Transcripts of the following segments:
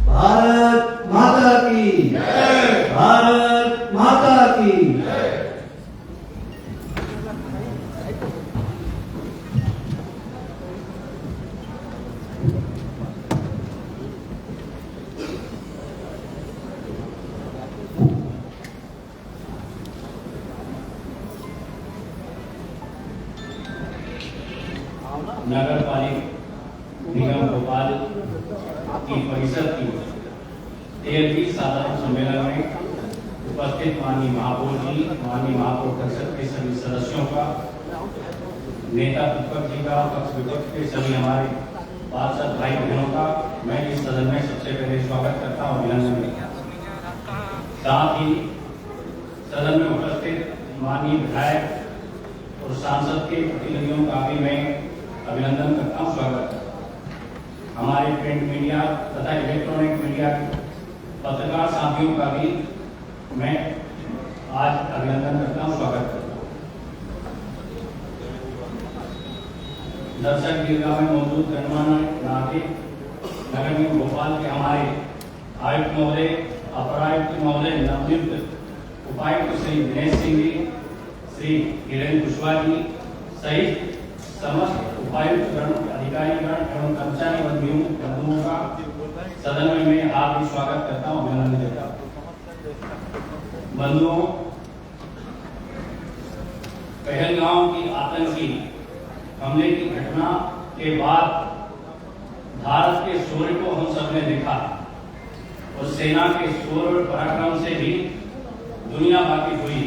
भारत माता की जय। भारत माता की जय। नगर पालिका निगम भोपाल की परिषद की 13वीं साधारण सम्मेलन में उपस्थित माननीय महापौर जी, माननीय महापौर परिषद के सभी सदस्यों का, नेता प्रतिपक्ष जी का, पक्ष विपक्ष के सभी हमारे पार्षद भाई बहनों का मैं इस सदन में सबसे पहले स्वागत करता हूँ, अभिनंदन करता हूँ। साथ ही सदन में उपस्थित माननीय विधायक और सांसद के प्रतिनिधियों का भी मैं अभिनंदन करता हूँ, स्वागत करता हूँ। हमारे प्रिंट मीडिया तथा इलेक्ट्रॉनिक मीडिया पत्रकार साथियों का भी मैं आज अभिनंदन करता हूँ, स्वागत करता हूँ। दर्शक दीर्घा में मौजूद गणमान्य नागरिक, नगर निगम भोपाल के हमारे आयुक्त महोदय, अपर आयुक्त महोदय, नवनियुक्त उपायुक्त श्री दिनेश सिंह जी, श्री हिरेन कुशवाहा जी सहित समस्त उपायुक्त गण, अधिकारीगण एवं कर्मचारी बंधुओं का सदन में मैं हार्दिक स्वागत करता हूँ, अभिनंदन देता हूँ। बंधुओं, पहलगांव की आतंकी हमले की घटना के बाद भारत के शौर्य को हम सबने देखा और सेना के शौर्य और पराक्रम से भी दुनिया वाकिफ हुई।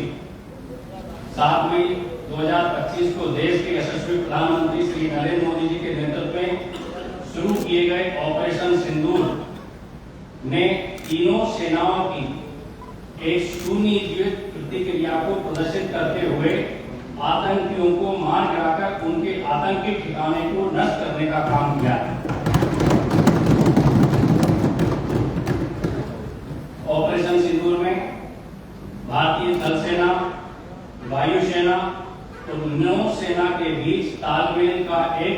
7 मई 2025 को देश के यशस्वी प्रधानमंत्री श्री नरेंद्र मोदी जी के नेतृत्व में शुरू किए गए ऑपरेशन सिंदूर ने तीनों सेनाओं की एक सुनियोजित प्रतिक्रिया को प्रदर्शित करते हुए आतंकियों को मार गिराकर उनके आतंकी ठिकाने को नष्ट करने का काम किया। ऑपरेशन सिंदूर में भारतीय थल सेना, वायुसेना और नौसेना के बीच तालमेल का एक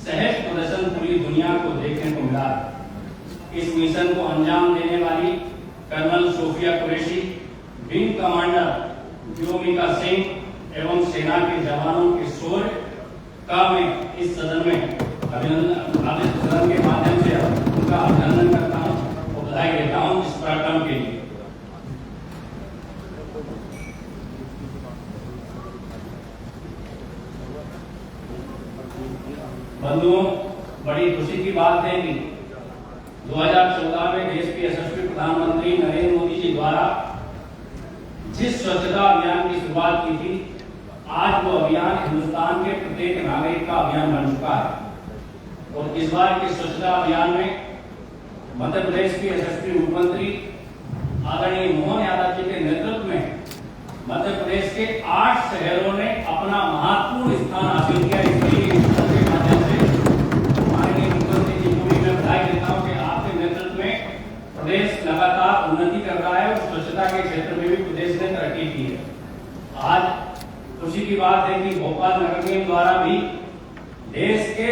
सहज प्रदर्शन पूरी दुनिया को देखने को मिला। इस मिशन को अंजाम देने वाली colonel Sofiya Qureshi, wing commander Vyomika Singh एवं सेना के जवानों के शौर्य का मैं इस सदन में सदन के माध्यम से उनका अभिनंदन करता हूँ और बधाई देता हूँ इस पराक्रम के लिए। बंधुओं, बड़ी खुशी की बात है कि 2014 में देश के यशस्वी प्रधानमंत्री नरेंद्र मोदी जी द्वारा जिस स्वच्छता अभियान की शुरुआत की थी, आज वो अभियान हिंदुस्तान के प्रत्येक नागरिक का अभियान बन चुका है। और इस बार के स्वच्छता अभियान में मध्य प्रदेश के यशस्वी मुख्यमंत्री आदरणीय मोहन यादव जी के नेतृत्व में मध्य प्रदेश के 8 शहरों ने अपना महत्वपूर्ण स्थान हासिल किया। इसलिए के माध्यम से माननीय मुख्यमंत्री जी को भी मैं बधाई देता हूँ कि आपके नेतृत्व में प्रदेश लगातार उन्नति कर रहा है और स्वच्छता के क्षेत्र में भी प्रदेश ने तरक्की की है। आज खुशी की बात है कि भोपाल नगर निगम द्वारा भी देश के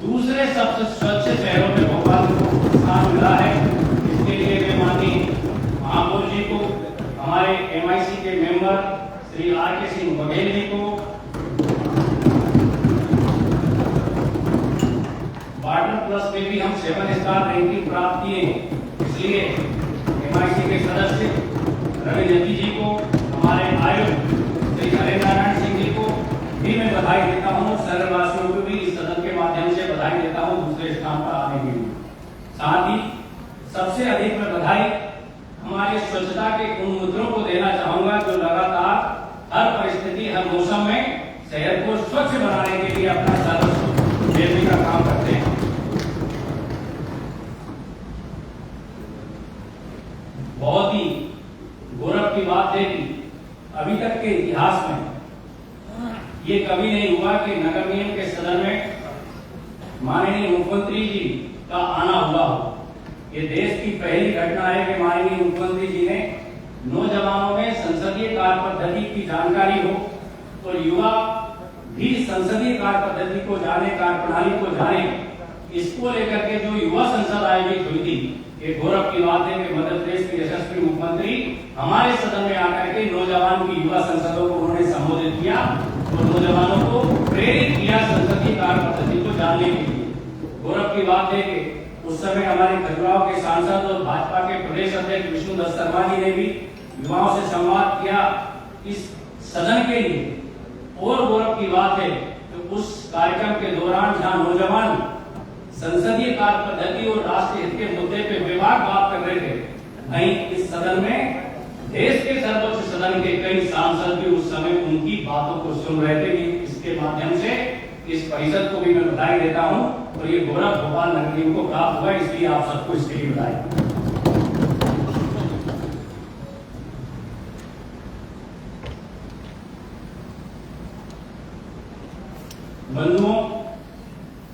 दूसरे सबसे स्वच्छ शहरों में भोपाल को स्थान मिला है। इसके लिए मैं माननीय महापौर जी को, हमारे MIC के मेंबर श्री RK सिंह बघेल जी को, वाटर प्लस में भी हम 7 स्टार रैंकिंग प्राप्त किए हैं। इसलिए MIC के सदस्य रवि जैती जी को, हमारे आयुक्त श्री हरेंद्र नारायण सिंह जी को भी मैं बधाई देता हूँ। शहरवासियों को भी इस सदन के माध्यम से बधाई देता हूँ दूसरे स्थान पर आने के लिए। साथ ही सबसे अधिक मैं बधाई हमारे स्वच्छता के उन मित्रों को देना चाहूंगा जो लगातार हर परिस्थिति, हर मौसम में शहर को स्वच्छ बनाने के लिए अपना सर्वस्व देने का काम करते हैं। बहुत ही गौरव की बात है कि अभी तक के इतिहास में ये कभी नहीं हुआ कि नगर निगम के सदन में माननीय मुख्यमंत्री जी का आना हुआ हो। ये देश की पहली घटना है कि माननीय मुख्यमंत्री जी ने नौजवानों में संसदीय कार्य पद्धति की जानकारी हो और युवा भी संसदीय कार्य पद्धति को जाने, कार्य प्रणाली को जाने। इसको लेकर के जो युवा संसद आयोजित हुई थी, ये गौरव की बात है कि मध्य प्रदेश के यशस्वी मुख्यमंत्री हमारे सदन में आकर के नौजवान की युवा संसदों को उन्होंने संबोधित किया और नौजवानों को प्रेरित किया संसदीय कार्य पद्धति को जानने के लिए। गौरव की बात है कि उस समय हमारे खजुराहो के सांसद और भाजपा के प्रदेश अध्यक्ष विष्णुदत्त शर्मा जी ने भी युवाओं से संवाद किया इस सदन के लिए। और गौरव की बात है कि उस कार्यक्रम के दौरान जहां नौजवान संसदीय कार्य पद्धति और राष्ट्रीय हित के मुद्दे पे विवाद बात कर रहे थे, वहीं इस सदन में देश के सर्वोच्च सदन के कई सांसद भी उस समय उनकी बातों को सुन रहे थे। इसके माध्यम से इस परिषद को भी मैं बधाई देता हूं और ये गौरव भोपाल नगर निगम को प्राप्त हुआ, इसलिए आप सबको इसके लिए बधाई। बंधुओं,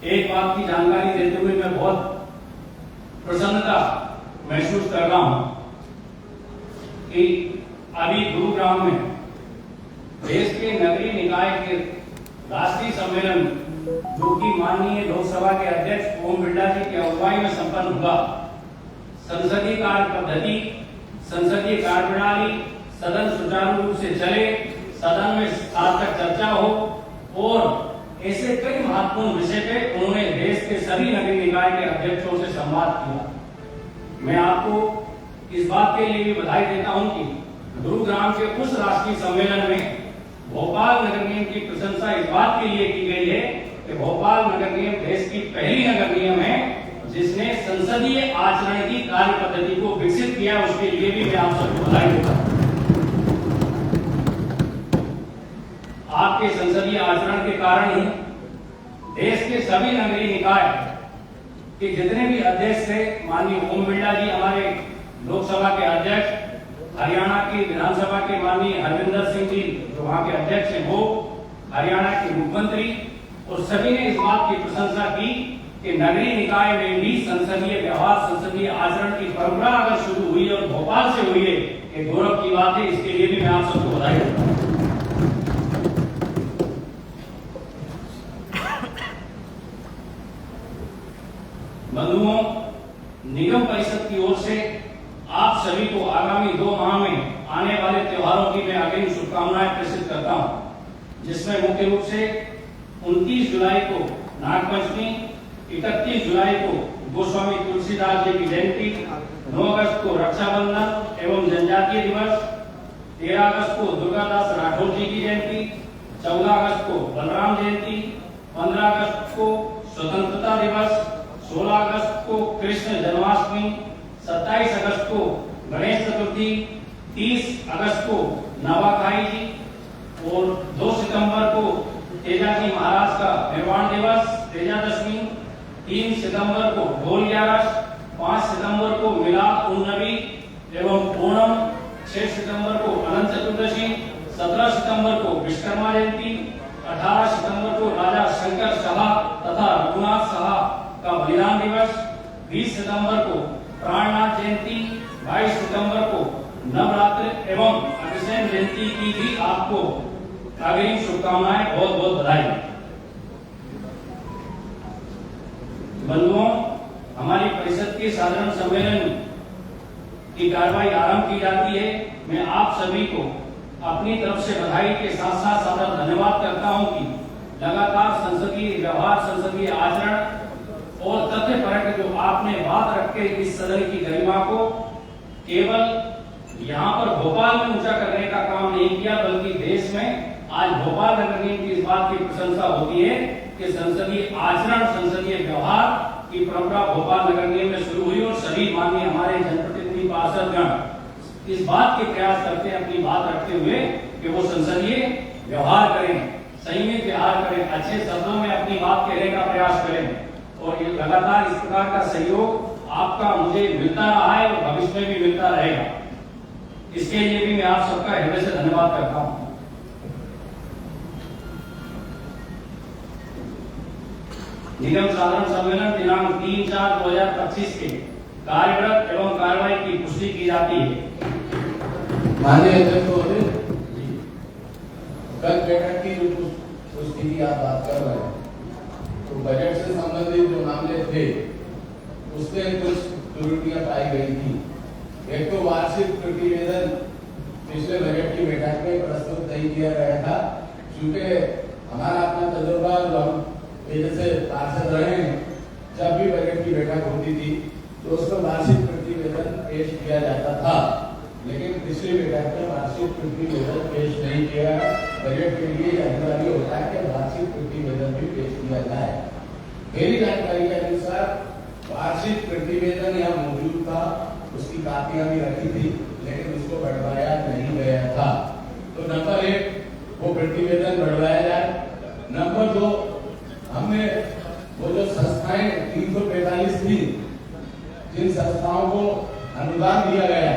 एक बात की जानकारी देते हुए मैं बहुत प्रसन्नता महसूस कर रहा हूं कि अभी गुरुग्राम में देश के नगरीय निकाय के राष्ट्रीय सम्मेलन, जो कि माननीय लोकसभा के अध्यक्ष ओम बिरला जी की अगुवाई में संपन्न हुआ, संसदीय कार्य पद्धति, संसदीय कार्य प्रणाली, सदन सुचारू रूप से चले, सदन में सार्थक चर्चा हो और ऐसे कई महत्वपूर्ण विषय पे उन्होंने देश के सभी नगरीय निकाय के अध्यक्षों से संवाद किया। मैं आपको इस बात के लिए भी बधाई देता हूं कि गुरुग्राम के उस राष्ट्रीय सम्मेलन में भोपाल नगर निगम की प्रशंसा इस बात के लिए की गई है कि भोपाल नगर निगम देश की पहली नगर निगम है जिसने संसदीय आचरण की कार्य पद्धति को विकसित किया। उसके लिए भी मैं आप सबको बधाई देता हूं। आपके संसदीय आचरण के कारण ही देश के सभी नगरीय निकाय के जितने भी अध्यक्ष थे, माननीय ओम बिरला जी हमारे लोकसभा के अध्यक्ष, हरियाणा की विधानसभा के माननीय हरविंदर सिंह जी जो वहां के अध्यक्ष हैं, वो हरियाणा के मुख्यमंत्री, और सभी ने इस बात की प्रशंसा की कि नगरीय निकाय में भी संसदीय व्यवहार, संसदीय आचरण की परंपरा अगर शुरू हुई और भोपाल से हुई है, ये गौरव की बात है। इसके लिए भी मैं आप सबको बधाई देता हूं। बंधुओं, निगम परिषद की ओर से आप सभी को आगामी 2 माह में आने वाले त्योहारों की मैं अग्रिम शुभकामनाएं प्रेषित करता हूं, जिसमें मुख्य रूप से 29 जुलाई को नागपंचमी, 31 जुलाई को गोस्वामी तुलसीदास जी की जयंती, 9 अगस्त को रक्षाबंधन एवं जनजातीय दिवस, 13 अगस्त को दुर्गादास राठौर जी की जयंती, 14 अगस्त को बलराम जयंती, 15 अगस्त को स्वतंत्रता दिवस, 16 अगस्त को कृष्ण जन्माष्टमी, 27 अगस्त को गणेश चतुर्थी, 30 अगस्त को नवाखाई जी और 2 सितंबर को तेजाजी महाराज का निर्वाण दिवस तेजादशमी, 3 सितंबर को ढोल ग्यारस, 5 सितंबर को मिलाद उन नबी एवं ओणम, 6 सितंबर को अनंत चतुर्दशी, 17 सितंबर को विश्वकर्मा जयंती, 18 सितंबर को राजा शंकर साहा तथा रघुनाथ साहा का बलिदान दिवस, 20 सितंबर को प्राणनाथ जयंती, 22 सितंबर को नवरात्र एवं अग्रसेन जयंती की भी आपको अग्रिम शुभकामनाएं, बहुत बहुत बधाई। बंधुओं, हमारी परिषद के साधारण सम्मेलन की कार्रवाई आरंभ की जाती है। मैं आप सभी को अपनी तरफ से बधाई के साथ साथ सादर धन्यवाद करता हूं कि लगातार संसदीय व्यवहार, संसदीय आचरण और तथ्यपरक जो आपने बात रख के इस सदन की गरिमा को केवल यहाँ पर भोपाल में ऊंचा करने का काम नहीं किया, बल्कि देश में आज भोपाल नगर निगम की इस बात की प्रशंसा होती है कि संसदीय आचरण, संसदीय व्यवहार की परंपरा भोपाल नगर निगम में शुरू हुई और सभी माननीय हमारे जनप्रतिनिधि पार्षदगण इस बात के प्रयास करते हैं, अपनी बात रखते हुए कि वो संसदीय व्यवहार करें, सही में व्यवहार करें, अच्छे शब्दों में अपनी बात कहने का प्रयास करें। और ये लगातार इस प्रकार का सहयोग आपका मुझे मिलता रहा है और भविष्य में भी मिलता रहेगा। इसके लिए भी मैं आप सबका हृदय से धन्यवाद करता हूं। निगम साधारण सम्मेलन दिनांक 3/4/2025 के कार्यरत एवं कार्रवाई की पुष्टि की जाती है। माननीय अध्यक्ष महोदय, कल बैठक की जो पुष्टि की आप बात कर रहे हैं, तो बजट से संबंधित जो मामले थे उसमें कुछ त्रुटियां पाई गई थी। एक तो वार्षिक प्रतिवेदन पिछले बजट की बैठक में प्रस्तुत नहीं किया गया था, क्योंकि हमारा अपना तजुर्बा हम जैसे पार्षद रहे हैं, जब भी बजट की बैठक होती थी तो उसमें वार्षिक प्रतिवेदन पेश किया जाता था, लेकिन पिछली बैठक में वार्षिक प्रतिवेदन पेश नहीं किया। बजट के लिए अनिवार्य होता है कि वार्षिक प्रतिवेदन भी पेश किया जाए। मेरी जानकारी के अनुसार वार्षिक प्रतिवेदन यहाँ मौजूद था, उसकी कापियां भी रखी थी, लेकिन उसको बढ़वाया नहीं गया था। तो नंबर 1 वो प्रतिवेदन बढ़वाया जाए। नंबर 2, हमने वो जो संस्थाएं 345 थी, जिन संस्थाओं को अनुदान दिया गया,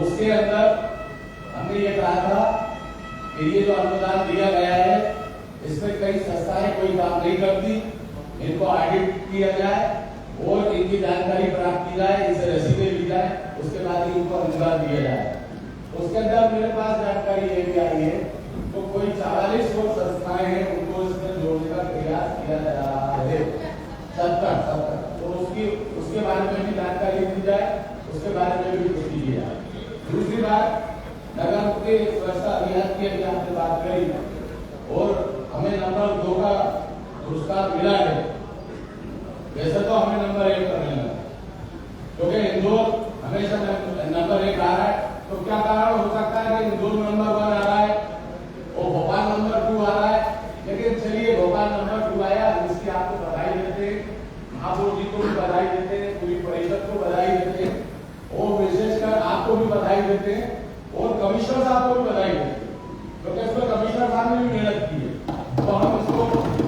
उसके अंदर हमने ये कहा था कि ये जो अनुदान दिया गया है, इसमें कई संस्थाएं कोई काम नहीं करती, इनको ऑडिट किया जाए और इनकी जानकारी प्राप्त की जाए, इनसे रसीदें ली जाए, उसके बाद ही इनको अनुदान दिया जाए। उसके अंदर मेरे पास जानकारी ये भी आई है तो कोई 44 वो संस्थाएं हैं, उनको इसमें जोड़ने का प्रयास किया जा रहा है, 70। तो उसके बारे में भी जानकारी दी जाए, उसके बारे में भी पुष्टि की जाए। दूसरी बात, नगर के स्वच्छता अभियान की अभी आपने बात करी और हमें नंबर 2 का पुरस्कार मिला है। वैसे तो हमें नंबर 1 पर मिला, क्योंकि इंदौर हमेशा नंबर 1 आ रहा है। तो क्या कारण हो सकता है कि इंदौर नंबर 1 आ रहा है और भोपाल नंबर 2 आ रहा है? लेकिन चलिए, भोपाल नंबर 2 आया, जिसकी आपको बधाई देते हैं, महापौर जी को भी बधाई देते हैं, पूरी परिषद को बधाई देते हैं और विशेषकर आपको भी बधाई देते हैं और कमिश्नर साहब को भी बधाई देते हैं, क्योंकि इसमें कमिश्नर साहब ने भी मेहनत की है। तो हम इसको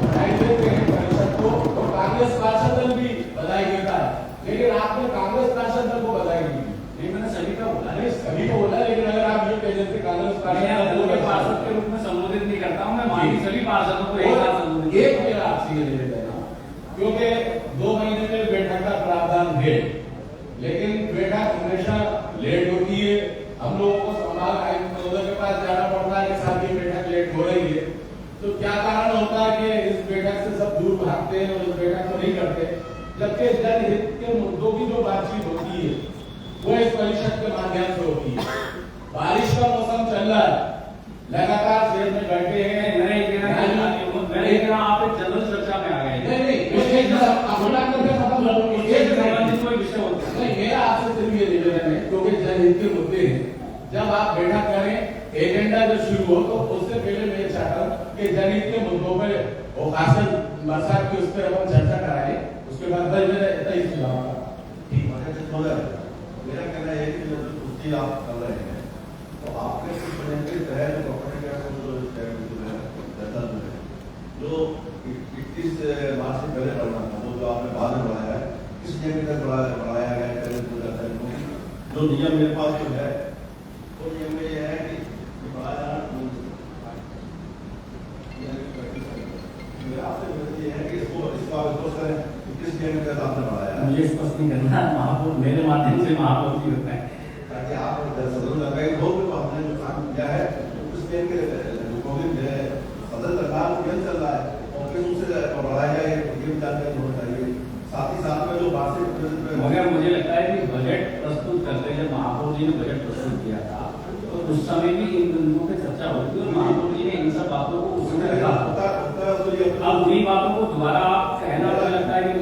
बधाई देते हैं परिषद को, और कांग्रेस पार्षद दल भी बधाई देता है, लेकिन आपने कांग्रेस पार्षद दल को बधाई दी। मैंने सभी का बोला है, सभी को बोला, लेकिन अगर आप ये कह देते कांग्रेस पार्षद के रूप में संबोधित नहीं करता हूं मैं, माननीय सभी पार्षदों को एक साथ संबोधित। एक मेरा आपसे ये निवेदन है, क्योंकि 2 महीने में बैठक का प्रावधान है, लेकिन बैठक हमेशा लेट होती है। हम लोगों को संभाल आयुक्त महोदय के पास जाना पड़ता है कि साहब ये बैठक लेट हो रही है। तो क्या कारण होता है कि इस बैठक से सब दूर भागते हैं और इस बैठक को नहीं करते, जबकि जनहित के मुद्दों की जो बातचीत होती है वो इस परिषद के माध्यम से होती है। बारिश का मौसम चल रहा है, लगातार शहर में बैठे हैं। आप एक जनरल चर्चा में आ गए। नहीं, कोई विषय होता है नहीं, मेरा आपसे सिर्फ ये निवेदन है, क्योंकि जनहित के मुद्दे हैं, जब आप बैठक करें, एजेंडा जब शुरू हो तो उससे पहले मैं चाहता हूँ कि जनहित के मुद्दों पर और खासकर बरसात की उस पर अपन चर्चा कराएं, उसके बाद मेरा इतना ही सुझाव था। मेरा कहना है कि जो पुष्टि आप कर रहे हैं, तो आपने कुछ बजट के तहत जो 31 मार्च से पहले बढ़ना था, वो जो आपने बाद में बढ़ाया है, किस जगह तक बढ़ाया गया है? जो नियम मेरे पास जो है वो नियम में यह है कि मेरा आपसे विनती है कि इसको स्पष्ट करें कि किस जगह तक आपने बढ़ाया है। मुझे स्पष्ट नहीं करना, महापौर मेरे माध्यम से महापौर जी होता है, ताकि आप सदन लगाए हो कि आपने जो काम किया है उस दिन के सदन सरकार चल रहा है और फिर उससे बढ़ाया जाए, ये जानकारी होनी चाहिए। साथ ही साथ में जो वार्षिक मगर मुझे लगता है कि बजट प्रस्तुत करते जब महापौर जी ने बजट प्रस्तुत किया था तो उस समय भी इन बिंदुओं पर चर्चा होती और महापौर जी ने इन सब बातों को उसमें रखा। अब उन्हीं बातों को दोबारा आप कहना, मुझे लगता है कि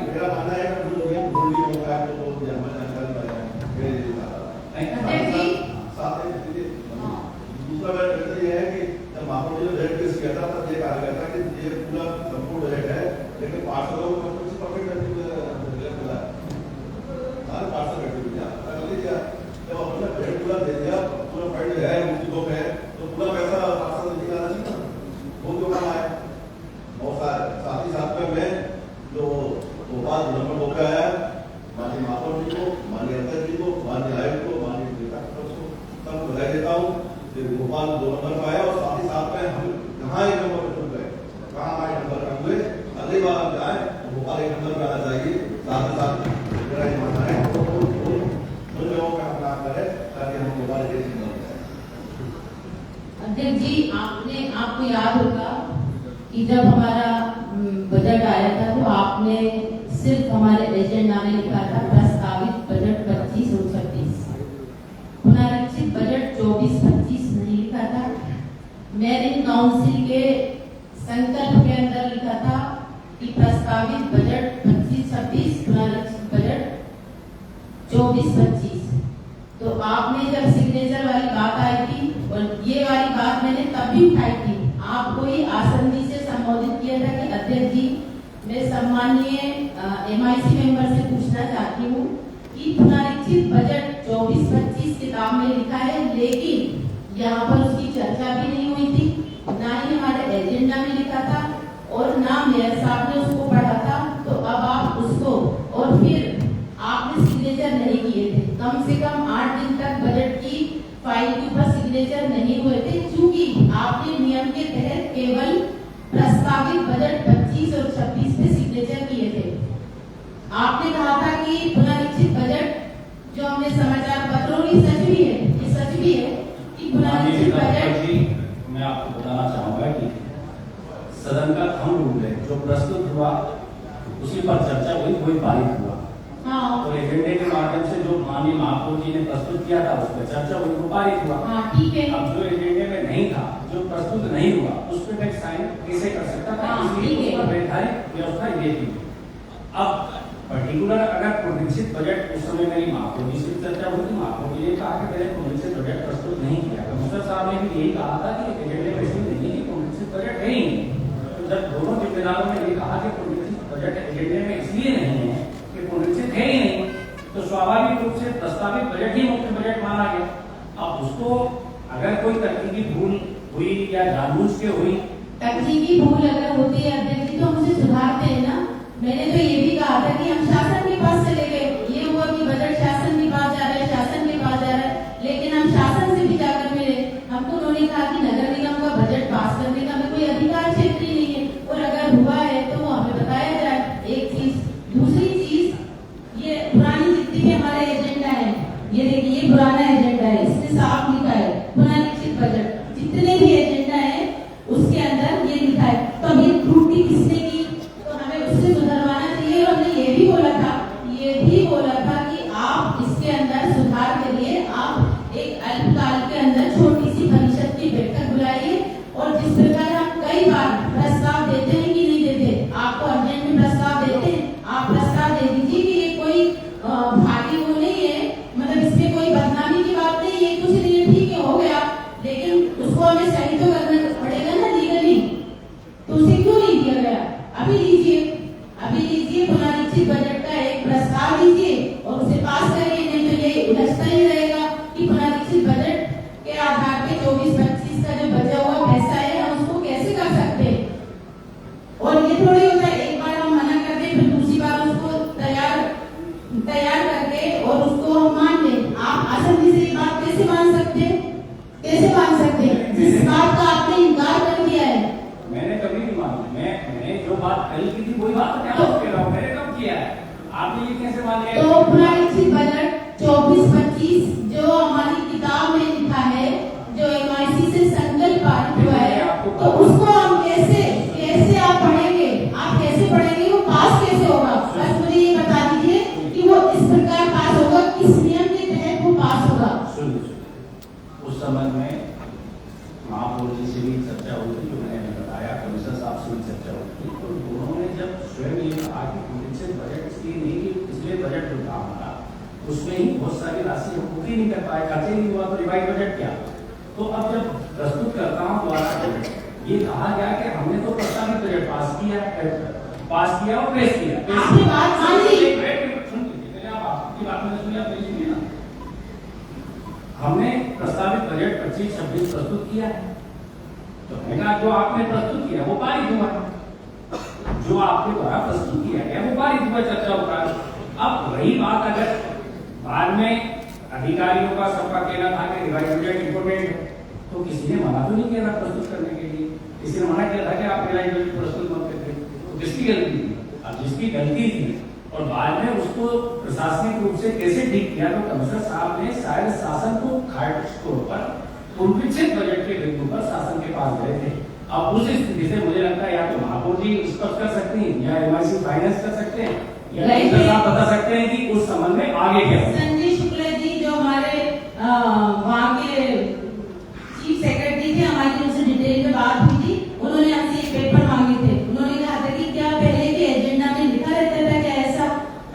माननीय अध्यक्ष जी को, माननीय आयुक्त को, माननीय नेता को सबको बधाई देता हूँ। भोपाल 2 नंबर पर आया और साथ ही साथ में हम कहाँ 1 नंबर पर चुन गए, कहाँ 1 नंबर पर हुए। अगली बार हम जाए तो भोपाल 1 नंबर पर आना चाहिए। साथ ही साथ मेरा ये मानना है उन लोगों का काम करें ताकि हम भोपाल के अध्यक्ष जी, आपको याद होगा कि जब हमारा बजट आया था तो आपने सिर्फ हमारे एजेंडा में लिखा था प्रस्तावित बजट 25-26, पुनरीक्षित बजट 24-25 नहीं लिखा था। मैरिन काउंसिल के संकल्प के अंदर लिखा था कि प्रस्तावित बजट 25-26, पुनरीक्षित बजट 24-25। तो आपने जब सिग्नेचर वाली बात आई थी और ये वाली बात मैंने तब भी उठाई थी, आपको ही आसंदी से संबोधित किया था कि अध्यक्ष जी, मैं सम्मानीय MIC मेंबर से पूछना चाहती हूँ कि पुनरीक्षित बजट 24-25 किताब में लिखा है, लेकिन यहाँ पर उसकी चर्चा भी नहीं हुई थी, ना ही हमारे एजेंडा में लिखा था और ना मेयर साहब ने उसको पढ़ा था। तो अब आप उसको, और फिर आपने सिग्नेचर नहीं किए थे, कम से कम 8 दिन तक बजट की फाइल के ऊपर सिग्नेचर नहीं हुए थे, क्योंकि आपने नियम के तहत केवल प्रस्तावित बजट 25 और 26 पे सिग्नेचर किए थे। आपने कहा था कि पुनरीक्षित बजट, जो हमने समाचार पत्रों में सच भी है, ये सच भी है कि पुनरीक्षित बजट। मैं आपको बताना चाहूंगा कि सदन का थंब रूल है, जो प्रस्तुत हुआ उसी पर चर्चा हुई, वही पारित हुआ। हाँ, और एजेंडे के माध्यम से जो माननीय महापौर जी ने प्रस्तुत किया था उस पर चर्चा हुई, वो पारित हुआ। हाँ, ठीक है। अब जो एजेंडे में नहीं था, जो प्रस्तुत नहीं हुआ, उस पर मैं साइन कैसे कर सकता था? हाँ, इसलिए ठीक है। उस पर वैधानिक व्यवस्था ये थी। अब पर्टिकुलर अगर पुनरीक्षित बजट, उस समय मेरी महापौर जी से चर्चा हुई थी, महापौर जी ने कहा कि मैंने पुनरीक्षित बजट प्रस्तुत नहीं किया। कमिश्नर साहब ने भी यही कहा था कि एजेंडे में इसलिए नहीं कि पुनरीक्षित बजट है ही नहीं। तो जब दोनों जिम्मेदारों ने ये कहा कि पुनरीक्षित बजट एजेंडे में इसलिए नहीं है कि पुनरीक्षित है ही नहीं, तो स्वाभाविक रूप से प्रस्तावित बजट ही मुख्य बजट माना गया। अब उसको अगर कोई तकनीकी भूल हुई या जानबूझ के हुई, तकनीकी भूल अगर होती है अध्यक्ष जी तो हम उसे सुधारते हैं ना। मैंने तो ये भी कहा था कि हम शासन के पास चले गए, ये हुआ कि बजट शासन के पास जा रहा है, शासन के पास जा रहा है, लेकिन हम शासन से भी जाकर मिले। हमको उन्होंने कहा कि नगर निगम का बजट पास करने का हमें कोई अधिकार क्षेत्र ही नहीं है, और अगर हुआ है तो वो हमें बताया जाए। एक चीज, दूसरी चीज, ये पुरानी जितनी भी हमारे एजेंडा है, ये देखिए ये पुराना एजेंडा है, इसमें साफ लिखा है पुनरीक्षित बजट, जितने भी एजेंडा है उसके अंदर ये लिखा है। तो अब ये त्रुटि किसने की, तो हमें उससे सुधरवाना चाहिए। और हमने ये भी बोला था कि आप इसके अंदर सुधार के लिए आप एक अल्पकाल के अंदर छोटी सी परिषद की बैठक बुलाइए, और जिस प्रकार हम कई बार प्रस्ताव देते हैं कि नहीं देते, आपको अर्जेंट में प्रस्ताव देते हैं, आप प्रस्ताव दे दीजिए कि ये कोई भारी वो नहीं है, मतलब इसमें कोई बदनामी की बात नहीं है, कुछ नहीं है, ठीक है, हो गया, लेकिन उसको हमें सही तो करना पड़ेगा ना लीगली। तो उसे क्यों नहीं दिया गया? अभी लीजिए पुनरीक्षित बजट का एक प्रस्ताव लीजिए और उसे पास करिए, नहीं तो ये उलझता ही रहेगा कि पुनरीक्षित बजट के आधार पे 24-25 का जो बचा हुआ पैसा है हम उसको कैसे कर सकते हैं। और ये थोड़ी होता है एक बार हम मना कर दें फिर दूसरी बार उसको तैयार करके और उसको हम मान लें। आप आसानी से ये बात कैसे मान सकते हैं? जिस बात का आपने इनकार कर दिया है। मैंने कभी नहीं माना। मैंने जो बात कही की थी वही बात क्या कह रहा हूँ, मैंने कब किया है? आपने ये कैसे मान लिया? तो पुनरीक्षित बजट 24-25 जो हमारी किताब में लिखा है, जो MIC से संकल्प पारित हुआ है, तो उसको हम कैसे आप पढ़ेंगे? आप कैसे पढ़ेंगे? वो पास कैसे होगा? बस मुझे ये बता दीजिए कि वो इस प्रकार पास होगा, किस नियम के तहत वो पास होगा। उस संबंध में महापौर जी से भी चर्चा हुई थी, जो मैंने बताया, कमिश्नर साहब से भी चर्चा हुई थी। तो उन्होंने जब स्वयं ये कहा कि पुनरीक्षित बजट इसलिए नहीं कि पिछले बजट जो था हमारा उसमें ही बहुत सारी राशि हम पूरी नहीं कर पाए, खर्चे नहीं हुआ, तो रिवाइज बजट क्या? तो अब जब प्रस्तुत करता हूँ दोबारा बजट, ये कहा गया कि हमने तो प्रस्तावित बजट पास किया और पेश किया। आपने बात मान ली। आपकी बात मैंने सुनी, आप मेरी सुनिए ना। हमने प्रस्तावित बजट 25-26 प्रस्तुत किया है, तो मैंने कहा जो आपने प्रस्तुत किया वो पारित हुआ, जो आपके द्वारा प्रस्तुत किया गया वो पारित हुआ, चर्चा होगा। अब वही बात अगर बाद में अधिकारियों का सबका कहना था कि रिवाइज बजट इम्पोर्टेंट है, तो किसी ने मना तो नहीं किया था प्रस्तुत करने के लिए, किसी ने मना किया था कि आप रिवाइज बजट प्रस्तुत मत करते, तो किसकी गलती थी? अब जिसकी गलती थी और बाद में उसको प्रशासनिक रूप से कैसे ठीक किया, तो कमिश्नर साहब ने शायद शासन को खाट स्टोर पर पुनरीक्षित बजट के बिंदु पर शासन के पास गए थे। अब उस स्थिति से मुझे लगता है या तो महापौर जी स्पष्ट कर सकते हैं या एमआईसी फाइनेंस कर सकते हैं या आप बता सकते हैं कि उस संबंध में आगे क्या है। संजय शुक्ला जी जो हमारे वहाँ के चीफ सेक्रेटरी थे, हमारी उनसे डिटेल में बात हुई थी, उन्होंने हमसे ये पेपर मांगे थे। उन्होंने कहा था कि क्या पहले के एजेंडा में लिखा रहता था क्या ऐसा?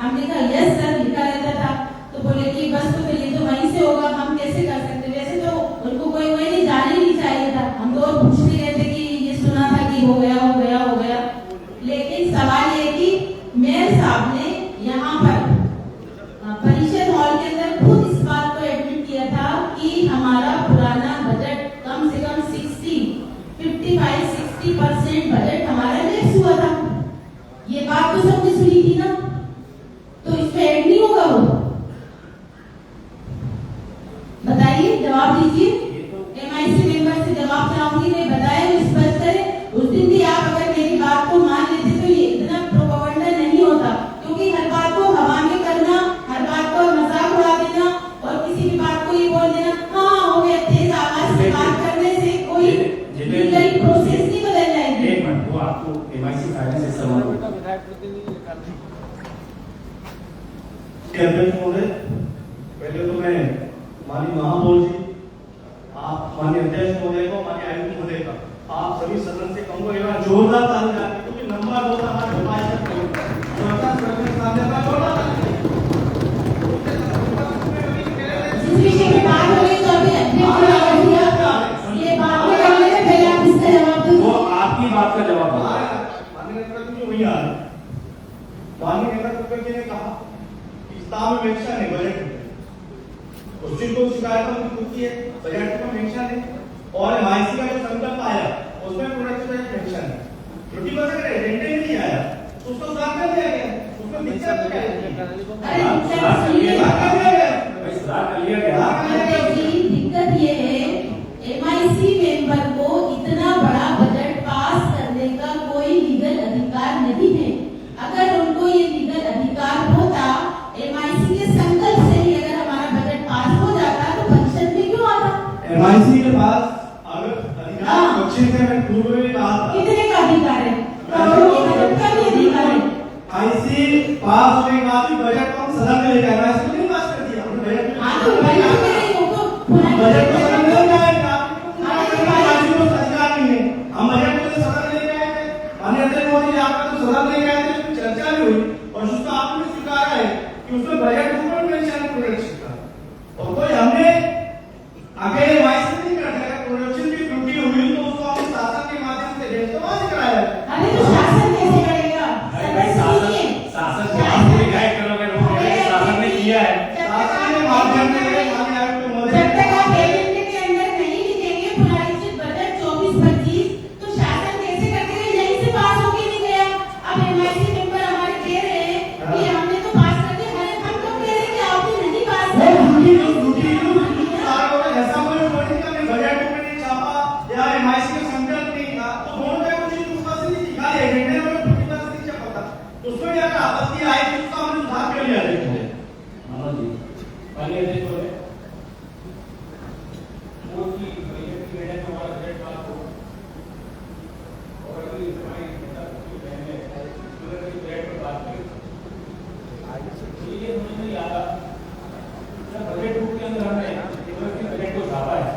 हमने कहा यस सर लिखा रहता था। तो बोले कि बस तो फिर ये तो वहीं से होगा, हम कैसे कर सकते? वैसे तो उनको कोई वही जाना ही नहीं चाहिए था, हम तो और पूछ भी रहे थे कि ये सुना था कि हो गया हो गया हो गया। लेकिन सवाल ये कि मेयर साहब ने यहाँ पर परिषद हॉल के अंदर खुद इस बात को एडमिट किया था कि हमारा पुराना बजट कम से कम 55-60% बजट हमारा लेप्स हुआ था। ये बात तो सबने सुनी थी ना, तो इसमें ऐड नहीं होगा वो? बताइए, जवाब दीजिए। एमआईसी मेंबर से जवाब चाहूंगी, मैं बताया स्पष्ट करें। उस दिन भी आप अगर मेरी बात को मान लेते तो ये इतना प्रोपेगेंडा नहीं होता, क्योंकि हर बात को हवा में करना, हर बात को मजाक उड़ा देना और किसी भी बात को ये बोल देना हाँ हो गया, तेज आवाज से बात करने से कोई लीगल प्रोसेस नहीं बदल जाएगी। एक मिनट, वो आपको एमआईसी फाइनेंस से संबंध पहले तो मैं माननीय महापौर जी, आप माननीय अध्यक्ष महोदय को, माननीय आयुक्त महोदय का, आप सभी सदन से कहूंगा जोरदार ताली बजाएं, क्योंकि नंबर होता हमारे जिस विषय में बात हो रही तो अभी ये बात में करने से पहले आप इसका जवाब दीजिए। वो आपकी बात का जवाब माननीय नेता वही आ रहे। माननीय नेता जी ने कहा कि किताब में मेंशन है बजट में, उस चीज को शिकायत होती है, बजट में मेंशन है और एमआईसी का जो संकल्प आया उसमें प्रोडक्ट में मेंशन है। छुट्टी बस अगर एजेंडे नहीं आया तो उसको साथ में दिया गया, उसको दिक्कत क्या है? दिक्कत ये है एमआईसी मेंबर को इतना बड़ा बजट पास करने का कोई लीगल अधिकार नहीं है। अगर उनको ये लीगल अधिकार होता, एमआईसी के संकल्प से ही अगर हमारा बजट पास हो जाता तो परिषद में क्यों आता? एमआईसी के पास अगर अधिकार बच्चे से मैं पूर्व में कहा था कितने का अधिकार है? करोड़ों के बजट का भी अधिकार है। आईसी पास होने के बाद भी बजट को हम सदन में लेकर आए, एमआईसी को नहीं पास कर दिया हमने बजट। हाँ तो बजट बजट को सदन में लेकर आए, एमआईसी को अधिकार नहीं है। हम बजट को सदन में लेकर आए थे, माननीय अध्यक्ष महोदय आपका तो सदन में लेकर आए थे, चर्चा भी हुई और उसका आपने स्वीकारा है कि उसमें बजट के ऊपर मेंशन प्रोडक्शन का, और कोई हमने अकेले एमआईसी नहीं करते, अगर प्रोडक्शन की त्रुटि हुई तो उसको हम शासन के माध्यम से डेस्टमाइज कराया। अरे तो शासन कैसे करेगा? शासन को आप पूरी गाइड करोगे, शासन ने किया है, शासन के माध्यम से जब तक आप एजेंडे के अंदर नहीं लिखेंगे पुनरीक्षित बजट 24-25 तो शासन कैसे करेगा? यहीं से पास होके नहीं गया। अब एमआईसी मेंबर हमारे कह रहे हैं कि हमने तो पास कर दिया, हम तो कह रहे हैं कि आपने नहीं पास किया। ऐसा कोई पॉलिटिकल में बजट में नहीं छापा या एमआईसी का संकल्प नहीं था, तो दोनों का कुछ उपस्थिति दिखा एजेंडे में पॉलिटिकल से छपा था, तो उसमें क्या आपत्ति आई तो उसका हमने सुधार कर लिया। मनोज जी, माननीय अध्यक्ष महोदय, वो की बजट की वजह से हमारा बजट पास हो और अभी हमारी नेता की बहन ने बजट पर बात की, ये मुझे नहीं आता बजट बुक के अंदर हमने बजट को छापा है,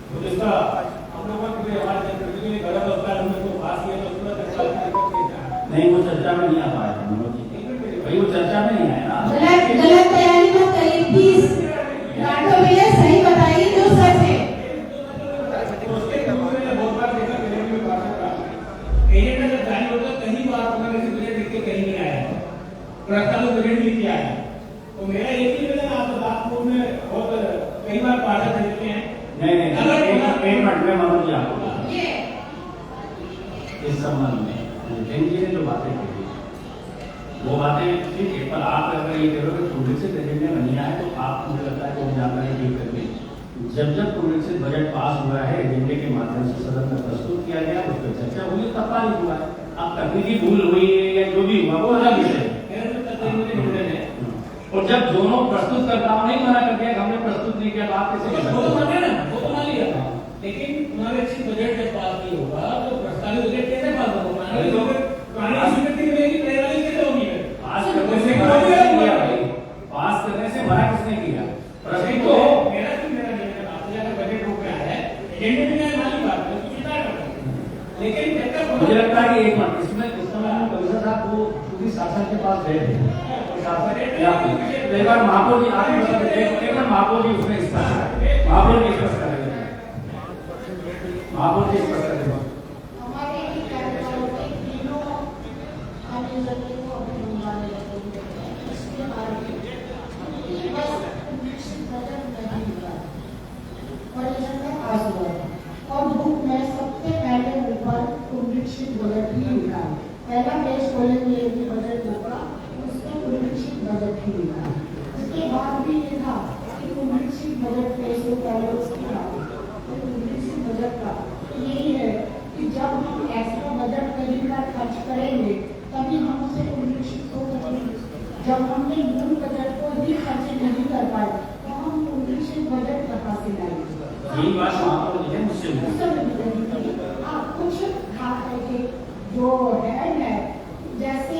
तो जिसका हम लोगों के हमारे जनप्रतिनिधि ने गलत होता है, हमने तो पास किया तो उसमें नहीं, वो चर्चा में नहीं आ पाया था मनोज जी, भाई वो चर्चा में नहीं आया ना। गलत तैयारी मत करिए प्लीज, राठौर भैया सही बताइए जो सच है। बहुत बार देखा एजेंडा जब जारी होता है कहीं बार उन्होंने बजट लिख के कहीं नहीं आया, प्रस्ताव तो बजट लिख के आया, तो मेरा एक ही निवेदन आप बातपूर्व में बहुत कई बार पाठक देते हैं। नहीं एक मिनट में मनोज जी आपको इस संबंध में जैन जी ने जो बातें की वो बातें ठीक है, पर आप अगर ये कह रहे हो कि प्रोग्रेसिव बजट में नहीं आए तो आप, मुझे लगता है कि जानकारी ठीक करके जब प्रोग्रेसिव बजट पास हुआ है, एजेंडे के माध्यम से सदन में प्रस्तुत किया गया, उस पर चर्चा हुई, तब पारित हुआ है। अब तकनीकी भूल हुई है या जो भी हुआ वो अलग विषय है। और जब दोनों प्रस्तुतकर्ताओं ने मना कर दिया कि हमने प्रस्तुत नहीं किया, बात कैसे वो तो माने ना, वो तो मान लिया था, लेकिन पुनरीक्षित बजट जब पास नहीं होगा तो प्रस्तावित बजट कैसे पास होगा? पुरानी स्वीकृति मिलेगी, प्रणाली कैसे होगी? पास करने से मना किसने किया भाई? पास करने से मना किसने किया? प्रश्न तो मेरा बजट हो गया है, एजेंडे में है, माली बात है, तो चिंता करते हैं। लेकिन जब तक मुझे लगता है कि एक मिनट इसमें उस समय हम कविता साहब वो पूरी शासन के पास गए थे, शासन एक बार महापौर जी आप एक बार महापौर जी उसमें स्पष्ट महापौर जी स्पष्ट करेंगे, महापौर जी स्पष्ट करेंगे। हमारे ही कार्यक्रमों में तीनों आयोजकों को अपने बुलाने लगे हैं। इसके बारे में बस निश्चित बजट नहीं हुआ और एजेंडा पास हुआ और बुक में सबसे पहले ऊपर पुनरीक्षित बजट ही लिखा है। पहला पेज खोलेंगे यदि बजट होगा उसमें पुनरीक्षित बजट ही लिखा है। उसके बाद भी लिखा कि पुनरीक्षित बजट पेश हो पहले उसकी पुनरीक्षित बजट का यही है कि जब हम एक्स्ट्रा बजट कहीं पर खर्च करेंगे तभी हम उसे पुनरीक्षित हो सकेंगे। जब हमने मूल बजट को ही खर्च नहीं कर पाए तो हम पुनरीक्षित बजट कहाँ से लाएंगे? यही बात महापौर जी ने मुझसे आप कुछ खाते के जो है जैसे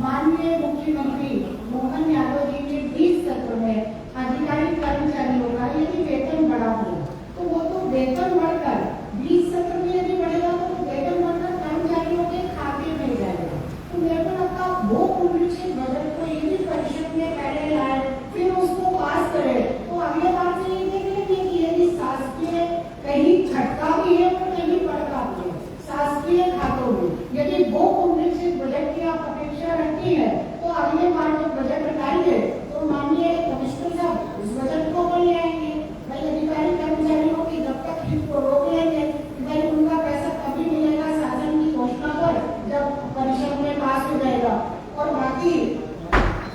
माननीय मुख्यमंत्री मोहन यादव जी ने 20 सत्र में अधिकारी कर्मचारियों का यदि वेतन बढ़ा हो तो वो तो वेतन बढ़कर 20 सत्र में यदि बढ़ेगा तो वेतन बढ़कर कर्मचारियों के खाते में जाएगा। तो मेरे को लगता वो पुनरीक्षित बजट को यदि परिषद में पहले लाए फिर उसको पास करे तो अगले बार से ये देखेंगे कि यदि शासकीय कहीं छटका भी है और कहीं पड़ता भी है शासकीय खातों में, यदि वो पुनरीक्षित बजट की आप अपेक्षा रखती है तो अगले बार जब बजट लगाएंगे तो माननीय कमिश्नर साहब उस बजट को ले आएंगे। भाई अधिकारी कर्मचारियों की जब तक हित को रोक लेंगे भाई उनका पैसा कभी मिलेगा शासन की घोषणा पर जब परिषद में पास हो जाएगा। और बाकी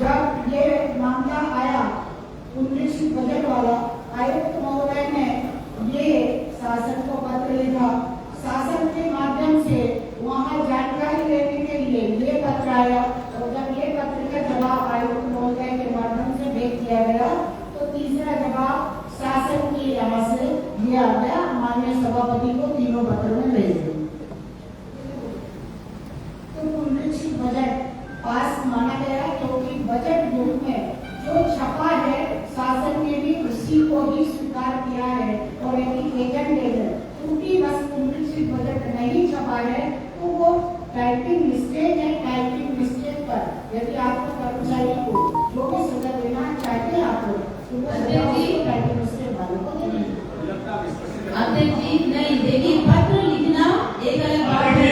जब ये मामला आया पुनरीक्षित बजट वाला, आयुक्त महोदय ने ये शासन को पत्र लिखा, शासन के माध्यम से वहाँ जानकारी लेने के लिए ये पत्र आया और जब ये पत्र का जवाब आयुक्त महोदय के माध्यम से भेज दिया गया तो तीसरा जवाब शासन के यहाँ से दिया गया, माननीय सभापति को तीनों पत्र में भेज दिया। तो पुनरीक्षित बजट पास माना गया क्योंकि बजट रूप में जो छपा है शासन ने भी उसी को ही स्वीकार किया है और एक एजेंडे है क्योंकि बस पुनरीक्षित बजट नहीं छपा है तो वो टाइपिंग मिस्टेक है। टाइपिंग मिस्टेक पर यदि आपको कर्मचारी को जो भी सजा देना चाहते हैं आप तो वो टाइपिंग मिस्टेक वालों को देंगे। अध्यक्ष जी नहीं देखिए, पत्र लिखना एक अलग बात है।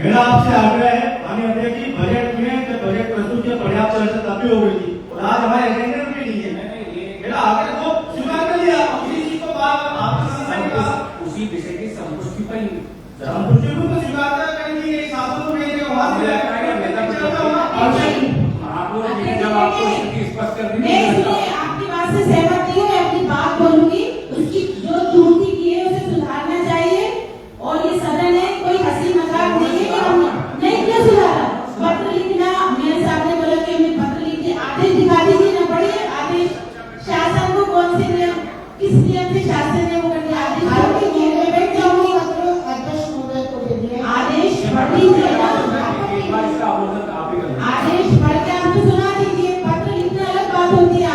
मेरा आपसे आग्रह है माननीय अध्यक्ष जी, बजट में जब बजट प्रस्तुत किया पर्याप्त चर्चा तभी हो गई थी और आज हमारे एजेंडे में भी नहीं है। मेरा आग्रह को स्वीकार कर लिया, उसी चीज को बात उसी विषय की संतुष्टि पर ही संतुष्टि को तो स्वीकार करेंगे शासन को भेजेंगे वहां से महापौर जी ने जब आपको स्थिति स्पष्ट कर दी मैं इसलिए आपकी बात से सहमत नहीं हूँ, मैं अपनी बात बोलूंगी। उसकी जो त्रुटि की है उसे सुधारना चाहिए और ये सदन है, कोई हंसी मजाक नहीं है कि हम नहीं क्यों सुधारा। पत्र लिखना मेरे सामने बोला कि हमें पत्र लिखिए, आदेश दिखा दीजिए ना, पढ़िए आदेश शासन को कौन से नियम किस नियम से शासन ने वो कर दिया अध्यक्ष महोदय को दे दिया आदेश पढ़ लीजिए ना, इसका अवलोकन आप ही करें। आदेश पढ़ के आपको सुना दीजिए। पत्र लिखना अलग बात होती है,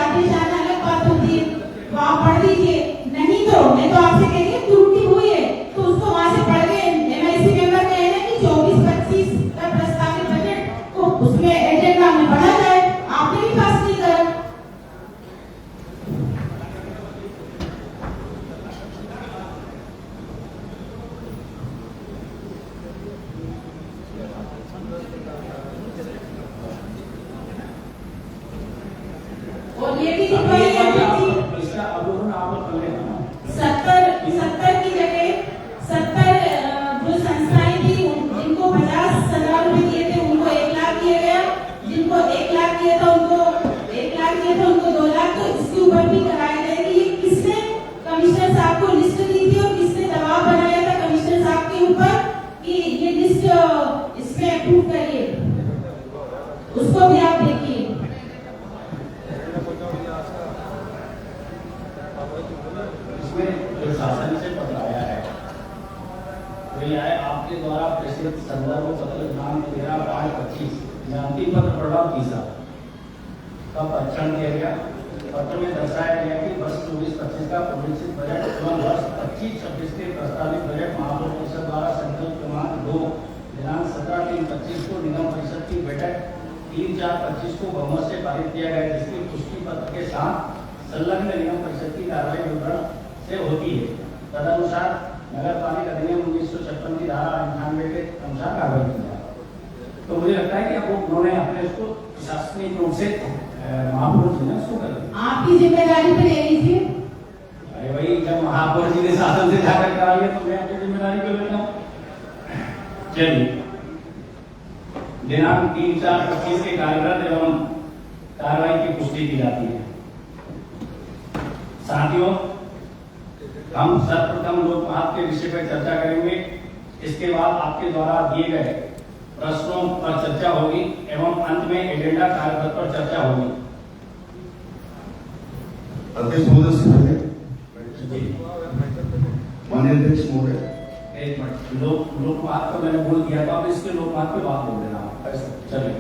स्थित संदर्भ पत्र दिनांक 13/5/25 में अंतिम पत्र प्रभाव 30 का परीक्षण किया गया। पत्र में दर्शाया गया कि वर्ष 24-25 का पुनरीक्षित बजट एवं वर्ष 25-26 के प्रस्तावित बजट महापौर परिषद द्वारा संकल्प क्रमांक 2 दिनांक 17/3/25 को निगम परिषद की बैठक 3/4/25 को बहुमत से पारित किया गया, जिसकी पुष्टि पत्र के साथ संलग्न निगम परिषद की कार्रवाई विवरण से होती है। तदनुसार नगर पालिका अधिनियम 1956 की धारा 98 के अनुसार कार्रवाई की जाए। तो मुझे लगता है कि अब उन्होंने अपने उसको प्रशासनिक रूप से महापौर जी ने उसको कर दिया। आपकी जिम्मेदारी पे ले लीजिए। अरे भाई, जब महापौर जी ने शासन से जाकर करा लिया तो मैं अपनी जिम्मेदारी पे लेता हूँ। चलिए, दिनांक 3/4/25 के कार्यरत एवं कार्रवाई की पुष्टि की जाती है। साथियों, हम सर्वप्रथम लोक महत्व के विषय पर चर्चा करेंगे। इसके बाद आपके द्वारा दिए गए प्रश्नों पर चर्चा होगी एवं अंत में एजेंडा कार्यपत्र पर चर्चा होगी। अध्यक्ष महोदय से पहले माननीय अध्यक्ष महोदय, एक मिनट, लोक महत्व को मैंने बोल दिया था, अब इसके लोक महत्व पे बात बोल देना। चलिए,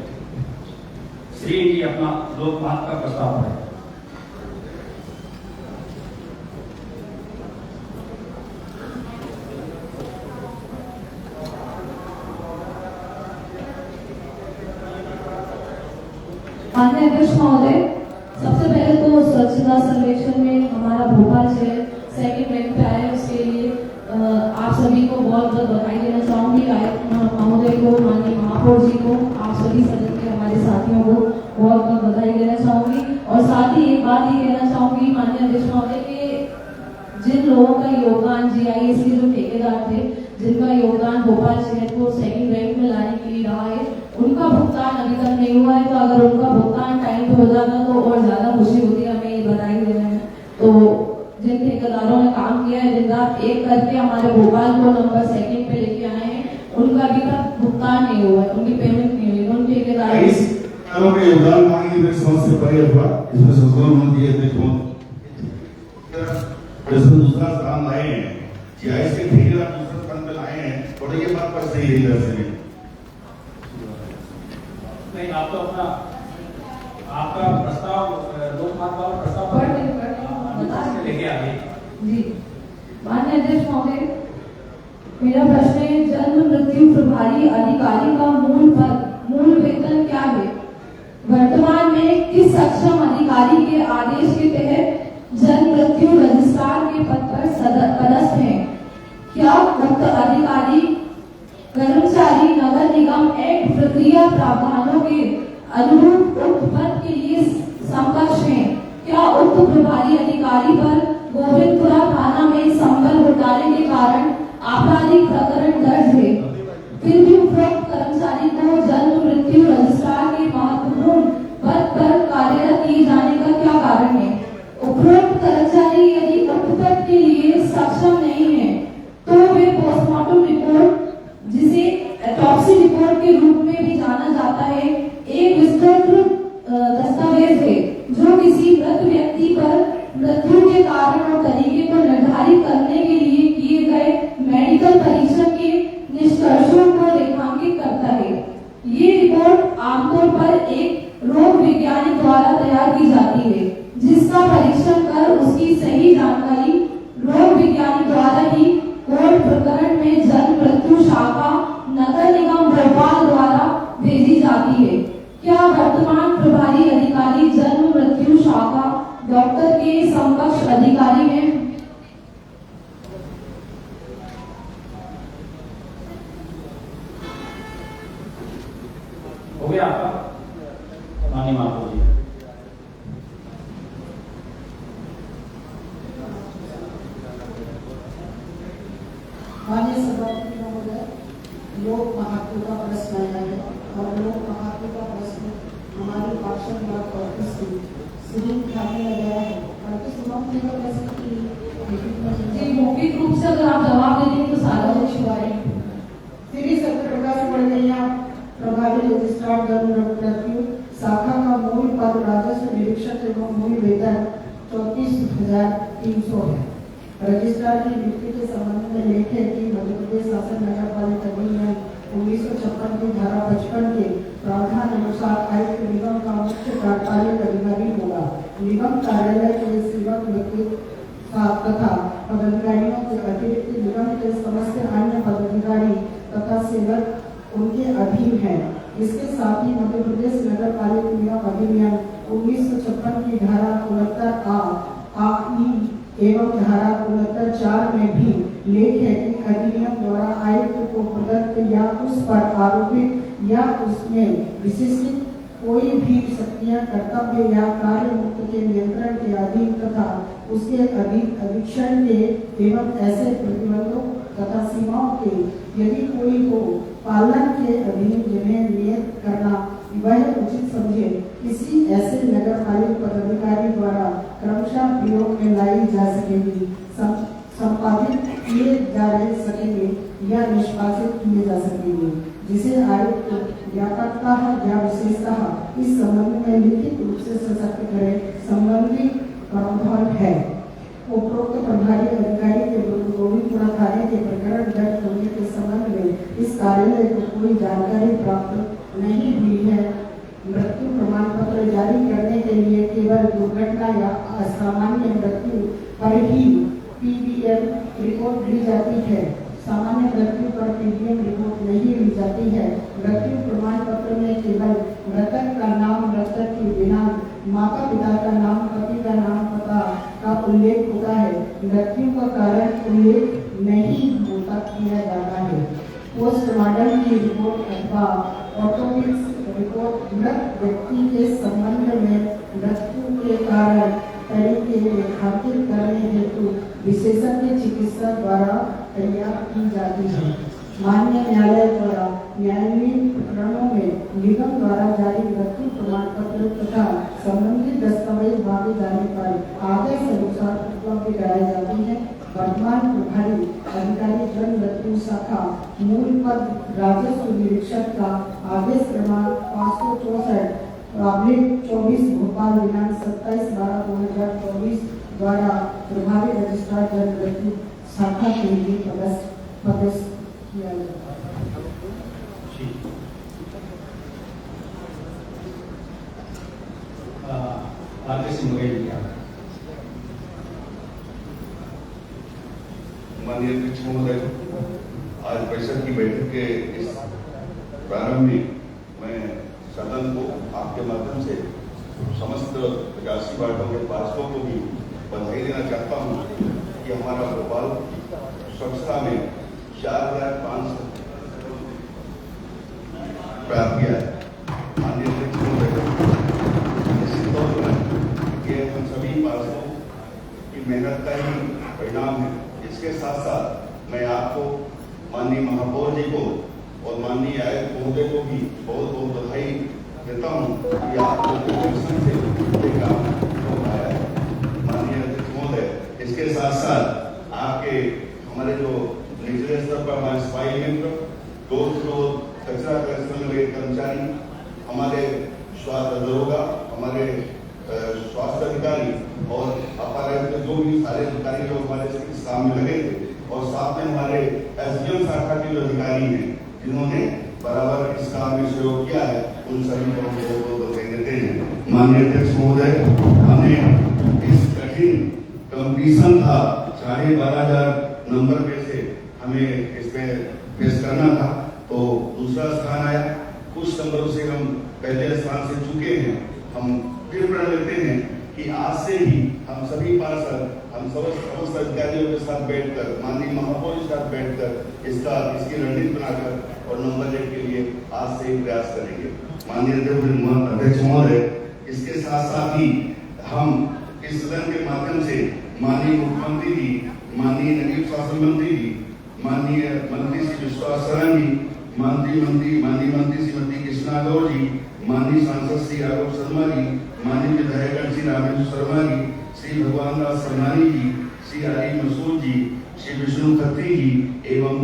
श्री जी अपना लोक महत्व का प्रस्ताव है। माननीय अध्यक्ष महोदय, सबसे पहले तो स्वच्छता सर्वेक्षण में हमारा भोपाल शहर सेकंड रैंक पे आया, उसके लिए आप सभी को बहुत बहुत बधाई देना चाहूंगी। आयुक्त महोदय को, माननीय महापौर जी को, आप सभी सदन के हमारे साथियों को बहुत बहुत बधाई देना चाहूंगी। और साथ ही एक बात ये कहना चाहूंगी माननीय अध्यक्ष महोदय के जिन लोगों का योगदान GIS के जो ठेकेदार थे, जिनका योगदान भोपाल शहर को सेकंड रैंक में लाने के लिए रहा है, उनका भुगतान अभी तक नहीं हुआ है। तो अगर उनका भुगतान टाइम पे हो जाता तो और ज्यादा खुशी होती है। हमें ये बधाई दे रहे हैं। तो जिन ठेकेदारों ने काम किया है, दिन रात एक करके हमारे भोपाल को नंबर सेकंड पे लेके आए हैं, उनका अभी तक भुगतान नहीं हुआ है, उनकी पेमेंट नहीं हुई। उन ठेकेदारों के योगदान मांगेंगे मेरे समझ से परे हुआ, इसमें संशोधन होना चाहिए। देखो, जैसे दूसरा स्थान लाए हैं, GIS के ठेकेदार दूसरे स्थान पे लाए हैं, और ये बात पर सही नहीं दर्ज नहीं, आप तो अपना आपका प्रस्ताव लोक महत्व वाला प्रस्ताव लेके आ गए। जी, माननीय अध्यक्ष महोदय, मेरा प्रश्न है, जन्म मृत्यु प्रभारी अधिकारी का मूल वेतन क्या है? वर्तमान में किस सक्षम अधिकारी के आदेश के तहत जन्म मृत्यु रजिस्ट्रार के पद पर पदस्थ हैं? क्या उक्त अधिकारी कर्मचारी नगर निगम एक्ट प्रक्रिया प्रावधानों के अनुरूप उक्त पद के लिए समकक्ष हैं? क्या उक्त प्रभारी अधिकारी पर गोविंदपुरा थाना में संबल घोटाले के कारण आपराधिक प्रकरण दर्ज है? फिर भी उपरोक्त कर्मचारी को जन्म मृत्यु रजिस्ट्रार के महत्वपूर्ण पद पर कार्यरत किए जाने का क्या कारण है? उपरोक्त कर्मचारी यदि उक्त पद के लिए सक्षम नहीं है तो वे पोस्टमार्टम रिपोर्ट, जिसे ऑटोप्सी रिपोर्ट के रूप में भी जाना जाता है, एक विस्तृत दस्तावेज है जो किसी मृत व्यक्ति पर मृत्यु के कारण और तरीके को निर्धारित करने के लिए किए गए मेडिकल परीक्षण के निष्कर्षों को रेखांकित करता है। ये रिपोर्ट आमतौर पर एक रोग विज्ञानी द्वारा तैयार की जाती है, जिसका परीक्षण कर उसकी सही जानकारी रोग विज्ञानी द्वारा ही कोर्ट प्रकरण में जन्म मृत्यु शाखा नगर निगम भोपाल द्वारा भेजी जाती है। क्या वर्तमान प्रभारी अधिकारी जन्म मृत्यु शाखा डॉक्टर के समकक्ष अधिकारी हैं? हो गया आपका, माननीय महापौर जी। माननीय सभापति महोदय, लोक महत्व का प्रश्न आया है और लोक महत्व का प्रश्न हमारी पार्षद ब्लॉक ऑफिस से श्री खाली लगाया है। मौखिक रूप से अगर आप जवाब दे दें तो सारा कुछ हुआ है। श्री सत्यप्रकाश बढ़ैया, प्रभारी रजिस्ट्रार जन्म मृत्यु शाखा का मूल पद राजस्व निरीक्षक एवं मूल वेतन 34,300 है। रजिस्ट्रार की नियुक्ति के संबंध में लेख है कि मध्य प्रदेश शासन नगर पालिका अधिनियम 1956 की धारा 55 के प्रावधान अनुसार आयुक्त निगम का मुख्य कार्यपालक अधिकारी होगा। निगम कार्यालय के सेवक व्यक्ति तथा पदाधिकारियों के अतिरिक्त निगम के समस्त अन्य पदाधिकारी तथा सेवक उनके अधीन हैं। इसके साथ ही मध्य प्रदेश नगर पालिका निगम अधिनियम 1956 की धारा 69 एवं धारा 69(4) में भी लेख है कि अधिनियम द्वारा आयुक्त को प्रदत्त या उस पर आरोपित या उसमें विशिष्ट कोई भी शक्तियां कर्तव्य या कार्य मुक्त के नियंत्रण के अधीन तथा उसके अधीक्षण के एवं ऐसे प्रतिबंधों तथा सीमाओं के यदि कोई हो पालन के अधीन जिन्हें नियत करना वह उचित समझे किसी ऐसे नगर पालिका पदाधिकारी द्वारा क्रमशः प्रयोग में लाई जा सकेगी, संपादित किए जा सकेंगे या निष्पादित किए जा सकेंगे, जिसे आयुक्त व्यापकतः या विशेषतः इस संबंध में लिखित रूप से सशक्त करे संबंधी प्रावधान है। उपरोक्त प्रभारी अधिकारी के विरुद्ध गोविंदपुरा थाने के प्रकरण दर्ज होने के संबंध में इस कार्यालय को कोई जानकारी प्राप्त नहीं हुई है। मृत्यु प्रमाण पत्र जारी करने के लिए केवल दुर्घटना या असामान्य मृत्यु पर ही पीबीएम रिपोर्ट ली जाती है। सामान्य मृत्यु पर पीबीएम रिपोर्ट नहीं ली जाती है। मृत्यु प्रमाण पत्र में केवल मृतक का नाम, मृतक की दिनांक, माता पिता का नाम, पति का नाम, पता का उल्लेख होता है। मृत्यु का कारण उल्लेख नहीं होता किया जाता है। पोस्टमार्टम की रिपोर्ट अथवा ऑटोप्सी रिपोर्ट मृत व्यक्ति के संबंध में मृत्यु के कारण तरीके रेखांकित करने हेतु विशेषज्ञ चिकित्सक द्वारा तैयार की जाती है। माननीय न्यायालय द्वारा न्यायालयीन प्रकरणों में निगम द्वारा जारी मृत्यु प्रमाण पत्र तथा संबंधित दस्तावेज मांगे जाने पर आदेश अनुसार उपलब्ध कराई जाती है। वर्तमान प्रभारी अधिकारी जन मृत्यु शाखा मूल पद राजस्व निरीक्षक का आदेश क्रमांक 564/24 भोपाल दिनांक 27/12/2024 द्वारा प्रभारी रजिस्ट्रार जन मृत्यु शाखा के लिए पदस्थ किया जाता है। माननीय अध्यक्ष महोदय, आज परिषद की बैठक के इस प्रारंभ में मैं सदन को आपके माध्यम से समस्त 85 वार्डों के पार्षदों को भी बधाई देना चाहता हूँ कि हमारा भोपाल स्वच्छता में 4,500 प्राप्त किया है। माननीय अध्यक्ष महोदय, निश्चित तौर पर ये हम सभी पार्षदों की मेहनत का ही परिणाम है। इसके साथ साथ मैं आपको, माननीय महापौर जी को और माननीय आयुक्त महोदय को भी बहुत बहुत बधाई देता हूँ कि आपको से ये काम हो पाया है। माननीय अध्यक्ष महोदय, इसके साथ साथ आपके हमारे जो निचले स्तर पर हमारे सफाई मित्र, डोर टू डोर कचरा कलेक्शन में कर्मचारी, हमारे स्वास्थ्य दरोगा, हमारे स्वास्थ्य अधिकारी और अपार्ट जो भी सारे अधिकारी जो हमारे इस काम में लगे थे, और साथ में हमारे एसडीएम शाखा के जो अधिकारी हैं जिन्होंने बराबर इस काम में सहयोग किया है, उन सभी को बहुत बधाई देते हैं। माननीय अध्यक्ष महोदय, हमने इस कठिन कंपटीशन था 12,500 नंबर में से हमें इसमें फेस करना था, तो दूसरा स्थान आया। कुछ नंबरों से हम पहले स्थान से चुके हैं। हम फिर प्रण लेते हैं कि आज से ही हम सभी पार्षद, हम समस्त अधिकारियों के साथ बैठकर, माननीय महापौर के साथ बैठकर इसकी रणनीति बनाकर और नंबर 1 के लिए आज से ही प्रयास करेंगे। माननीय अध्यक्ष महोदय, इसके साथ साथ ही हम इस सदन के माध्यम से माननीय मुख्यमंत्री जी, माननीय नगरीय शासन मंत्री जी, माननीय मंत्री श्री विश्वास शरण जी, माननीय मंत्री श्रीमती कृष्णा गौर जी, माननीय सांसद श्री आलोक शर्मा जी, माननीय विधायक श्री रामेश्वर शर्मा जी, श्री भगवान दास सरनानी जी, श्री आरिफ मसूद जी, श्री विष्णु खत्री जी एवं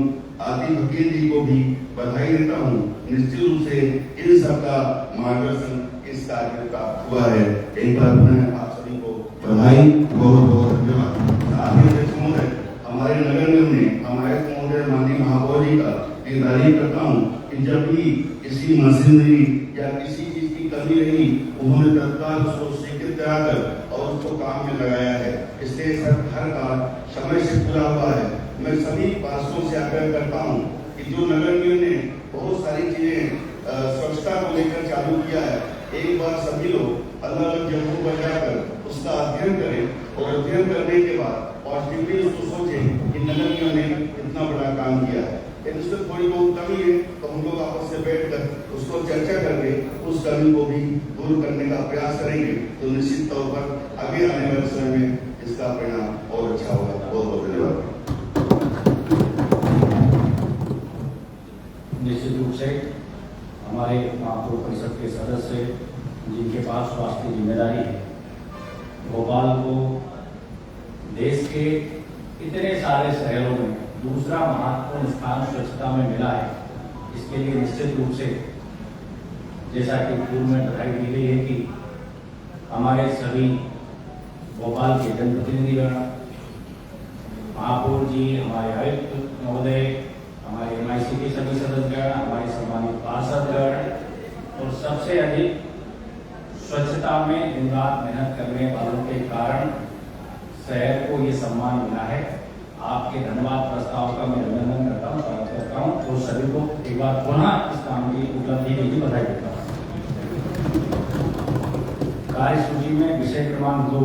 आदि भकीर जी को भी बधाई देता हूँ। निश्चित रूप से इन सबका मार्गदर्शन इस कार्य में प्राप्त हुआ है। एक बार मैं आप सभी को बधाई, बहुत बहुत धन्यवाद। हमारे नगर निगम ने हमारे महोदय माननीय महापौर जी का तारीफ करता हूँ कि जब भी किसी मशीनरी या किसी चीज की कमी रही उन्होंने तत्काल उसको स्वीकृत कराकर और उसको काम में लगाया है। इसलिए सर हर कार्य समय से पूरा हुआ है। मैं सभी पार्षदों से आग्रह करता हूँ कि जो नगर निगम ने बहुत सारी चीजें स्वच्छता को लेकर चालू किया है, एक बार सभी लोग अलग अलग जगहों पर जाकर उसका अध्ययन करें और अध्ययन करने के बाद पॉजिटिवली उसको सोचें कि नगर निगम ने इतना बड़ा काम किया है। यदि उसमें थोड़ी बहुत कमी है तो हम लोग आपस में बैठकर उसको चर्चा करके उस कमी को भी दूर करने का प्रयास करेंगे, तो निश्चित तौर पर आगे आने वाले समय में इसका परिणाम और अच्छा होगा। बहुत बहुत धन्यवाद। निश्चित रूप से हमारे महापौर परिषद के सदस्य जिनके पास स्वास्थ्य की जिम्मेदारी है, भोपाल को देश के इतने सारे शहरों में दूसरा महत्वपूर्ण स्थान स्वच्छता में मिला है। इसके लिए निश्चित रूप से जैसा कि पूर्व में बधाई दी गई है कि हमारे सभी भोपाल के जनप्रतिनिधिगण, महापौर जी, हमारे आयुक्त महोदय, हमारे MIC के सभी सदस्यगण, हमारे सम्मानित पार्षदगण और सबसे अधिक स्वच्छता में दिन रात मेहनत करने वालों के कारण शहर को ये सम्मान मिला है। आपके धन्यवाद प्रस्ताव का मैं अभिनंदन करता हूँ, स्वागत करता हूँ और सभी को एक बार पुनः इस काम की उपलब्धि के लिए बधाई देता हूँ। कार्यसूची में विषय क्रमांक 2,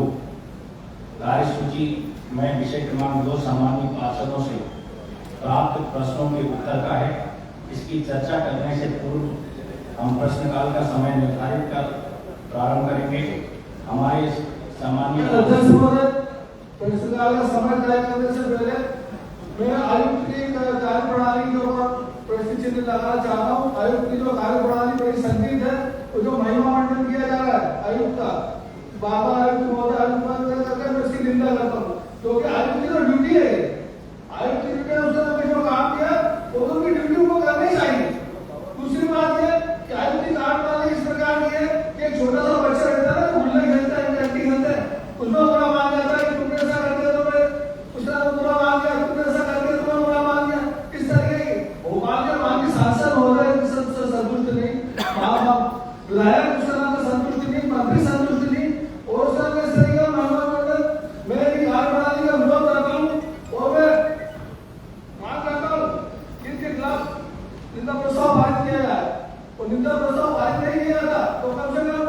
कार्यसूची में विषय क्रमांक 2 सामान्य पार्षदों से प्राप्त प्रश्नों के उत्तर का है। इसकी चर्चा करने से पूर्व हम प्रश्नकाल का समय निर्धारित कर प्रारंभ करेंगे। हमारे सामान्य प्रश्नकाल का समय तय करने से पहले मैं आयुक्त की कार्यप्रणाली के ऊपर प्रश्न चिन्ह लगाना चाहता हूँ। आयुक्त की जो कार्यप्रणाली बड़ी संदिग्ध है, वो जो महिमा मंडन किया जा रहा है आयुक्त का, बाबा आयुक्त महोदय आयुक्त करके मैं इसकी निंदा करता हूँ, क्योंकि आयुक्त की जो ड्यूटी है, आयुक्त की ड्यूटी उसने जो काम किया वो तो उनकी ड्यूटी को करना ही चाहिए। दूसरी बात है कि आयुक्त की कार्यप्रणाली इस प्रकार की है कि एक छोटा सा बच्चा रहता है ना, गुल्ले खेलता है, कैंटी खेलता है, उसमें बुरा मान जाता है कि तुमने ऐसा करके तो मैं उसका बुरा मान गया, तुमने ऐसा करके तो मैं बुरा मान गया। इस तरह के भोपाल के वहां की सांसद हो रहे हैं संतुष्ट नहीं, विधायक उसका नाम संतुष्ट नहीं, मंत्री संतुष्ट नहीं और उसका इस तरीके का महामंडल मैं भी कार्यप्रणाली का विरोध करता हूँ और मैं मांग करता हूँ कि इनके खिलाफ निंदा प्रस्ताव पारित किया जाए। और निंदा प्रस्ताव पारित नहीं किया जाता तो कम से कम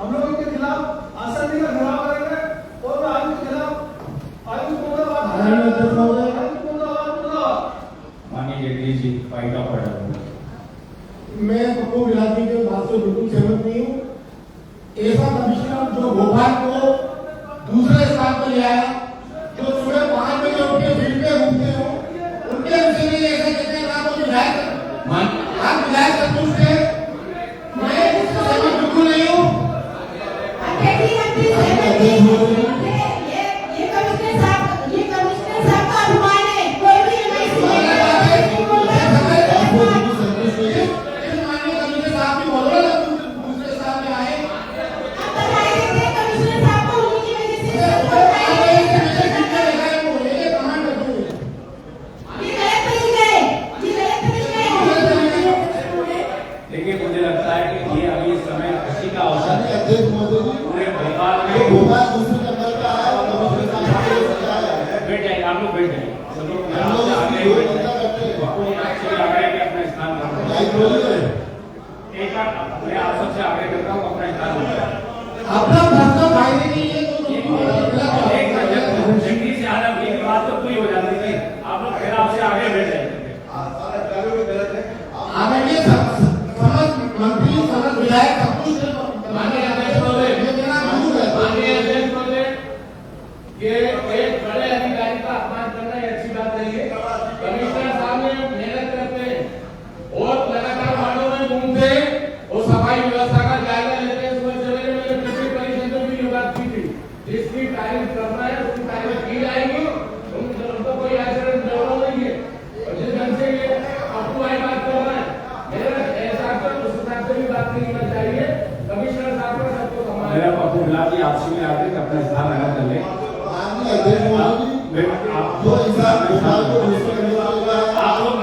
हम लोग इनके खिलाफ आसंदी का घिराव करेंगे और मैं आयुक्त के खिलाफ आयुक्त माननीय Jaitley ji fight of order. मैं पप्पू बिलाती के बात से बिल्कुल सहमत नहीं हूँ। ऐसा कमिश्नर जो भोपाल को दूसरे स्थान पर ले आया, जो सुबह 5 बजे उठ के फील्ड पे घूमते हो, उनके विषय में ऐसा कहते हैं आप विधायक संतुष्ट है, मैं इससे सहमत बिल्कुल नहीं हूँ।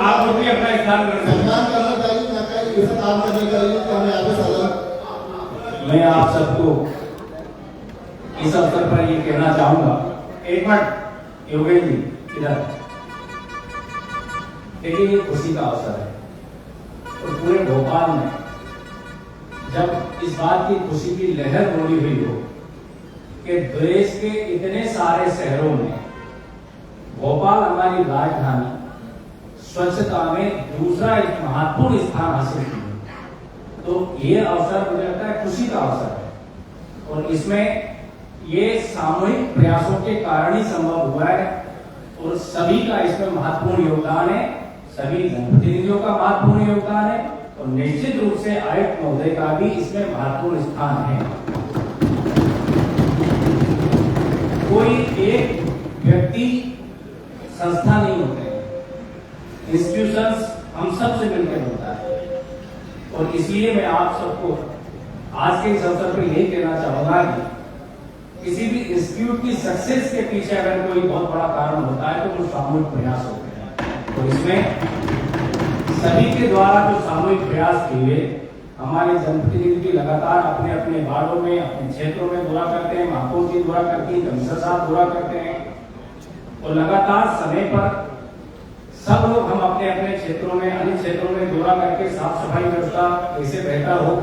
आप लोग भी अपना स्थान काम करने के लिए हमें यहाँ पे सदन। मैं आप सबको इस अवसर पर ये कहना चाहूंगा, एक मिनट योगेश जी इधर, देखिए ये खुशी का अवसर है और पूरे भोपाल में जब इस बात की खुशी की लहर दौड़ी हुई हो कि देश के इतने सारे शहरों में भोपाल हमारी राजधानी स्वच्छता में दूसरा एक महत्वपूर्ण स्थान हासिल की, तो ये अवसर मुझे लगता है खुशी का अवसर है और इसमें ये सामूहिक प्रयासों के कारण ही संभव हुआ है और सभी का इसमें महत्वपूर्ण योगदान है, सभी जनप्रतिनिधियों का महत्वपूर्ण योगदान है और निश्चित रूप से आयुक्त महोदय का भी इसमें महत्वपूर्ण स्थान है। कोई एक व्यक्ति संस्था नहीं होते, इंस्टीट्यूशंस हम सब से मिलकर होता है और इसलिए मैं आप सबको आज के इस अवसर पर यही कहना चाहूंगा कि किसी भी इंस्टीट्यूट की सक्सेस के पीछे अगर कोई बहुत बड़ा कारण होता है तो वो सामूहिक प्रयास होते हैं और इसमें सभी के द्वारा जो सामूहिक प्रयास किए हमारे जनप्रतिनिधि लगातार अपने अपने वार्डों में अपने क्षेत्रों में दौरा करते हैं, महापौर जी दौरा करती है, कमिश्नर साहब दौरा करते हैं और लगातार समय पर सब लोग हम अपने अपने क्षेत्रों में अन्य क्षेत्रों में दौरा करके साफ सफाई व्यवस्था कैसे बेहतर हो,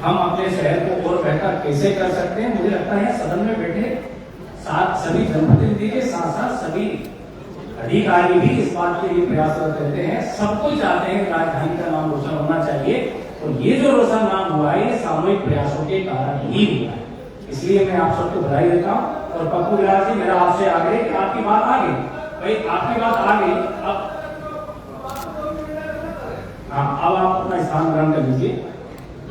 हम अपने शहर को और बेहतर कैसे कर सकते हैं। मुझे लगता है सदन में बैठे साथ सभी जनप्रतिनिधि के साथ साथ सभी अधिकारी भी इस बात के लिए प्रयासरत रहते हैं, सबको चाहते हैं राजधानी का नाम रोशन होना चाहिए और ये जो रोशन नाम हुआ है ये सामूहिक प्रयासों के कारण ही हुआ है। इसलिए मैं आप सबको बधाई देता हूँ और पप्पू बिहार जी मेरा आपसे आग्रह कि आपकी बात आ गई, भाई आपकी बात आ गई, अब अब आप अपना स्थान ग्रहण कर लीजिए।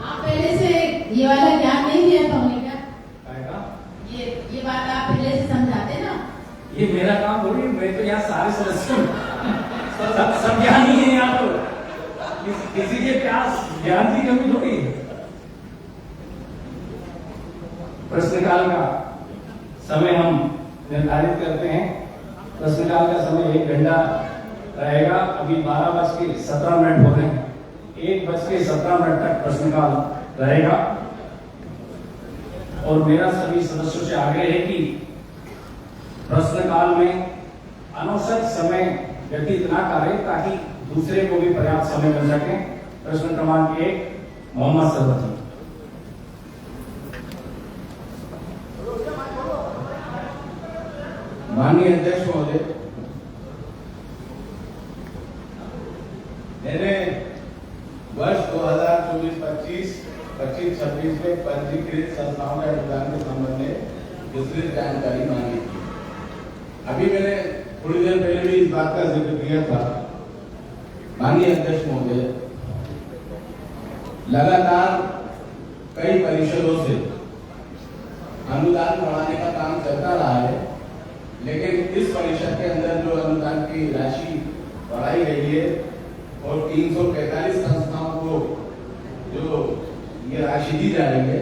आप पहले से ये वाला ज्ञान नहीं दिया था उन्हें क्या? ये बात आप पहले से समझाते ना? ये मेरा काम थोड़ी, मैं तो यहाँ सारे सदस्यों सब ज्ञान ही है यहाँ तो किसी के प्यास ज्ञान की कमी थोड़ी है। प्रश्नकाल का समय हम निर्धारित करते हैं, प्रश्नकाल का समय 1 घंटा रहेगा। अभी 12:17 हो रहे हैं, 1:17 तक प्रश्नकाल रहेगा और मेरा सभी सदस्यों से आग्रह है कि प्रश्नकाल में अनावश्यक समय व्यतीत न करें ताकि दूसरे को भी पर्याप्त समय मिल सके। प्रश्न क्रमांक 1 मोहम्मद सरवत। माननीय अध्यक्ष महोदय, मैंने वर्ष 2024-25 25-26 में पंजीकृत संस्थाओं के अनुदान के संबंध में विस्तृत जानकारी मांगी थी। अभी मैंने थोड़ी देर पहले भी इस बात का जिक्र किया था। माननीय अध्यक्ष महोदय, लगातार कई परिषदों से अनुदान बढ़ाने का काम चलता रहा है, लेकिन इस परिषद के अंदर जो अनुदान की राशि बढ़ाई गई है और 345 संस्थाओं को जो ये राशि दी जा रही है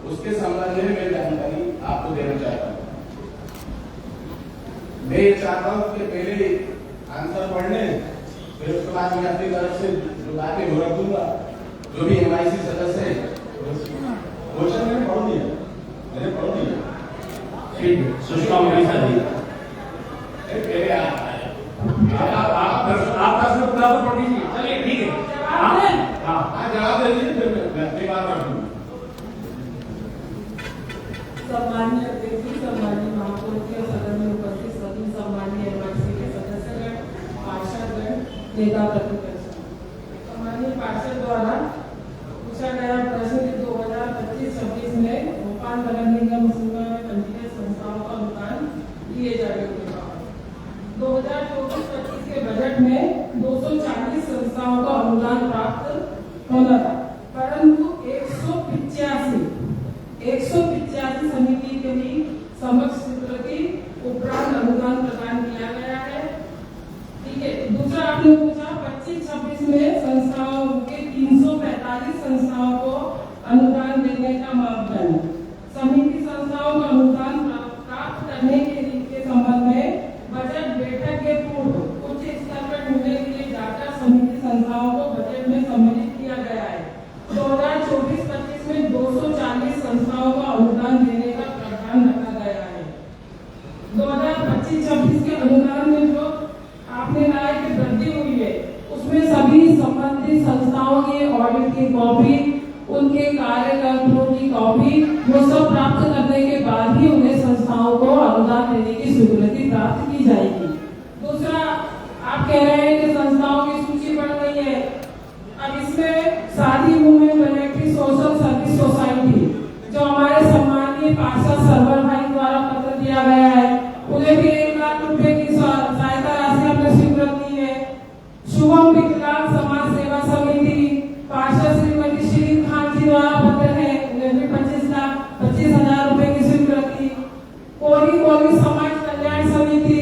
उसके संबंध में मैं जानकारी आपको देना चाहता हूँ। मैं ये चाहता हूँ कि पहले आंसर पढ़ लें, फिर उसके बाद मैं अपनी तरफ से जो बातें हो रख दूंगा। जो भी MIC सदस्य है क्वेश्चन मैंने पढ़ दिया। ठीक है, सुषमा मनीषा जी आप प्रश्न पूरा तो पढ़ लीजिए। चलिए ठीक है, हाँ जवाब दे दीजिए, फिर मैं अपनी बात रखूंगा। सम्मानीय अध्यक्ष, सम्मानीय महापौर के सदन में उपस्थित सभी सम्मानीय MIC के सदस्यगण, पार्षदगण, नेता प्रतिपक्ष। सम्मानीय पार्षद द्वारा पूछा गया प्रश्न 2025-26 में भोपाल नगर निगम में पंजीकृत संस्थाओं का अनुदान दिए जाने के बाद 2024-25 के बजट में 240 संस्थाओं का अनुदान प्राप्त होना था, परंतु 185 समिति के लिए समक्ष स्वीकृति उपरांत अनुदान प्रदान किया गया है। ठीक है, दूसरा आपने पूछा 25 अनुदान में जो आपने कहा कि वृद्धि हुई है, उसमें सभी संबंधित संस्थाओं की ऑडिट की कॉपी, उनके कार्यकर्ताओं की कॉपी, वो सब प्राप्त करने के बाद ही उन्हें संस्थाओं को अनुदान देने की स्वीकृति प्राप्त की जाएगी। दूसरा, आप कह रहे हैं कि संस्थाओं की सूची बढ़ गई है। अब इसमें शादी women welfare social service society, जो हमारे सम्मानीय पार्षद सरवर भाई द्वारा पत्र दिया गया है, उन्हें भी 1 लाख रुपए की सहायता राशि हमने स्वीकृत की है। शुभम विकलांग समाज सेवा समिति पार्षद श्रीमती श्री खान जी द्वारा पत्र है, उन्हें भी 25,000 रुपए की स्वीकृति। कोरी समाज कल्याण समिति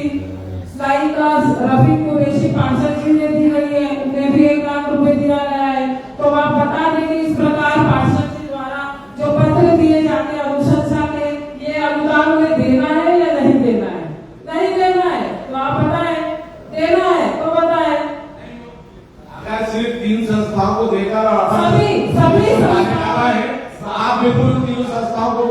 लाइका रफी कुरैशी पार्षद जी ने दी गई है, उन्हें भी 1 लाख रुपए दिया गया है। तो आप बता दें कि इस प्रकार पार्षद जी द्वारा जो पत्र दिए जाते हैं अनुशंसा के, ये अनुदान उन्हें देना है या नहीं देना है? नहीं देना है, तो आप बताएं। देना है तो बताएं। अगर सिर्फ 3 संस्थाओं को देकर सभी संस्थाओं है, आप बिल्कुल 3 संस्थाओं को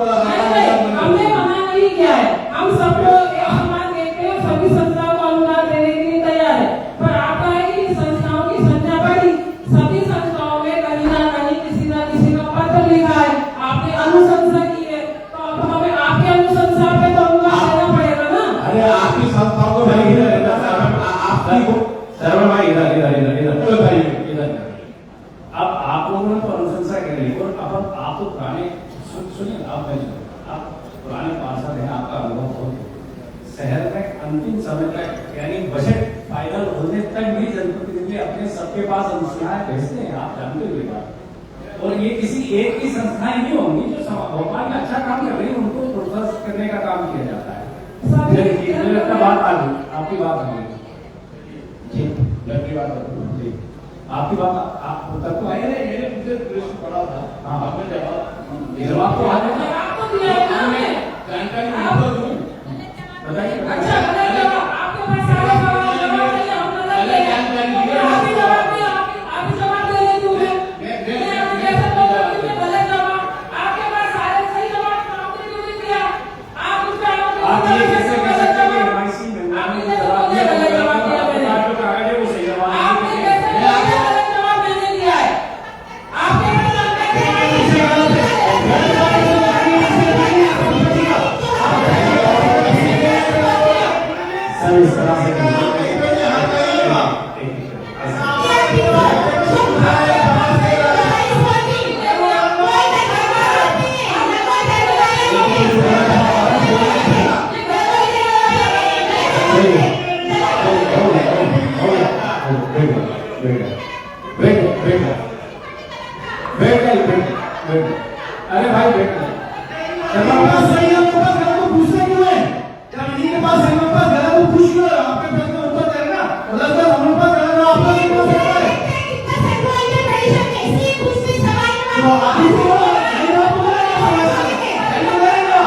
हमने मना नहीं किया है, हम सबको एक समान देखते हैं, सभी संस्थाओं को अनुदान देने के लिए तैयार है। पर आप कहें कि संस्थाओं की संख्या बढ़ी, सभी संस्थाओं में कहीं ना कहीं किसी ना किसी का पत्र लिखा है, आपने अनुशंसा की है, तो अब हमें आपके अनुशंसा पे तो अनुदान देना पड़ेगा ना। अरे आपकी संस्थाओं को नहीं देना, आपकी सर्वर भाई इधर अब आप लोगों ने तो अनुशंसा करी और अब आप तो पुराने सुनिए, आप पुराने पार्षद हैं, आपका अनुभव हो। शहर में अंतिम समय तक यानी बजट फाइनल होने तक भी जनप्रतिनिधि अपने सबके पास अनुशंसाएं भेजते हैं, आप जानते हुए बात। और ये किसी एक की संस्थाएं नहीं होंगी जो भोपाल में अच्छा काम कर रही है, उनको प्रोत्साहित करने का काम किया जाता है। मुझे लगता बात आ गई, आपकी बात आ गई, आपकी बात आप तक तो आई नहीं, मैंने मुझे प्रश्न पढ़ा था, आपने जवाब तो आ गया, जानकारी बताइए। अच्छा आपके पास सारे जवाब नहीं है, हम लगा ले आप ही जवाब दे, आप ही जवाब दे देते हो। मैं कैसे बोलूं कि गलत जवाब? आपके पास सारे सही जवाब आपने क्यों नहीं दिया? आप उस पे आप ये कैसे कह सकते हैं कि एमआईसी में आपने जवाब दिया, गलत जवाब दिया, मैंने जो कहा है वो सही जवाब है। आपने कैसे गलत जवाब मैंने दिया है? आपके सर इस तरह से अरे भाई बेटा सही है, आपके पास गलत को पूछते क्यों है? जब इन्हीं के पास है, मेरे पास गलत को पूछ लो, आपके प्रश्न का उत्तर देना ना। मतलब जब हमारे पास गलत है, आपका भी पास गलत है। तो आप ही बोलो, नहीं आप बोलो, नहीं बोलेगा।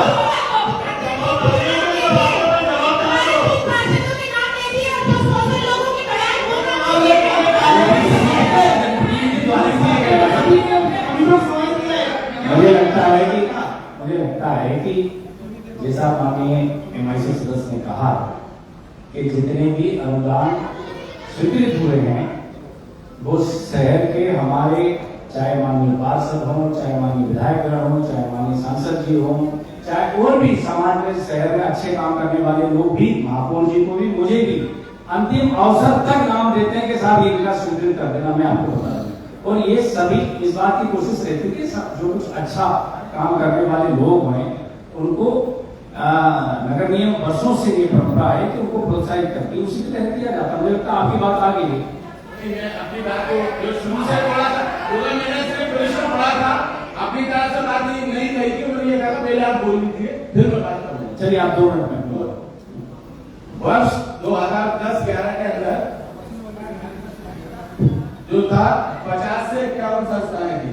मुझे लगता है कि जैसा माननीय एमआईसी सदस्य ने कहा कि जितने भी अनुदान स्वीकृत हुए हैं वो शहर के हमारे चाहे माननीय पार्षद हों, चाहे माननीय विधायकगण हों, चाहे माननीय सांसद जी हों, चाहे और भी समाज में शहर में अच्छे काम करने वाले लोग भी, महापौर जी को भी, मुझे भी अंतिम अवसर तक नाम देते हैं कि साहब ये विकास स्वीकृत कर देना। मैं आपको बता दूं, और ये सभी इस बात की कोशिश रहती है कि जो कुछ अच्छा काम करने वाले लोग हैं उनको नगर नियम वर्षों से ये परंपरा है कि उनको प्रोत्साहित करके उसी के तहत किया जाता है। मुझे लगता है आपकी बात आ गई है। अपनी बात को जो शुरू से पढ़ा था, मैंने सिर्फ प्रश्न पढ़ा था, अपनी तरफ से बात नहीं कही थी, उन्होंने ये कहा पहले आप बोल दीजिए फिर मैं बात करूंगा। चलिए आप 2 मिनट में वर्ष 2010-11 के अंदर जो था 50 से 51 संस्थाएं थी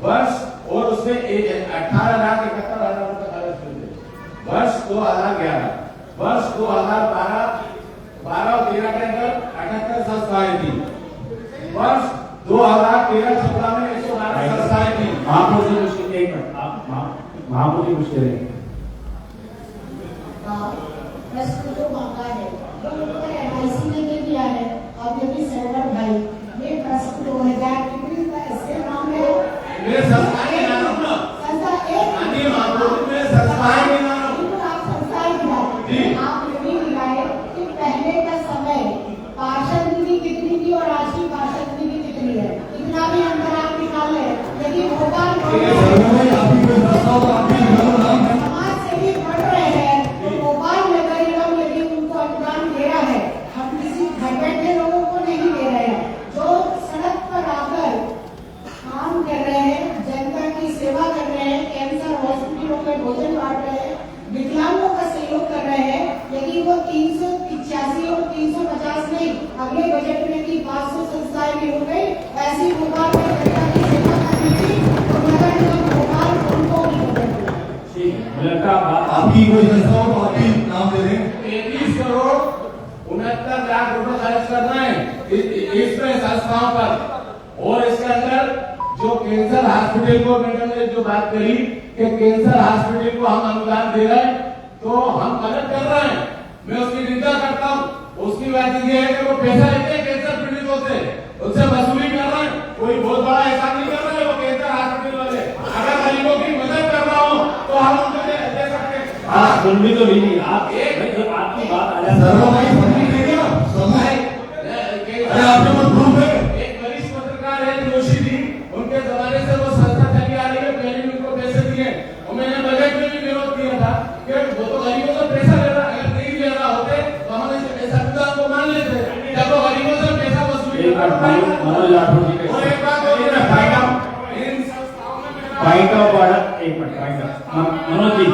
वर्ष, और उसमें 18,71,000 रुपए खर्च हुए थे वर्ष 2011। वर्ष 2012 और 13 के अंदर 78 संस्थाएं थी। वर्ष 2013-14 में 112 संस्थाएं थी। महापौर जी मुश्किल, एक मिनट आप महापौर जी मुश्किल है। जो आपकी कोई संस्था हो तो आप भी नाम दे दें। 33 करोड़ 69 लाख रुपए खर्च करना है इसमें संस्थाओं पर। और इसके अंदर जो कैंसर हॉस्पिटल को मैडम ने जो बात करी कि कैंसर हॉस्पिटल को हम अनुदान दे रहे हैं, तो हम गलत कर रहे हैं, मैं उसकी निंदा करता हूँ। उसकी बात ये है कि वो पैसा लेते हैं कैंसर पीड़ितों से, उससे वसूली कर रहे हैं, कोई बहुत बड़ा ऐसा नहीं कर रहे हैं वो कैंसर हॉस्पिटल वाले। अगर गरीबों की मदद कर रहा हूँ तो हम उनको दे सकते हैं। हाँ, सुन भी तो लीजिए आप, आपकी बात आ जाती है। आपके पास प्रूफ है? एक वरिष्ठ पत्रकार है जोशी जी, उनके जमाने से वो संस्था चली आ रही है, पहले भी उनको पैसे दिए और मैंने बजट में भी विरोध किया था कि वो तो गरीबों से पैसा ले रहा, अगर नहीं ले रहा होते तो हम ऐसे संविधान को मान लेते, जब वो गरीबों से पैसा वसूली मनोज राठौर जी के और एक बात और ये पॉइंट ऑफ ऑर्डर, एक minute point Manoj ji,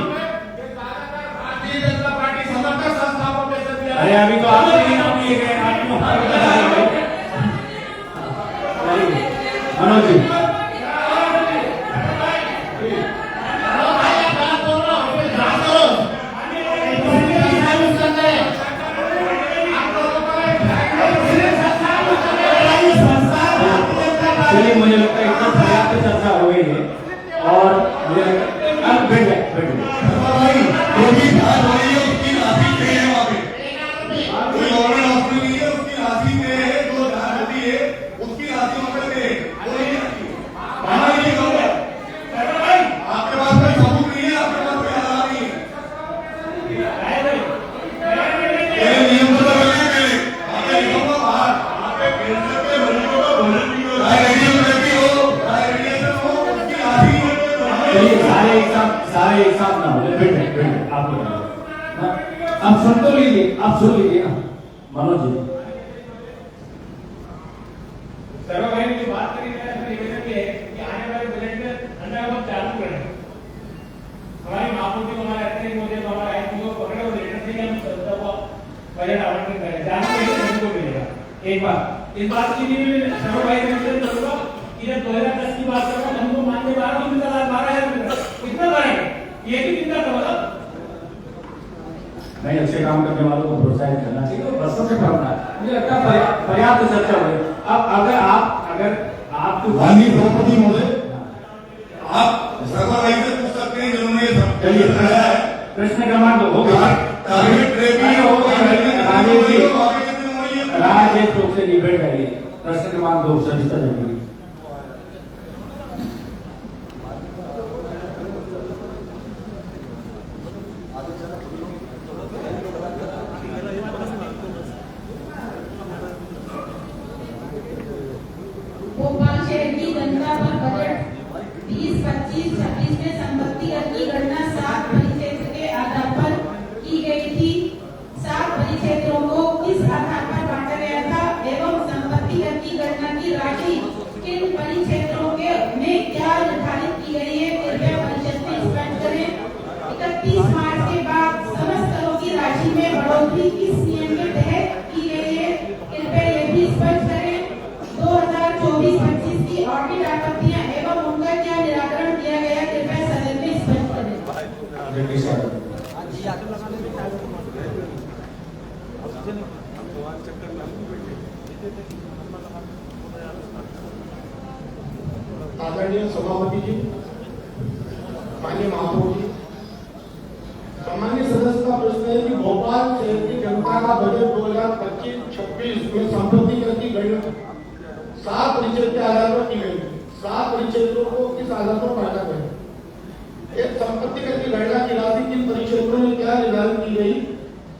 Bharatiya Janata party समर्थक संस्थाओं को पैसे दिया। अरे अभी तो आपके नाम लिए गए, मनोज जी चलिए, मुझे लगता है इतना पर्याप्त चर्चा हो गई है और मुझे अब बैठ गए जो भी बात हो रही है उसकी राशि पे है वहाँ पे, कोई गवर्नमेंट हॉस्पिटल नहीं है, उसकी राशि पे है, जो धार होती है उसकी राशि वहाँ पे पे आपके पास कोई सबूत नहीं है, आपके पास कोई आधार नहीं है। नियम तो बदलने के आपके लिखोगे बाहर, आपके कैंसर के मरीजों का भोजन भी हो रहा है, रेडियोथेरेपी हो, रेडिएशन हो, उसकी राशि चलिए सारे एक साथ ना हो, बैठ आप अब सुन तो लीजिए, आप सुन लीजिए ना मनोज जी। सर्व भाई ने जो बात करी है निवेदन ये है कि आने वाले बजट में अंडा कबाब चालू करें। हमारी महापौर को हमारे अध्यक्ष मोदी को हमारे आयुक्त को पकड़े और लेटर से हम संस्था को बजट आवंटन करें, जानने के लिए हमको मिलेगा। एक बात इस बात की भी सर्व भाई ने निवेदन करूंगा कि जब 2010 की बात करूं हमको मान के 12,000 कितना बढ़ेगा, ये भी चिंता करो। नहीं, अच्छे काम करने वालों को प्रोत्साहित करना चाहिए और बरसों से करना है। मुझे लगता है पर्याप्त चर्चा हुई। अब अगर आप माननीय द्रौपदी महोदय, आप सरकार से पूछ सकते हैं जिन्होंने चलिए प्रश्न क्रमांक 2 हो गया, राजेश रूप से डिबेट करिए। प्रश्न क्रमांक 2 सविता जरूरी। भोपाल शहर की जनता पर बजट 20, 25, 26 में संपत्ति कर की गणना 7 परिक्षेत्र के आधार पर की गई थी। 7 परिक्षेत्रों को किस आधार पर बांटा गया था एवं संपत्ति कर की गणना की राशि किन परिक्षेत्रों के में क्या निर्धारित की गई है, कृपया परिषद में स्पष्ट करें। 31 मार्च के बाद समस्त करों की राशि में बढ़ोतरी किस नियम के तहत की गई है, कृपया यह भी स्पष्ट करें। 2024-25 की ऑडिट आपत्तियां एवं उनका क्या निराकरण किया गया, कृपया सदन में स्पष्ट करें। आदरणीय सभापति जी, माननीय महापौर जी, सामान्य सदस्य का प्रश्न है कि भोपाल शहर की जनता का बजट 2025-26 में संपत्ति कर की गणना 7 परिक्षेत्र के आधार पर की गई। 7 परिक्षेत्रों को किस आधार पर बांटा गया? एक संपत्ति कर की गणना की राशि किन परिक्षेत्रों में क्या निर्धारित की गई,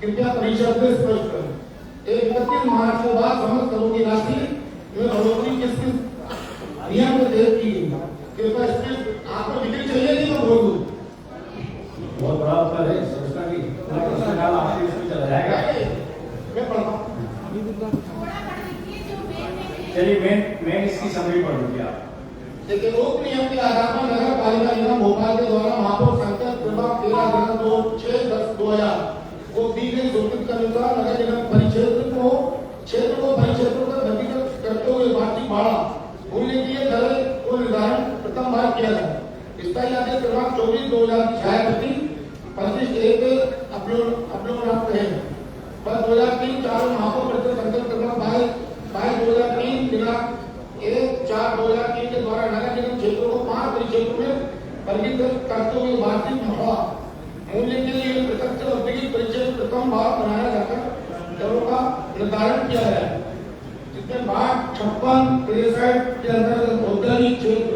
कृपया परिषद में स्पष्ट करें। 31 मार्च के बाद समस्त करों की राशि में बढ़ोतरी किस किस नियम के तहत की गई, कृपया स्पष्ट। आपको डिग्री चाहिए नहीं तो बोल दो। बहुत बड़ा उत्तर है, सोचना कि प्रश्न काल आपके इसमें चला जाएगा। मैं पढ़ता हूँ। चलिए मैं इसकी समरी पढ़ लूंगी आप। देखिए, लोक नियम के आधार पर नगर पालिका निगम भोपाल के द्वारा महापौर संख्या क्रमांक 13/6/2000 को दी गई स्वीकृति के अनुसार नगर निगम क्षेत्र को परिक्षेत्रों का वर्गीकृत करते हुए वार्षिक भाड़ा मूल्य की दर को निर्धारण प्रथम बार किया गया। स्थायी आदेश क्रमांक 24/2000 की छायाप्रति 25 अपलोड है। पर 2003-4 महापौर परिषद संकल्प क्रमांक 22/2003 दिनांक 1/4/2003 के द्वारा नगर निगम क्षेत्रों को 5 परिक्षेत्रों में वर्गीकृत करते हुए वार्षिक मूल्य के लिए प्रत्यक्ष औद्योगिक परिक्षेत्र प्रथम भाग बनाया जाकर दरों का निर्धारण किया है, जिसमें भाग 56-63 के अंतर्गत औद्योगिक क्षेत्र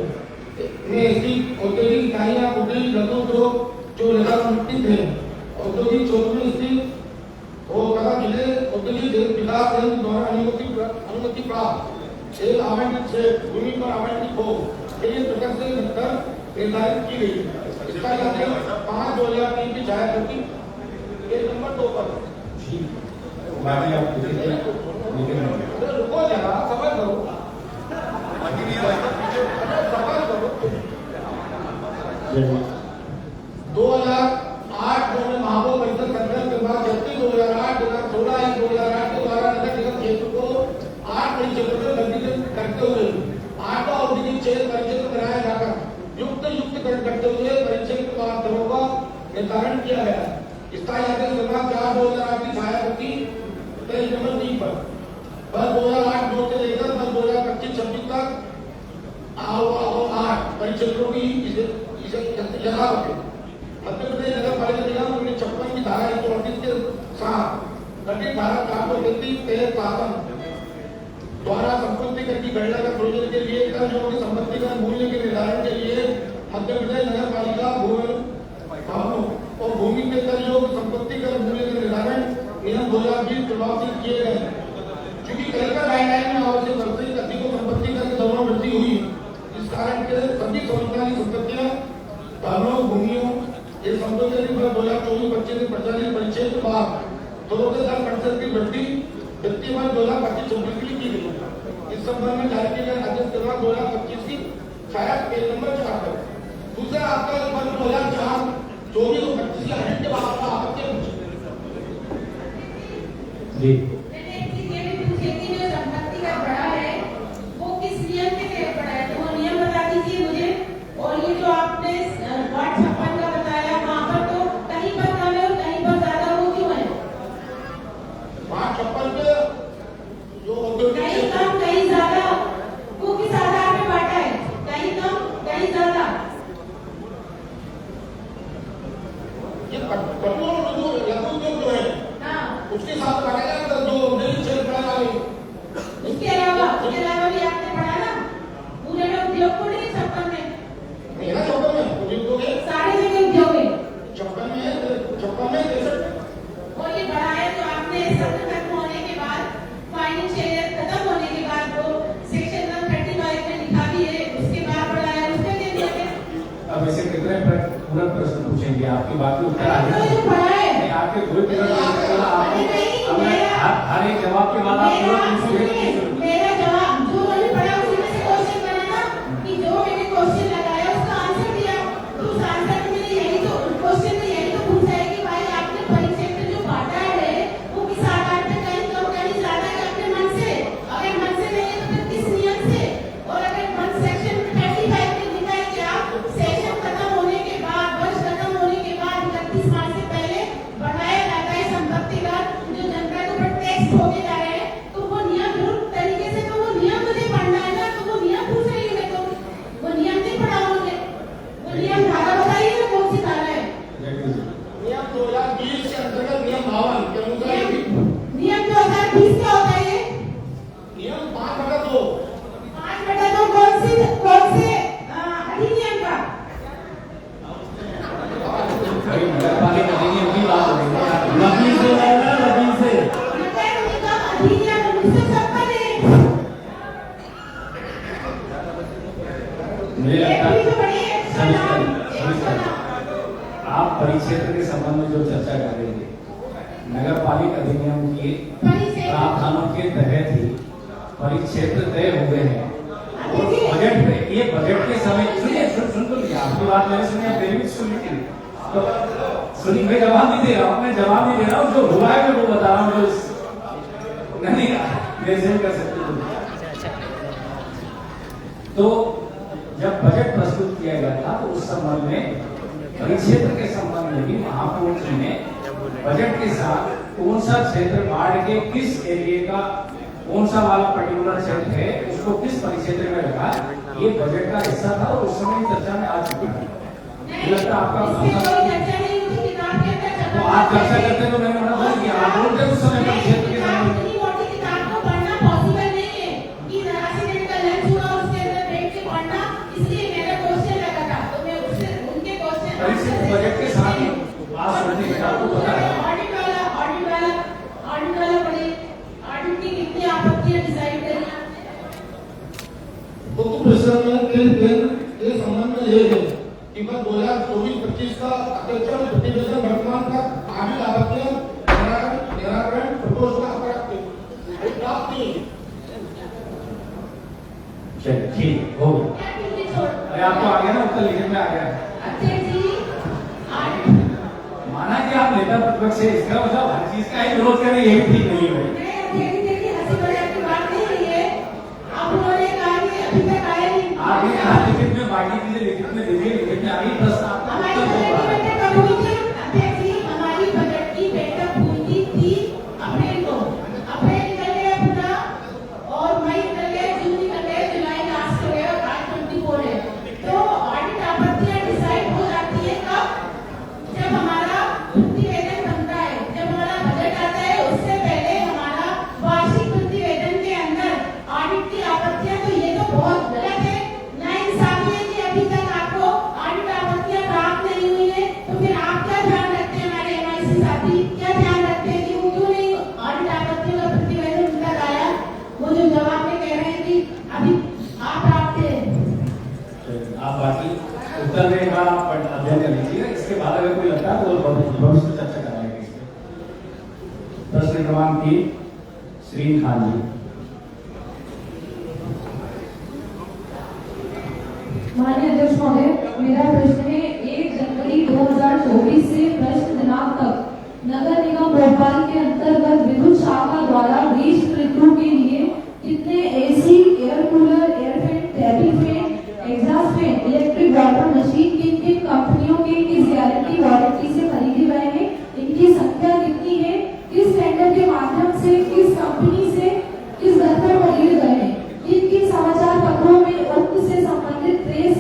में स्थित औद्योगिक इकाइयां औद्योगिक लघु उद्योग जो निगमित है, औद्योगिक क्षेत्र में स्थित तथा जिले औद्योगिक विकास केंद्र द्वारा अनुमति प्राप्त एक आवंटित से भूमि पर आवंटित हो के लिए प्रत्यक्ष निर्धारित की गई। इसका यानी 5/2003 की छाया होती 1 नंबर 2 पर। रुको जरा, सबर करो, सबर करो। 2008 में महापौर परिषद संकल्प क्रमांक 36/2008 दिनांक 16/1/2008 के द्वारा नगर निगम क्षेत्र को 8 परिक्षेत्रों में वर्गीकृत करते हुए 8वां औद्योगिक क्षेत्र परिक्षेत्र बनाया जाकर युक्तकरण करते हुए परिक्षेत्र दरों का निर्धारण किया गया। इसका आदेश क्रमांक 4/2008 की छाया होती 23 नंबर 3 पर। 2008 से लेकर 2025-26 तक 8 परिक्षेत्रों की यथावत मध्य प्रदेश नगर पालिका निगम 1956 की धारा 138 के साथ गठित धारा 433 तहत शासन द्वारा संपत्ति कर की गणना का प्रयोजन के लिए कर जोड़ की संपत्ति का मूल्य के निर्धारण के लिए मध्य प्रदेश नगर पालिका भवनों और भूमि के कर योग संपत्ति कर मूल्य के निर्धारण नियम 2020 प्रभाव से किए गए। चूंकि कलेक्टर गाइडलाइन में आवश्यक वर्षों से अधिक संपत्ति कर के दरों में वृद्धि हुई, इस कारण के सभी सरकारी संपत्तियां भवनों भूमियों ये संपत्ति पर 2024-25 में 45 परिक्षेत्र बाद 2.10% की वृद्धि वित्तीय वर्ष 2025-26 के लिए की गई। इस संबंध में जारी किए गए आदेश क्रमांक 2025 की छाया पेज नंबर 4 पर। दूसरा आपका वर्ष 2024-25 की हट के बाद का आपके जी मैंने एक चीज ये भी पूछी कि जो संपत्ति का बड़ा है वो किस नियम के तहत बड़ा है, तो वो नियम बता दीजिए मुझे। और ये जो आपने वार्ड 56 का बताया, वहाँ पर तो कहीं पर कम है और कहीं पर ज्यादा, वो क्यों है? वार्ड 56 पे जो कहीं कम कहीं ज्यादा, वो किस आधार पे बांटा है? कहीं कम कहीं ज्यादा। ये कठोर जो लघु उद्योग जो है उसके साथ बांटा जाएगा, जो औद्योगिक क्षेत्र बड़ा है। उसके अलावा भी आपने पढ़ा ना, पूरे में उद्योग को नहीं 56 में, मेरा 56 में उद्योग है, सारे जगह उद्योग है। 56 में 63 और ये बड़ा है तो आपने सत्र खत्म होने के बाद, फाइनेंशियल ईयर खत्म होने के बाद वो सेक्शन 135 में लिखा भी है, उसके बाद बड़ा है, उसके लिए दिया गया। अब ऐसे कितने पूरा प्रश्न पूछेंगे, आपकी बात में उत्तर आ जो पढ़ा है आपके कोई हर एक जवाब के बाद आप मेरा जवाब जो मैंने पढ़ा उसी में से क्वेश्चन बनाना कि जो मैंने क्वेश्चन लगाया उसका आंसर दिया, तो उस आंसर में यही तो क्वेश्चन में यही तो पूछा है कि भाई आपने परिक्षेत्र जो बांटा है वो किस आधार पे कहीं कम कहीं ज्यादा है अपने मन से? अगर मन से नहीं है तो फिर किस नियम से? और अगर मन सेक्शन 35 में लिखा है कि आप सेशन खत्म होने के बाद, वर्ष खत्म होने के बाद 31 मार्च से पहले बढ़ाया जाता है संपत्ति कर जो जनता के ऊपर टैक्स ठोके जा रहे हैं, तो वो नियम रूल तरीके से तो वो नियम मुझे पढ़ना है ना, तो वो नियम पूछ रही हूँ मैं, तो वो नियम नहीं पढ़ा मुझे, वो नियम धारा बताइए ना कौन सी धारा है? नियम 2020 के अंतर्गत नियम 52 के अनुसार नियम 2020 क्या होता है? नियम 5/2 5/2 कौन से अधिनियम का? नगर पालिका अधिनियम की बात हो रही है, लगी से नगर निगम अधिनियम 1956 है। मुझे लगता है एक भी तो बड़ी है, उसका नाम आप परिक्षेत्र के संबंध में जो चर्चा कर रहे थे, नगर पालिका अधिनियम के प्रावधानों के तहत ही परिक्षेत्र तय हुए हैं। और बजट पे ये बजट के समय सुनिए सुन तो लिया आपकी बात मैंने सुनी, आप मेरी भी सुन ली, तो सुनिए मैं जवाब नहीं दे रहा हूँ, मैं जवाब नहीं दे रहा हूँ, जो हुआ है मैं वो बता रहा हूँ, जो नहीं मेरे कर सकते। तो जब बजट प्रस्तुत किया गया था तो उस संबंध में परिक्षेत्र के संबंध में भी महापौर जी ने बजट के साथ कौन सा क्षेत्र बाढ़ के किस एरिया का कौन सा वाला पर्टिकुलर क्षेत्र है उसको किस परिक्षेत्र में रखा, ये बजट का हिस्सा था और उस समय चर्चा में आ चुका है। लगता आपका तो आप चर्चा करते तो मैंने मना नहीं किया, आप बोलते उस समय परिक्षेत्र के समय बजट के साथ ही पास होने का आपको पता है। ये संबंध में ये है कि 2024-25 का अध्यक्षण प्रतिवेदन वर्तमान का काबिल आपत्तियां निराकरण प्रपोजल प्राप्त की। चलिए ठीक हो गया। अरे आपको आ गया ना उत्तर लिखने में आ गया। माना कि आप नेता प्रतिपक्ष है, इसका मतलब हर चीज का ही विरोध करें, ये भी ठीक नहीं है। आपने कहा लिखित में बाकी चीजें लिखित में दीजिए, लिखित में आगे प्रश्न आपका उत्तर होगा। हमारी बजट की बैठक हुई थी अप्रैल को, अप्रैल निकल गया पूरा और मई निकल गया, जून निकल गया, जुलाई लास्ट हो गया और आज 24 है। तो ऑडिट आपत्तियां डिसाइड हो जाती है कब, जब हमारा प्रतिवेदन बनता है, जब हमारा बजट आता है उससे पहले हमारा वार्षिक प्रतिवेदन के अंदर ऑडिट की आपत्तियां, तो ये तो बहुत गलत है, नाइंसाफी है कि अभी तक आपको ऑडिट आपत्तियां प्राप्त नहीं हुई है। तो फिर आप क्या ध्यान रखते हैं, हमारे एमआईसी साथी क्या ध्यान रखते हैं कि वो क्यों नहीं ऑडिट आपत्तियों का प्रतिवेदन उन तक आया? वो जो जवाब में कह रहे हैं कि अभी आप प्राप्त है। आप बाकी उत्तर में एक बार आप अध्ययन कर लीजिएगा, इसके बाद अगर कोई लगता है तो भविष्य में चर्चा कराएंगे इस पर। प्रश्न क्रमांक 3 श्रीन खान जी। माननीय अध्यक्ष महोदय, मेरा प्रश्न है 1 जनवरी 2024 से प्रश्न दिनांक तक नगर निगम भोपाल के अंतर्गत विद्युत शाखा द्वारा वेस्ट ऋतु के लिए कितने AC, air cooler, air fan, table fan, exhaust fan, electric water machine किन किन कंपनियों के किस गारंटी वारंटी से खरीदे गए हैं, इनकी संख्या कितनी है, किस टेंडर के माध्यम से, किस कंपनी से, किस दर पर खरीदे गए हैं, किन किन समाचार पत्रों में उक्त से संबंधित प्रेस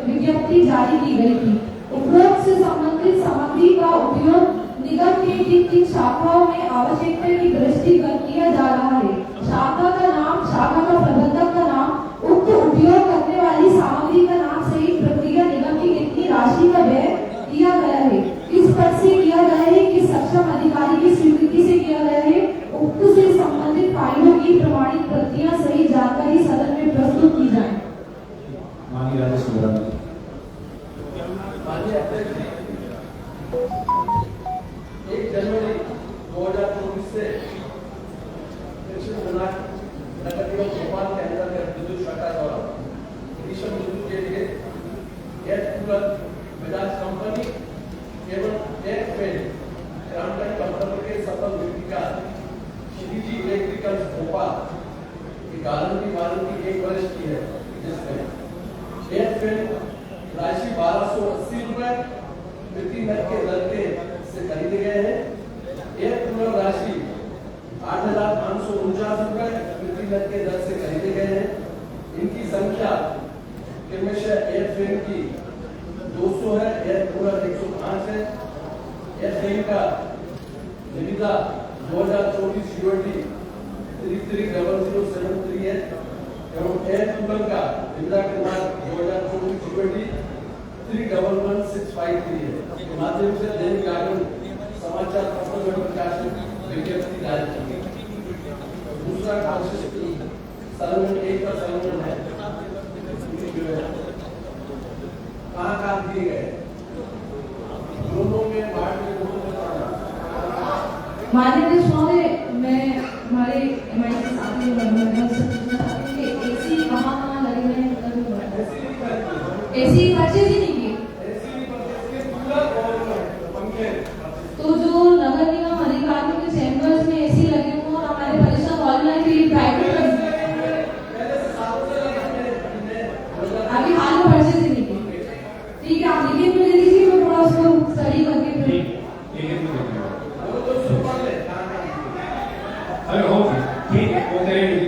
विज्ञप्ति जारी की गई थी, उपरोक्त से संबंधित सामग्री का उपयोग निगम के किन किन शाखाओं में आवश्यकता की दृष्टिगत किया जा रहा है, शाखा का नाम, शाखा का प्रबंधक का नाम, उक्त उपयोग करने वाली सामग्री का नाम सहित प्रक्रिया निगम की कितनी राशि का व्यय किया गया है, किस पद से किया गया है, किस सक्षम अधिकारी की स्वीकृति से किया गया है, उक्त से संबंधित फाइलों की प्रमाणित प्रतियां सही जानकारी सदन में प्रस्तुत की जाए। माननीय राजेश कुमार जी। माननीय अध्यक्ष जी, 1 जनवरी 2024 से दक्षिण नगर निगम भोपाल के अंतर्गत विद्युत शाखा द्वारा भीषण ऋतु के लिए एयर कूलर बजाज कंपनी एवं एयर फैन ग्रामीण कंपनी के सफल विक्रेता श्रीजी इलेक्ट्रिकल्स भोपाल की गारंटी वारंटी 1 वर्ष की है, जिसमें एयर फैन राशि 1280 रुपए प्रति नग के दर के से खरीदे गए हैं, एयर कूलर राशि 8,549 रुपए प्रति नग के दर से खरीदे गए हैं। इनकी संख्या क्रमशः एयर फैन की 200 है, एयर कूलर 105 है। एयर फैन का निविदा 2024 ULD 330073 है एवं एयर कूलर का निविदा क्रमांक 2024 ULD 311653 है। इसके माध्यम से दैनिक जागरण समाचार पत्रों में प्रकाशित विज्ञप्ति जारी की। दूसरा संलग्न 1 का संलग्न है, कहाँ दिए गए दोनों में बाढ़ में माननीय अध्यक्ष महोदय, मैं हमारे एमआईसी साथी एसी कहाँ लगे हुए हैं? एसी परचेज ही नहीं की, तो जो नगर निगम अधिकारियों के चैम्बर्स में एसी लगे हुए और हमारे परिषद ऑनलाइन के लिए प्राइवेट अभी हाल में परचेज ही नहीं की। ठीक है, आप लिखित में दे दीजिए, मैं थोड़ा उसको स्टडी करके फिर अरे हो गया, ठीक है, वो करेंगे।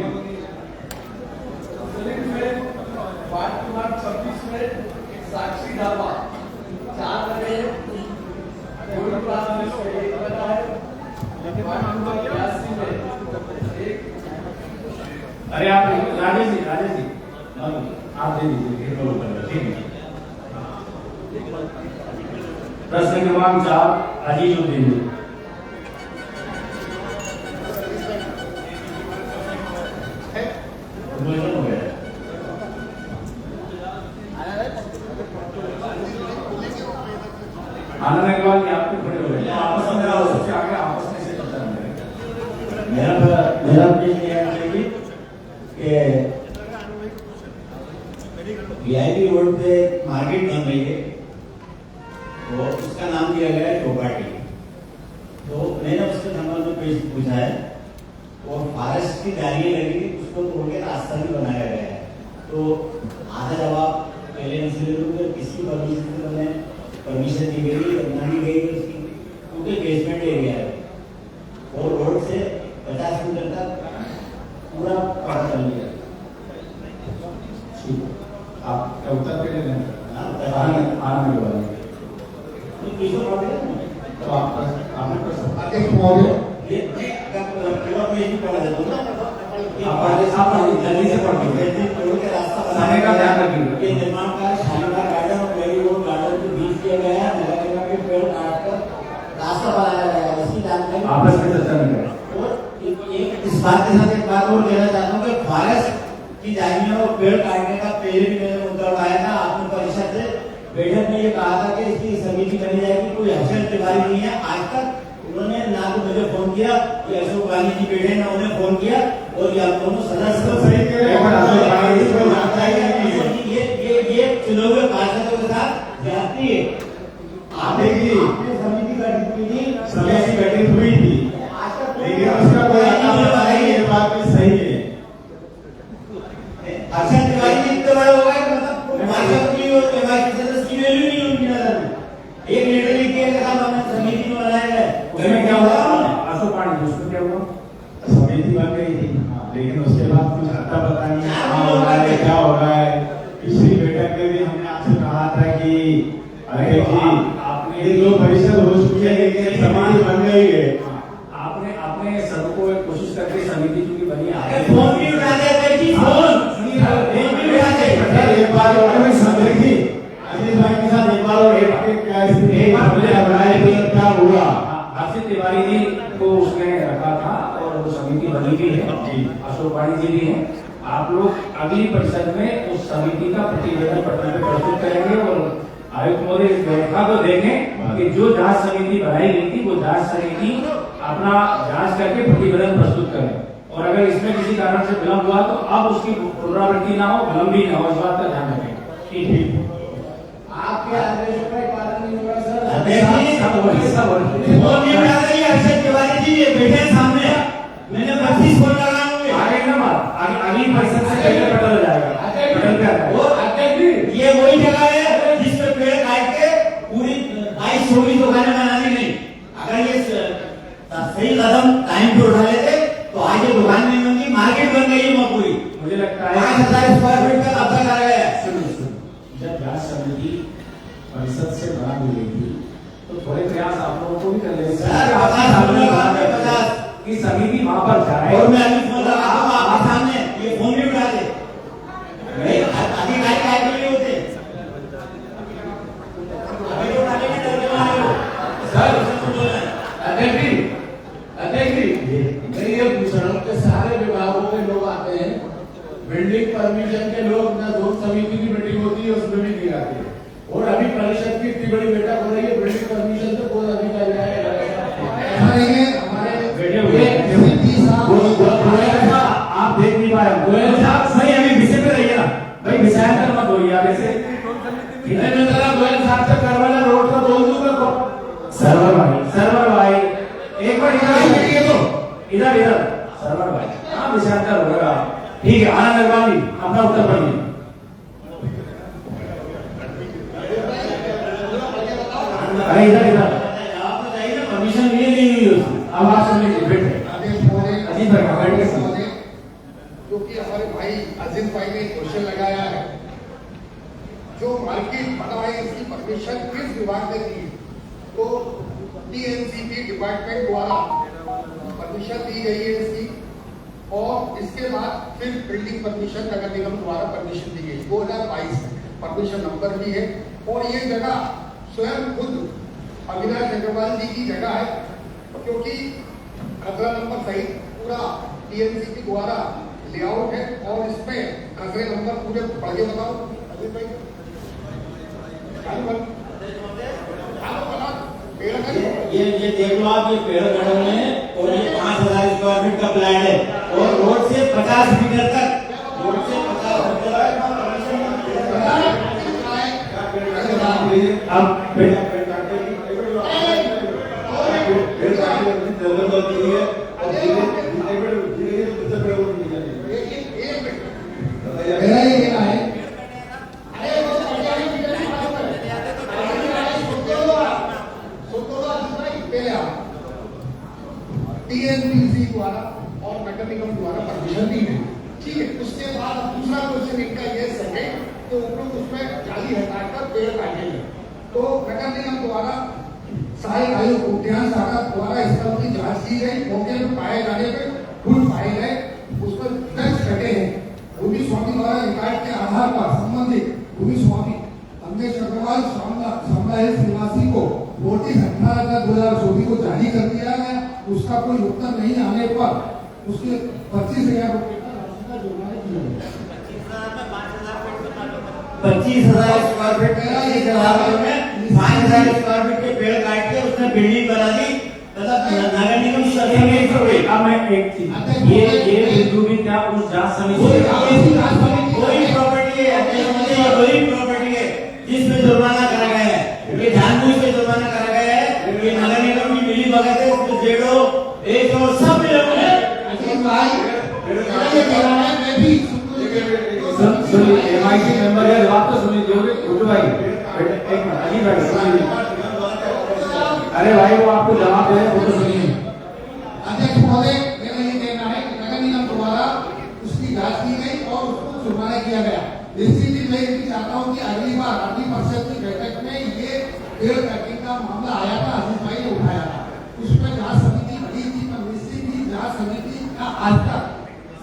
वार्ड क्रमांक 26 में साक्षी ढाबा 4 बजे गोल्ड क्लास में से एक बना है। वार्ड नंबर 82 में एक। अरे आप राजेश जी आप दे दीजिए, ठीक है। प्रश्न क्रमांक 4 अजीजुद्दीन जी। आनंद अग्रवाल जी आपके खड़े हो गए, आपस में सबसे आगे आपस में से चर्चा करेंगे। मेरा प्रश्न यह है कि वीआईपी रोड पे मार्केट बन रही है, तो उसका नाम दिया गया है चौपाटी। तो मैंने उसके संबंध में पूछा है, और फॉरेस्ट की जालियां लगी, उसको तोड़ के रास्ता भी बनाया गया है। तो आधा जवाब पहले हमसे ले लो, किसकी परमिशन से बने, परमिशन दी गई ना दी गई उसकी, क्योंकि बेसमेंट एरिया है और रोड से 50 मीटर तक पूरा पार कर लिया। आप उत्तर के लिए आनंद तो आपने प्रश्न अध्यक्ष महोदय, आप जल्दी से पढ़ लीजिए, समय का ध्यान रखिए। निर्माण कार्य शालीमार गार्डन और मेरी रोड गार्डन के बीच किया गया है। नगर निगम के पेड़ काटकर रास्ता बनाया गया है, इसकी जानकारी आपस में चर्चा नहीं करें। और इस बात के साथ एक बात और कहना चाहता हूँ कि फॉरेस्ट की जालियां और पेड़ काटने का पहले भी मैंने मुद्दा उठाया था। आपने परिषद से बैठक में ये कहा था कि इसकी समिति बनी जाएगी, कोई हर्षद तिवारी नहीं है। आज तक उन्होंने ना तो मुझे फोन किया, ये अशोक गांधी जी बैठे ना उन्हें फोन किया, और ये दोनों सदस्य ये चुने हुए पार्षदों के साथ जाती है। आपने समिति गठित की थी, समिति गठित हुई थी, लेकिन उसका कोई ये बात भी सही है। हर्षद तिवारी जी इतने बड़े हो गए, मतलब पार्षद की और सदस्य की वैल्यू नहीं उनकी नजर में। एक लीडर लिख के हमने समिति में बनाया है, उसमें क्या हुआ? अशोक पांडे उसमें क्या हुआ? समिति बन गई थी, लेकिन उसके बाद कुछ अता पता नहीं क्या हो रहा है, क्या हो रहा है। पिछली बैठक में भी हमने आपसे कहा था कि अरे जी आपने ये दो परिषद हो चुकी है, लेकिन समिति बन गई है। आपने सबको एक कोशिश करके समिति जो की बनी है, फोन भी उठा दे, फोन भी उठा दे। एक बार और मैं समझ थी अजीत भाई के साथ एक बार और क्या हुआ। हर्षद तिवारी जी को उसने रखा था और वो समिति बनी हुई है, अशोक पांडे जी भी हैं। आप लोग अगली परिषद में उस समिति का प्रतिवेदन पत्र में प्रस्तुत करेंगे और आयुक्त महोदय इस व्यवस्था को देखें कि जो जांच समिति बनाई गई थी वो जांच समिति अपना जांच करके प्रतिवेदन प्रस्तुत करें, और अगर इसमें किसी कारण से विलम्ब हुआ तो अब उसकी पुनरावृत्ति ना हो, विलम्ब भी ना हो, इस बात का ध्यान रखें। ठीक है, आपके आदेश का पालन नहीं होगा सर। हर्षद तिवारी जी ये बैठे सामने, मैंने 32 फोन लगाए होंगे। आगे ना बात, अगली परिषद से पहले बदल हो जाएगा। ये वही जगह है जिसपे पेड़ काट के पूरी 22-24 दुकानें बनानी नहीं। अगर ये सही कदम टाइम पे उठा लेते तो आज ये दुकान नहीं बनती, मार्केट बन गई है पूरी। मुझे लगता है 5000 स्क्वायर फीट का कब्जा करा गया है। जब जांच समिति परिषद से बना दी गई थी तो थोड़े प्रयास आप लोगों को भी कर लेंगे कि समिति वहां पर जाए। और मैं अभी फोन लगा रहा हूं आपके सामने, ये फोन भी उठा दे। अधिकारी काय के लिए होते अभी तो उठाने के डर के मारे हो सर। अध्यक्ष जी मैं ये पूछ रहा हूँ कि सारे विभागों के लोग आते हैं, बिल्डिंग परमिशन के लोग ना जो समिति की मीटिंग होती है उसमें भी नहीं आते, और अभी परिषद की इतनी बड़ी बैठक हो रही है, बिल्डिंग परमिशन से कोई अधिकारी आएगा आप देख नहीं पाए। गोयल साहब सही अभी विषय पे रहिए ना भाई, विषयांतर मत होइए आप ऐसे। गोयल साहब से करवाना रोड का बोल दूंगा को सर्वर भाई एक बार इधर सर्वर भाई, हाँ विषयांतर होगा। ठीक है, आनंद अग्रवाल जी अपना उत्तर पढ़िए। इधर परमिशन लिए नहीं हुई उसमें। आवाज सुनने की फिर अजीत भाई क्योंकि हमारे भाई अजीत भाई ने क्वेश्चन लगाया है, जो मार्केट बना है इसकी परमिशन किस विभाग ने दी? तो टीएनसीपी डिपार्टमेंट द्वारा परमिशन दी गई है इसकी, और इसके बाद फिर बिल्डिंग परमिशन नगर निगम द्वारा परमिशन दी गई 2022 परमिशन नंबर भी है। और ये जगह स्वयं खुद अविनाश अग्रवाल जी की जगह है, क्योंकि खतरा नंबर सहित पूरा टीएनसीपी द्वारा लेआउट है, और इसमें खतरे नंबर पूरे पढ़ के बताओ अजीत भाई। ये देख लो आप, ये पेड़ खड़े हुए हैं और ये 5000 स्क्वायर फीट का प्लान है, और रोड से 50 मीटर तक, रोड से 50 मीटर मेरा ये कहना है, टीएनपीसी द्वारा और नगर निगम द्वारा परमिशन दी है, ठीक है। उसके बाद दूसरा क्वेश्चन इनका ये सेकंड, तो उपरोक्त उसमें जाली हटाकर पेड़ काटेंगे, तो नगर निगम द्वारा सहायक आयुक्त उद्यान शाखा द्वारा इस पर की जांच की गई, मौके पर पाए जाने पर फूल पाए गए, उसमें 10 कटे हैं। भूमि स्वामी द्वारा रिकॉर्ड के आधार पर संबंधित भूमि स्वामी अमरेश अग्रवाल शामला निवासी को नोटिस 18/2024 को जारी कर दिया गया। उसका कोई उत्तर नहीं आने पर उसके 25,000 रुपए का राशि का जुर्माना किया गया। 25,000 स्क्वायर फीट में 5,000 स्क्वायर फीट के पेड़ काट के उसने बिल्डिंग बना दी, मतलब नगर निगम सभी। अब मैं एक चीज, ये बिंदु भी क्या उस जांच समिति कोई प्रॉपर्टी है, कोई प्रॉपर्टी है जिसमें जुर्माना करा गया है, ये जानबूझ के जुर्माना करा गया है, ये नगर निगम की मिली भगत है, उसको जेड़ो एक और सब लोग हैं। सुनिए, एमआईसी मेंबर है, बात तो सुनिए छोटू भाई, एक मिनट अजीत भाई सुनिए। अरे भाई वो आपको जवाब दे रहे, वो तो सुनिए। अध्यक्ष महोदय, मेरा ये कहना है कि नगर निगम द्वारा उसकी जांच की गई और उसको जुर्माना किया गया। निश्चित मैं ये चाहता हूँ कि अगली बार अगली परिषद की बैठक में ये पेड़ कटिंग का मामला आया था, अजीत भाई ने उठाया था, उसमें जांच समिति बड़ी थी, पर निश्चित ही जांच समिति का आज तक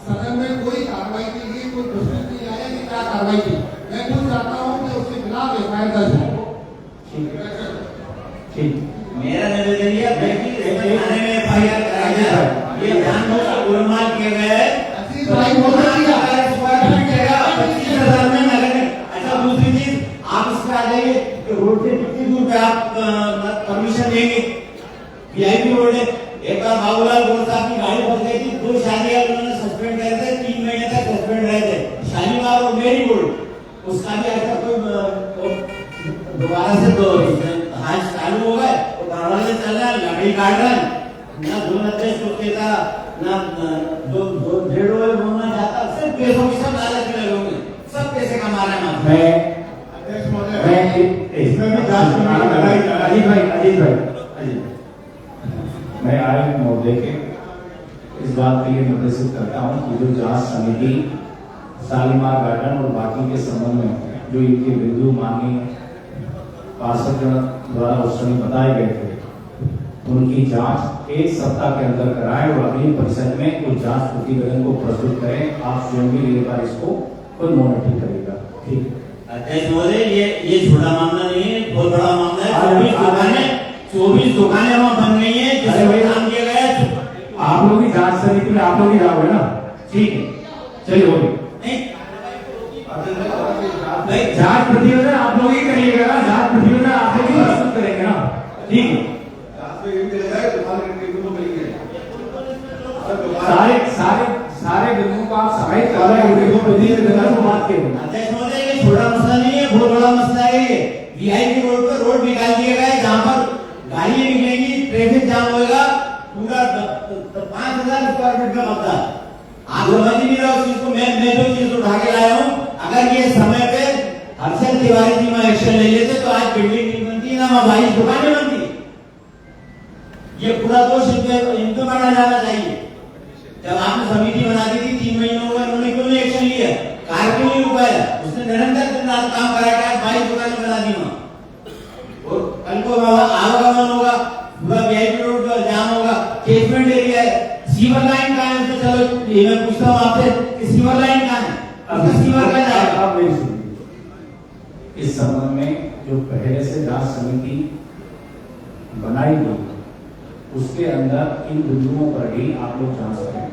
सदन में कोई कार्रवाई के लिए कोई प्रश्न नहीं आया कि क्या कार्रवाई की। मैं खुद चाहता हूँ कि उसके खिलाफ एफआईआर दर्ज हो। ठीक, मेरा निवेदन ये है कि थाने में एफआईआर कराया जाए, ये जानबूझ के गोलमाल किया गया है। 25,000 स्क्वायर फीट जगह 25,000 में नगर। अच्छा, दूसरी चीज आप इसमें आ जाइए कि रोड से कितनी दूर पे आप परमिशन देंगे? वीआईपी रोड है। एक बार बाबूलाल गोड़ साहब की गाड़ी फंस गई थी, 2 शादियां उन्होंने सस्पेंड करे थे, 3 महीने तक सस्पेंड रहे थे, शालीमार और मेरी रोड, उसका भी ऐसा कोई दोबारा से तो आज चालू हो गए, तो दरवाजे चल रहा है, लकड़ी काट रहे हैं, ना धुन अध्यक्ष उसके था, ना जो डेढ़ ओवर बोलना चाहता, सिर्फ पैसों की सब लालच में लगे होंगे, सब पैसे कमा रहे हैं। मैं अध्यक्ष महोदय, इसमें भी जांच अजीत भाई, मैं आयुक्त महोदय के इस बात के लिए निर्देशित करता हूँ कि जो जांच समिति शालीमार गार्डन और बाकी के संबंध में जो इनके बिंदु मांगे पार्षद द्वारा उस समय बताए गए थे, उनकी जांच 1 सप्ताह के अंदर कराएं और अगली परिषद में उस जांच प्रतिवेदन को प्रस्तुत करें। आप स्वयं भी एक बार इसको खुद मॉनिटर करेगा। ठीक है अध्यक्ष महोदय, ये छोटा मामला नहीं है, बहुत बड़ा मामला है। 24 दुकानें वहाँ बन गई है, जिसे वही काम किया गया है। आप लोग की जांच समिति में आप लोग ही जाओगे ना? ठीक है, चलिए हो गई जांच प्रतिवेदन आप लोग ही करिएगा ना, जांच प्रतिवेदन आप लोग ही प्रस्तुत करेंगे ना? ठीक है, सारे बिंदुओं को आप समेत कर रहे हैं, बात के अध्यक्ष महोदय, ये छोटा मसला नहीं है, बहुत बड़ा मसला है। ये वीआईपी रोड पर रोड निकाल दिया गया है, जहाँ पर गाड़ियां निकलेंगी, ट्रैफिक जाम होगा, पूरा 5,000 स्क्वायर फीट का कब्जा। आप समझ नहीं रहे उस चीज को। मैं जो चीज उठा के लाया हूँ, अगर ये समय पे हर्षद तिवारी जी में एक्शन ले लेते तो आज बिल्डिंग नहीं बनती, ना 22 दुकानें बनती। ये पूरा दोष इन पे माना जाना चाहिए। जब आपने समिति बना दी थी 3 महीनों में, उन्होंने क्यों नहीं एक्शन लिया? कार क्यों नहीं रुकाया? उसने निरंतर दिन रात काम करा के 22 दुकानें बना दी वहां। और कल को आवागमन होगा, पूरा वीआईपी रोड पर जाम होगा, केसमेंट एरिया है, सीवर लाइन कहाँ है? तो चलो ये मैं पूछता हूँ आपसे कि सीवर लाइन कहाँ है? अब सीवर कहाँ जाएगा? आप मेरी सुनिए, इस संबंध में जो पहले से जांच समिति बनाई गई उसके अंदर इन बिंदुओं पर ही आप लोग जांच करें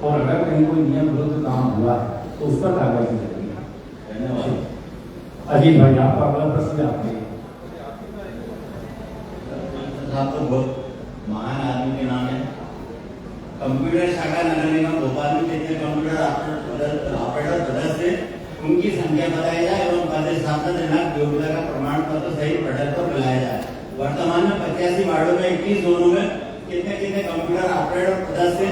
और अगर कहीं कोई नियम विरुद्ध काम हुआ है तो उस पर कार्रवाई की जाएगी। धन्यवाद। अजीत भाई, आपका अगला प्रश्न आपके आप तो बहुत महान आदमी के नाम है। कंप्यूटर शाखा नगर निगम भोपाल में कितने कंप्यूटर ऑपरेटर सदस्य उनकी संख्या बताई जाए एवं पद स्थापना दिनांक योग्यता का प्रमाण पत्र सहित पटल पर मिलाया जाए। वर्तमान में 85 वार्डों में 21 जोनों में कितने कितने कंप्यूटर ऑपरेटर सदस्य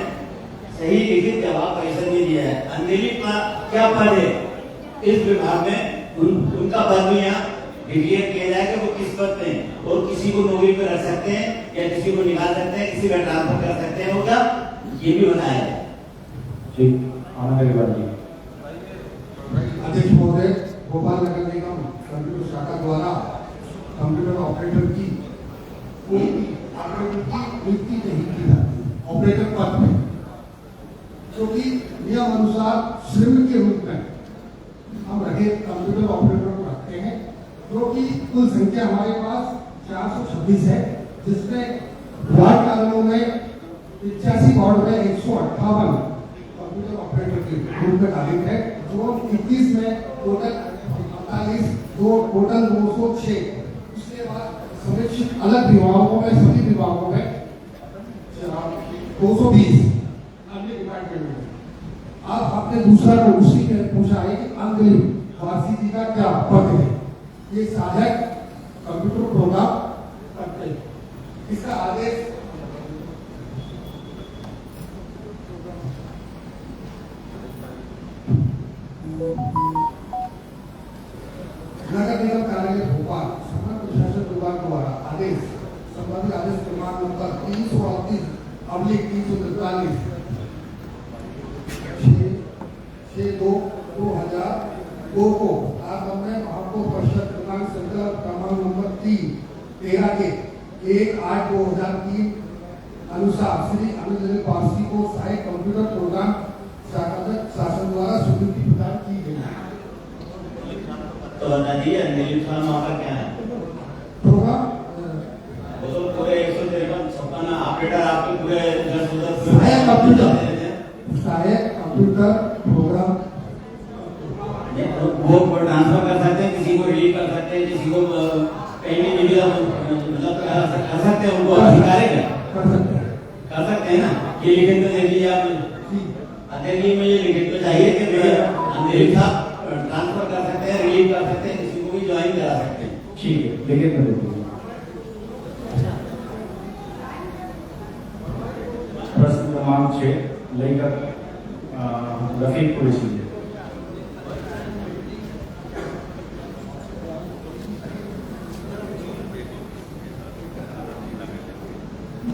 सही लिखित जवाब परिषद ने दिया है। अंधेरी का क्या पद है इस विभाग में? उनका पद भी यहाँ डिक्लेयर किया जाए कि वो किस पद पे हैं और किसी को नौकरी पे रख सकते हैं या किसी को निकाल सकते हैं, किसी का ट्रांसफर कर सकते हैं, वो क्या ये भी बताया जाए। ठीक, आनंद अग्रवाल जी। अध्यक्ष महोदय, भोपाल नगर निगम कंप्यूटर शाखा द्वारा कंप्यूटर ऑपरेटर की कोई ऑपरेटर की नियुक्ति नहीं की जाती ऑपरेटर पद में, क्योंकि नियम अनुसार श्रमिक के रूप में हम रखे कंप्यूटर ऑपरेटर को रखते हैं, जो कि कुल संख्या हमारे पास 426 है, जिसमें वार्ड कानूनों में 85 वार्ड में 158 कंप्यूटर ऑपरेटर के रूप में काबिल है, जो 21 में टोटल 48 टोटल 206। उसके बाद संरक्षित अलग विभागों में, सभी विभागों में 220 अन्य डिपार्टमेंट में। अब आपने दूसरा को उसी में पूछा है कि अंग्रेजी वासी जी का क्या पद है? ये सहायक कंप्यूटर प्रोग्राम करते हैं। इसका आदेश नगर निगम कार्यालय भोपाल समाज प्रशासन विभाग द्वारा आदेश संबंधित आदेश क्रमांक नंबर 338/343 6/2/2002 को आगमन महापौर परिषद क्रमांक संकल्प क्रमांक नंबर 13 के 1/8/2003 अनुसार श्री अनुजय पारसी को सहायक कंप्यूटर प्रोग्राम शासन द्वारा स्वीकृति प्रदान की गई है। तो बता दीजिए निरीक्षण मौका क्या है? प्रोग्राम वो तो पूरे 153 ऑपरेटर आपके पूरे 10 सहायक कंप्यूटर प्रोग्राम वो ट्रांसफर कर सकते हैं, किसी को रिलीव कर सकते हैं, किसी को कहीं भी मतलब कर सकते हैं, उनको अधिकार है क्या? कर सकते हैं ना। ये लिखित तो दे दीजिए आप अध्यक्ष जी, में ये लिखित तो चाहिए कि अंधेरी साहब ट्रांसफर कर सकते हैं, रिलीव कर सकते हैं, किसी को भी ज्वाइन करा सकते हैं। ठीक है, लिखित में दे दीजिए। प्रश्न क्रमांक 6 लेकर रफीकपुर से।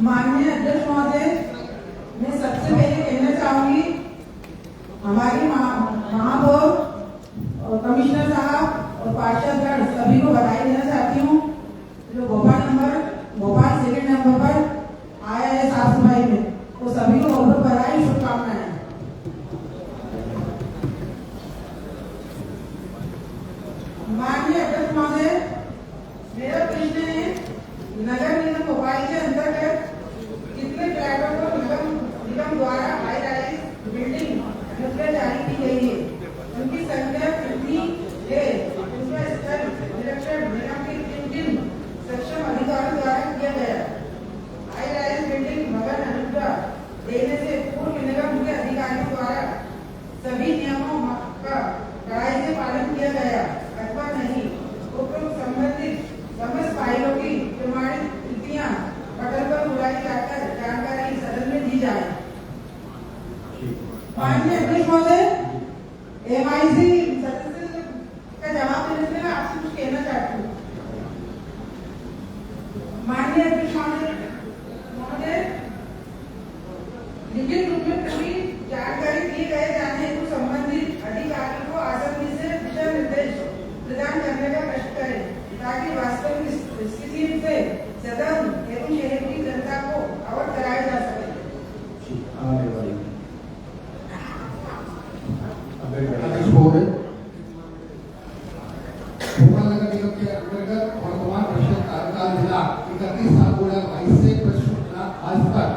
माननीय अध्यक्ष महोदय, मैं सबसे पहले कहना चाहूंगी हमारी महापौर और कमिश्नर साहब और पार्षदगण सभी को बधाई देना चाहती हूँ जो भोपाल सेकंड नंबर पर आया है साफ सफाई में, तो सभी को बहुत बहुत बधाई, शुभकामनाएं। माननीय अध्यक्ष महोदय, मेरा प्रश्न है नगर निगम भोपाल के अंतर्गत कितने फ्लैटों को निगम द्वारा हाई राइज बिल्डिंग मुद्रा जारी की गई है, उनकी संख्या कितनी है, उसका स्तर निरीक्षण निगम के किन सक्षम अधिकारियों द्वारा किया गया? हाई राइज बिल्डिंग भवन अनुज्ञा देने से पूर्व निगम के अधिकारियों द्वारा सभी नियमों का कड़ाई से पालन किया गया अथवा नहीं? उपरोक्त संबंधित समस्त फाइलों की प्रमाणित प्रतियां पटल पर बुलाई जाकर जानकारी सदन में दी जाए। माननीय अध्यक्ष महोदय, एमआईसी सदस्य का जवाब देने से मैं आपसे कुछ कहना चाहती हूँ। माननीय अध्यक्ष महोदय, लिखित रूप में पूरी जानकारी दिए गए जाने हेतु संबंधित अधिकारी को आसानी से दिशा निर्देश प्रदान करने का कष्ट करें ताकि वास्तविक स्थिति से सदन एवं शहर की जनता को अवगत कराया जा सके। भोपाल नगर निगम के अंतर्गत वर्तमान परिषद कार्यकाल मिला 31/7/2022 से 25 आज तक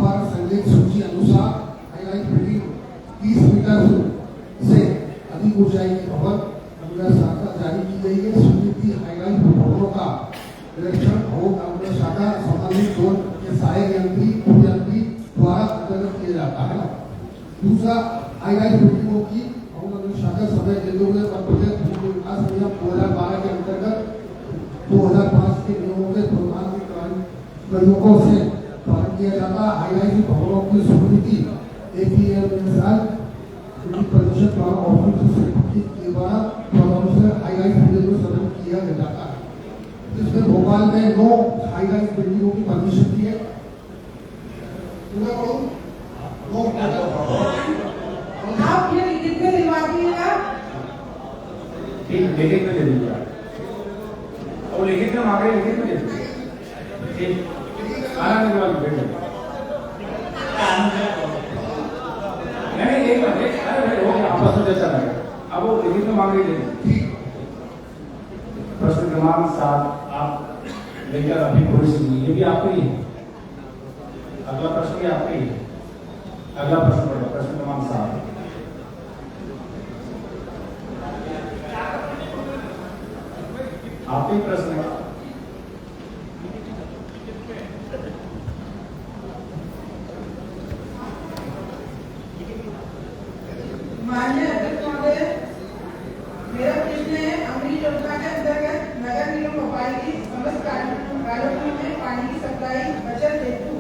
पर संदिग्ध सूची अनुसार हाईलाइट बिल्डिंग 30 मीटर से अधिक ऊंचाई की भवन अनुग्रह शाखा जारी की गई है। स्वीकृति हाईलाइट भवनों का निरीक्षण भवन अनुग्रह शाखा संबंधित जोन के सहायक यंत्री द्वारा अंतर्गत किया जाता है। दूसरा, हाईलाइट बिल्डिंगों की भवन अनुग्रह शाखा समय देते हुए मध्यप्रदेश भूमि विकास नियम 2012 के अंतर्गत 2005 के नियमों के प्रयोगों से पालन किया जाता। हाईलाइट भवनों की स्वीकृति APL प्रतिशत के द्वारा हाईलाइट बिल्डिंग को सदन किया जाता है। इसमें भोपाल में 9 हाईलाइट बिल्डिंगों की परमिशन दी है। आप ये लिखित में दिलवा दीजिएगा। ठीक, लिखित में दे दीजिए। और लिखित में मांगे, लिखित में दे दीजिए। ठीक, आराम से बात बैठ जाइए। नहीं, एक बार अरे हो गया, आपस में चर्चा करें। अब वो लिखित में मांगे दे दीजिए। प्रश्न क्रमांक 7 आप लेकर अभी थोड़ी सी ये भी आपका ही है। अगला प्रश्न भी आपका ही है। अगला प्रश्न पढ़ो, प्रश्न क्रमांक 7। आपके प्रश्न है। माननीय अध्यक्ष महोदय, मेरा प्रश्न है अमृत योजना के अंतर्गत नगर निगम भोपाल की समस्त कार्यों में पानी की सप्लाई बचत हेतु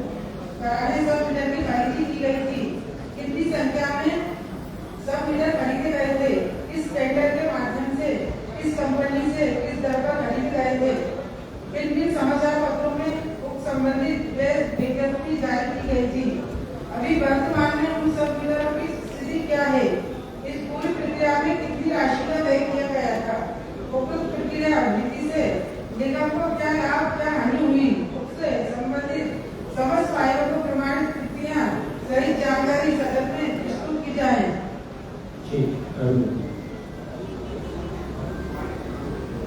कराने सब मीटर की खरीदी की गई थी। कितनी संख्या में सब मीटर खरीदे गए थे? इस टेंडर के माध्यम से किस कंपनी से किस दर पर खरीदे गए थे? किन समाचार पत्रों में संबंधित विज्ञप्ति जारी की गई थी? अभी वर्तमान में उन सब मीटरों की स्थिति क्या है? इस पूरी प्रक्रिया में कितनी राशि का व्यय किया गया था? उक्त प्रक्रिया नीति से निगम को क्या लाभ क्या हानि हुई? उससे संबंधित समस्त फाइलों को प्रमाणित प्रक्रिया सही जानकारी सदन में प्रस्तुत की जाए।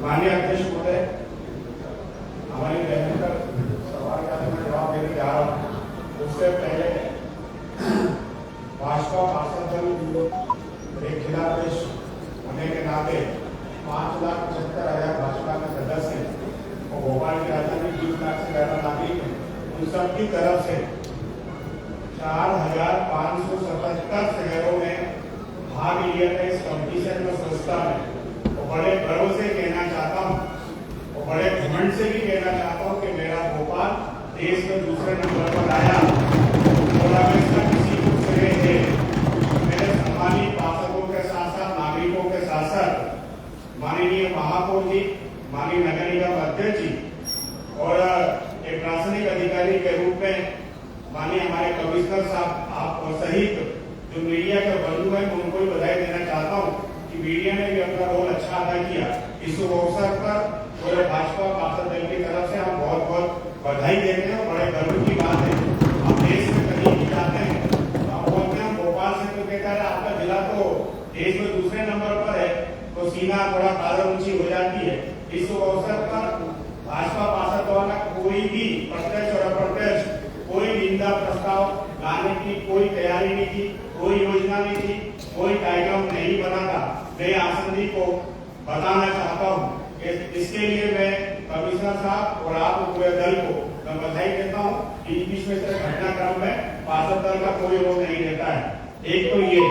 माननीय अध्यक्ष महोदय, हमारी बहन का सवाल का मैं जवाब देने जा रहा हूँ। उससे पहले भाजपा पार्षद दल एक जिला देश होने के नाते 5,75,000 भाजपा के सदस्य और भोपाल की राजधानी 20 लाख से ज्यादा नागरिक हैं। उन सबकी तरफ से 4,577 शहरों में भाग लिया था इस कंपटीशन में, संस्था में। और बड़े गर्व से कहना चाहता हूँ और बड़े घमंड से भी कहना चाहता हूँ कि मेरा भोपाल देश में दूसरे नंबर पर आया। और इसका किसी को श्रेय है मेरे सम्मानित पार्षदों के साथ साथ नागरिकों के साथ साथ माननीय महापौर जी, माननीय नगर निगम अध्यक्ष जी और एक प्रशासनिक अधिकारी के रूप में माननीय हमारे कमिश्नर साहब आप सहित जो मीडिया के बंधु हैं उनको भी बधाई देना चाहता हूँ कि मीडिया ने भी अपना रोल अच्छा अदा किया। इस अवसर पर पूरे भाजपा पार्षद दल की तरफ से हम बहुत बहुत बधाई देते हैं। बड़े गर्व की बात है, हम देश में कहीं भी जाते हैं हम बोलते हैं भोपाल से तो कहता है आपका जिला तो देश में दूसरे नंबर पर है, तो सीना थोड़ा कादर ऊंची हो जाती है। इस अवसर पर भाजपा पार्षद द्वारा कोई भी प्रत्यक्ष और अप्रत्यक्ष कोई निंदा प्रस्ताव लाने की कोई तैयारी नहीं की, कोई योजना नहीं थी, कोई कार्यक्रम नहीं बना था। मैं आसंदी को बताना चाहता हूँ कि इसके लिए मैं कमिश्नर साहब और आप पूरे दल को मैं बधाई देता हूँ। इस बीच में घटनाक्रम में पार्षद दल का कोई रोल नहीं रहता है। एक तो ये,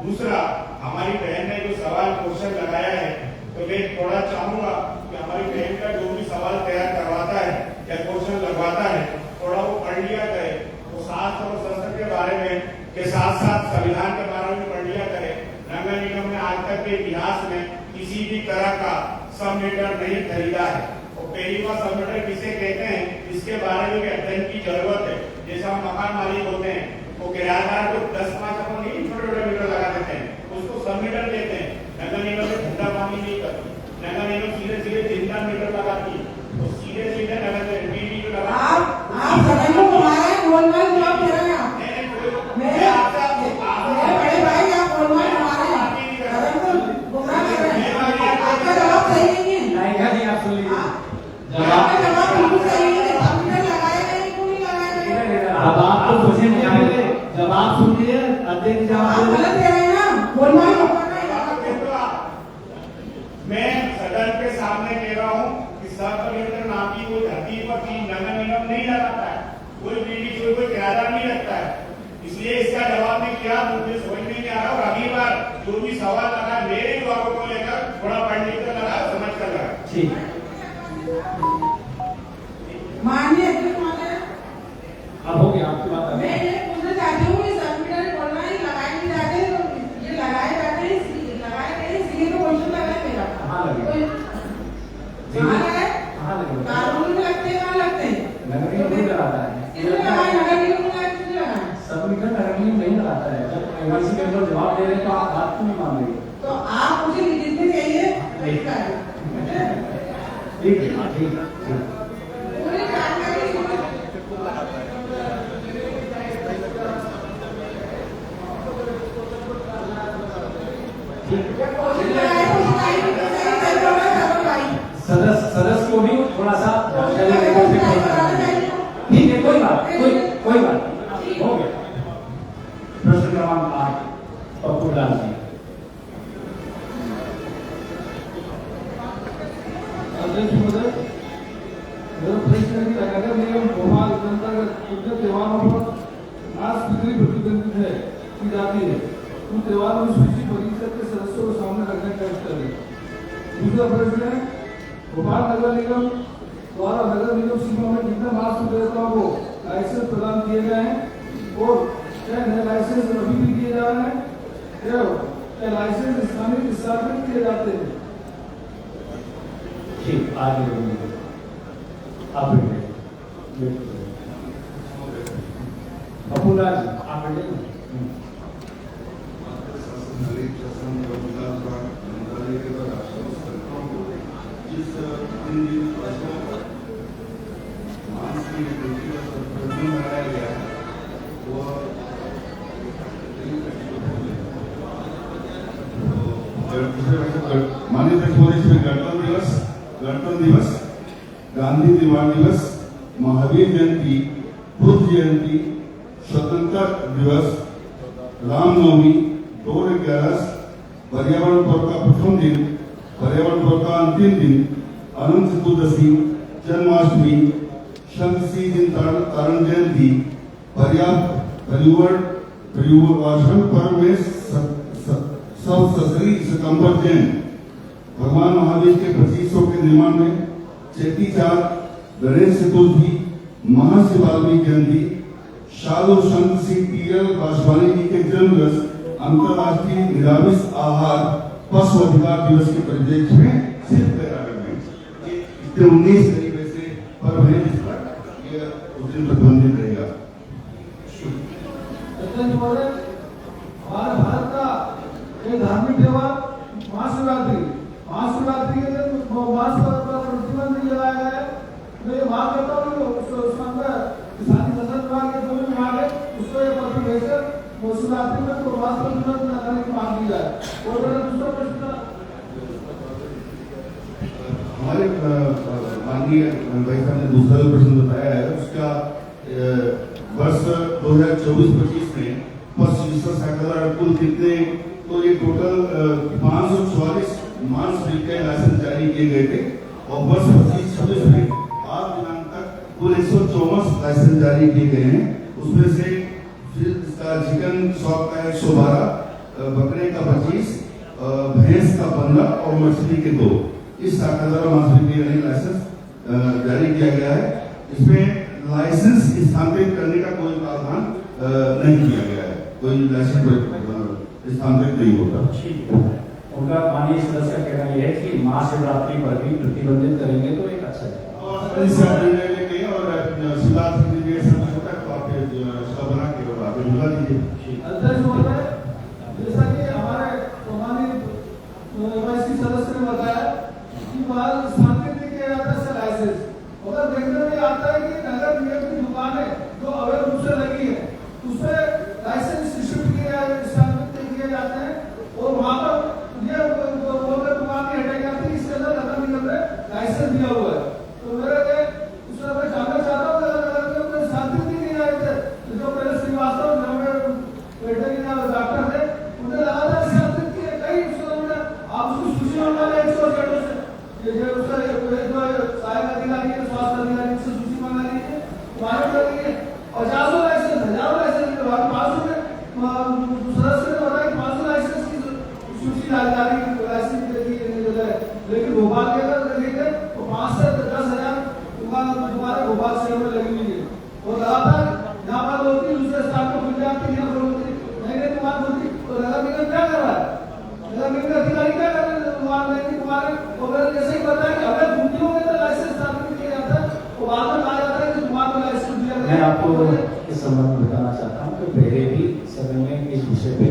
दूसरा हमारी बहन ने जो सवाल क्वेश्चन लगाया है तो मैं थोड़ा चाहूंगा कि हमारी बहन का जो भी सवाल तैयार करवाता है या क्वेश्चन लगवाता है थोड़ा वो पढ़ लिया करे, वो शास्त्र और शस्त्र के बारे में के साथ साथ संविधान के बारे में पढ़ लिया करे। नगर निगम ने आज तक के इतिहास में किसी भी तरह का सब मीटर नहीं खरीदा है और पहली बार सब मीटर किसे कहते हैं इसके बारे में भी अध्ययन की जरूरत है। जैसा हम मकान मालिक होते किराएदार को 10-5 अपन नहीं छोटे-छोटे मीटर लगा देते हैं, उसको सब मीटर देते हैं। नगर निगम में ठंडा पानी नहीं करती, नगर निगम सीधे 3 मेटर लगाती है, तो सीधे नगर बिजली जो लगा आप सदन को घुमा रहे हैं, गोलमाल जवाब दे रहे हैं आप। मेरे बड़े भाई आप गोलमाल घुमा रहे हैं, सदन को गुमराह कर रहे हैं। आपका जवाब सही नहीं है। नायिका जी आप सुन लीजिए, आपका जवाब बिल्कुल सही नहीं है। कंप्यूटर लगाए गए क्यों नहीं लगाए गए? अब आप तो सोचे मुझे जवाब सुनिए, अध्यक्ष आप जवाब गलत कह रहे हैं ना, गोलमाल होगा ना। मैं सदन के सामने कह रहा हूँ कि सब कलेक्टर नाम की कोई धरती पर नगर निगम नहीं लगाता है, कोई बिजली कोई किराएदार नहीं लगता है, इसलिए इसका जवाब नहीं किया। मुझे समझ में नहीं आ रहा, और अगली बार जो भी सवाल लगा मेरे विभागों को लेकर थोड़ा पढ़ लिख कर लगा, समझ कर लगा। ठीक। माननीय अध्यक्ष महोदय, अब हो गया आपकी बात। मैं ये पूछना चाहती हूँ कि कंप्यूटर बोलना ही लगाए नहीं जाते, तो ये लगाए जाते हैं, लगाए गए इसलिए तो क्वेश्चन लगा है मेरा। कहाँ लगे? कहाँ लगे? कहाँ लगे? कानून में लगते हैं, कहाँ लगते हैं? नगर निगम नहीं लगाता है, इसमें लगाए, नगर निगम में लगाए, किसने लगाया? सब मीटर नगर निगम नहीं लगाता है। जब एमआईसी के अंदर जवाब दे रहे हैं तो आप बात क्यों नहीं मान रहे? तो आप मुझे लिखित में कहिए, ठीक है, ठीक है। पूरी जानकारी सदस्य को भी थोड़ा सा ठीक है, कोई बात हो गया। प्रश्न क्रमांक 8 पप्पू लाल जी। अध्यक्ष महोदय, मेरा प्रश्न है कि नगर निगम भोपाल अंतर्गत त्योहारों पर मास्क बिक्री प्रतिबंधित है की जाती है, उन त्योहारों में सूची परिषद के सदस्यों को सामने रखने का स्तर है। दूसरा प्रश्न है, भोपाल नगर निगम द्वारा नगर निगम सीमा में कितने मास्क विक्रेताओं को लाइसेंस प्रदान किए गए हैं और क्या नए लाइसेंस अभी भी दिए जा रहे हैं, क्या लाइसेंस स्थानीय स्थापित किए जाते हैं? ठीक, आगे बढ़िए। आप बैठिए। पप्पू लाल जी आप बैठिए। माननीय अध्यक्ष महोदय, इसमें गणतंत्र दिवस, गांधी निर्वाण दिवस, महावीर जयंती, बुद्ध जयंती, स्वतंत्रता दिवस, रामनवमी, 2/11, पर्यावरण पर्व का प्रथम दिन, पर्यावरण पर्व का अंतिम दिन, अनंत चतुर्दशी, जन्माष्टमी, संत श्री तारण जयंती, पर्यावरण पर्व में सितंबर जयंती, भगवान महावीर के 2500 के निर्माण में चेती चाँद, गणेश चतुर्थी, महर्षि वाल्मीकि जयंती, साधु संत श्री टी.एल. वासवानी जी के जन्म दिवस, अंतर्राष्ट्रीय निरामिष आहार पशु अधिकार दिवस के परिप्रेक्ष्य में सिर्फ 19 तरीके से पर्व है जिस पर यह उस दिन प्रतिबंधित रहेगा। हमारे भारत का एक धार्मिक त्योहार महाशिवरात्रि के दिन मास्क पर प्रतिबंध नहीं लगाया गया है। मैं ये बात करता हूँ कि उसके अंदर किसानी फसल विभाग के जो भी विभाग है उसको ये पत्र भेजकर शिवरात्रि में तो मास्क प्रतिबंध लगाने की मांग की जाए। और मेरा दूसरा प्रश्न, हमारे माननीय भाई साहब ने दूसरा जो प्रश्न बताया है उसका वर्ष 2024-25 में पश्चिम विश्व शाखा कुल कितने, तो ये टोटल 544 मांस विक्रय लाइसेंस जारी किए गए थे और वर्ष 25-26 में आज दिनांक तक कुल 154 लाइसेंस जारी किए गए हैं। उसमें से इसका चिकन शॉप का 112, बकरे का 25, भैंस का 15 और मछली के 2 इस शाखा द्वारा मांस बिक्री लाइसेंस जारी किया गया है। इसमें लाइसेंस स्थानांतरित करने का कोई प्रावधान नहीं किया गया है, कोई लाइसेंस स्थानांतरित नहीं होता। उनका माननीय सदस्य का कहना यह है कि महाशिवरात्रि पर भी प्रतिबंधित करेंगे तो एक अच्छा है। और शिवरात्रि के लिए बना के अध्यक्ष महोदय, जैसा कि हमारे सम्मानित सदस्य ने बताया कि माल सांकेतिक किया जाता है लाइसेंस, अगर देखने में आता है कि नगर निगम की दुकानें जो अवैध रूप से लगी है उसमें लाइसेंस शिफ्ट किए जाते हैं और वहाँ पर ये दुकान नहीं हटाई जाती, इसके अंदर नगर निगम ने लाइसेंस दिया हुआ है। तो मेरे उसमें मैं जानना चाहता हूँ अगर सांकेतिक नहीं आए थे जो पहले श्रीवास्तव डॉक्टर थे उन्हें लगातार सांकेतिक किए कई आप उसकी सूची मंगा लें 100 से ये उसका सहायक अधिकारी है, स्वास्थ्य अधिकारी से सूची मंगा लीजिए, मालूम करिए 50 लाइसेंस 1000 लाइसेंस के बाद 500 सदस्य ने बताया कि 500 लाइसेंस की सूची अधिकारी लाइसेंस लेकिन भोपाल के अंदर लेके तो 5 से 10,000 दुकानें भोपाल शहर में लगी हुई है और लगातार यहाँ पर होती दूसरे स्थान पर खुल जाती है, नई दुकान होती तो नगर निगम क्या कर रहा है, नगर निगम के अधिकारी क्या कर रहे हैं, दुकान नई दुकान और मैंने जैसे ही बताया कि अगर भूतियों के अंदर लाइसेंस स्थापित किया जाता है तो बाद में कहा जाता है कि दुकान में लाइसेंस दिया गया। मैं आपको इस संबंध में बताना चाहता हूँ कि पहले भी सदन में इस विषय पे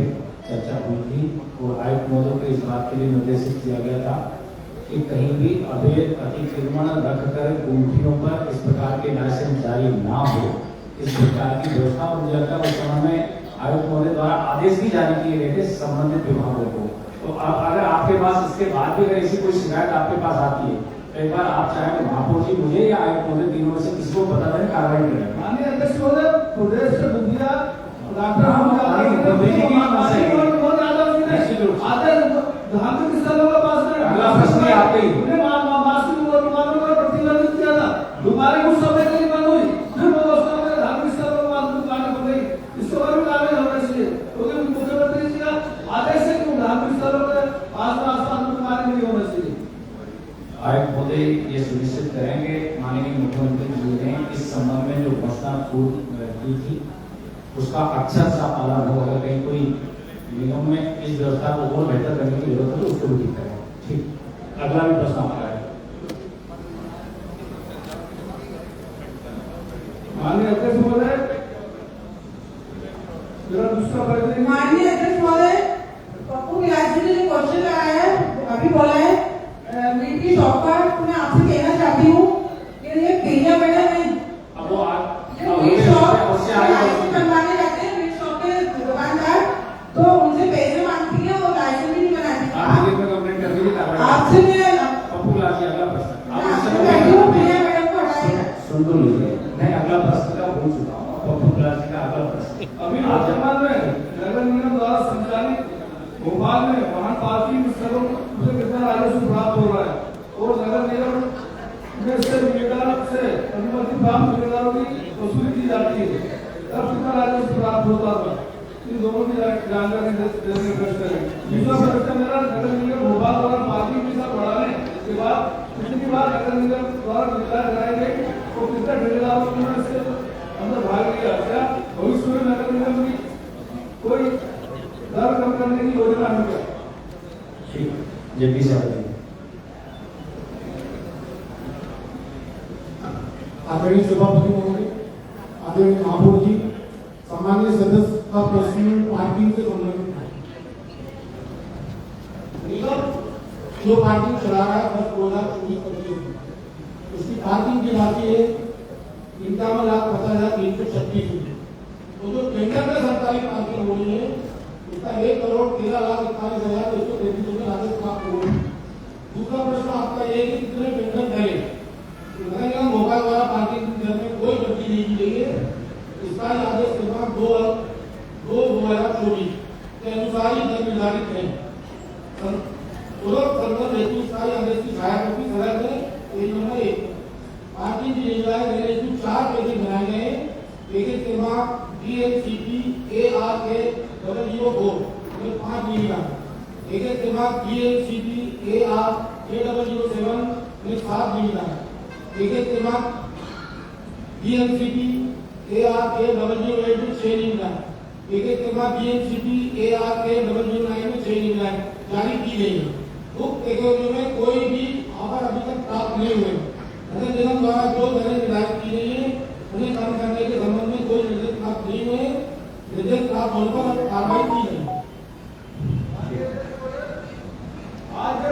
चर्चा हुई थी और आयुक्त महोदय को इस बात के लिए निर्देशित किया गया था कि कहीं भी अवैध अतिक्रमण रखकर गुमटियों पर इस प्रकार के लाइसेंस जारी ना हो, इस प्रकार की व्यवस्था और मुझे लगता है उस समय में आयुक्त महोदय द्वारा आदेश भी जारी किए गए थे संबंधित विभागों को। तो अगर आपके पास इसके बाद भी अगर ऐसी कोई शिकायत आपके पास आती है तो एक बार आप चाहे महापौर जी मुझे या आयुक्त महोदय तीनों में से किसी को पता करें, कार्रवाई करें। माननीय अध्यक्ष महोदय, प्रदेश से बुद्धिया डॉक्टर धार्मिक स्थलों का पास में अगला प्रश्न आपके ही दुकानों का प्रतिबंधित किया था, दुकानें कुछ समय के लिए बंद हुई, फिर वो धार्मिक स्थलों के पास दुकानें खुल गई, इसको और भी कार्रवाई होना चाहिए क्योंकि मुख्यमंत्री जी का आदेश है कि धार्मिक स्थलों के आसपास दुकानें नहीं होना चाहिए। आयुक्त महोदय ये सुनिश्चित करेंगे, माननीय मुख्यमंत्री जी ने इस संबंध में जो घोषणा की थी उसका अक्षर सा पालन हो, अगर कहीं कोई निगम में इस व्यवस्था को और बेहतर करने की जरूरत है तो उसको भी ठीक करें। ठीक, अगला भी प्रश्न आपका है। माननीय अध्यक्ष महोदय, मेरा दूसरा प्रश्न। माननीय अध्यक्ष महोदय, पप्पू विलास जी ने जो क्वेश्चन लगाया है अभी बोला है मीट की शॉप का, तो मैं आपसे कहना चाहती हूँ कि ये पीला बेटा नहीं, अब वो मीट शॉप लाइसेंस बनवाने जाते हैं, मीट शॉप के दुकानदार तो उनसे पैसे मांगती है और लाइसेंस भी नहीं बनाती। आपसे सुन तो लीजिए, मैं अगला प्रश्न का भूल चुका हूँ, पप्पू विलास जी का अगला प्रश्न। अभी वर्तमान में नगर निगम द्वारा संचालित भोपाल में वाहन पार्किंग स्थलों से कितना राजस्व प्राप्त हो रहा है और नगर निगम में से ठेकेदार से अनुमति प्राप्त ठेकेदारों की वसूली की जाती है, तब कितना राजस्व प्राप्त होता है, इन दोनों की जानकारी देने का प्रश्न है। दूसरा प्रश्न मेरा, नगर निगम भोपाल द्वारा पार्किंग फीस बढ़ाने के बाद कितनी बार नगर निगम द्वारा निकाय कराई गई और कितने ठेकेदारों ने इसके अंदर भाग लिया, क्या भविष्य में नगर निगम की कोई दर कम करने की योजना है क्या? ठीक, जल्दी से बताइए। आदरणीय सभापति महोदय, आदरणीय महापौर जी, सम्मानीय सदस्य का प्रश्न पार्किंग से संबंधित है। निगम जो पार्किंग चला रहा है वर्ष 2024-25 उसकी पार्किंग की राशि है 51,50,336। तो जो टेंडर में सरकारी पार्किंग हो रही है उसका 1,13,41,133 रुपये राजस्व प्राप्त हो रही है। दूसरा प्रश्न आपका ये है कि कितने टेंडर डले, नगर निगम भोपाल द्वारा पार्किंग की दर में कोई वृद्धि नहीं की गई है। इसका आदेश क्रमांक 2/2024 के अनुसार ही दर निर्धारित है। उपरोक्त संदर्भ हेतु स्थायी आदेश की सहायक कॉपी सदन में पेज नंबर 1 पार्किंग की योजनाएं देने हेतु 4 पेज बनाए गए। पेज क्रमांक DNCP ARK 004 में 5 मिलीमीटर, पेज क्रमांक DNCP ARK 007 में 7 मिलीमीटर, पेज क्रमांक DNCP ARK 008 में 6 मिलीमीटर, पेज क्रमांक DNCP ARK 009 में 6 मिलीमीटर जारी की गई है। उक्त कैटेगरी में कोई भी ऑफर अभी तक प्राप्त नहीं हुए। नगर निगम द्वारा जो दरें निर्धारित की गई है उन्हें कम करने के संबंध में कोई निर्देश प्राप्त नहीं हुए। निर्देश खिलाफ होने पर कार्रवाई की है। आज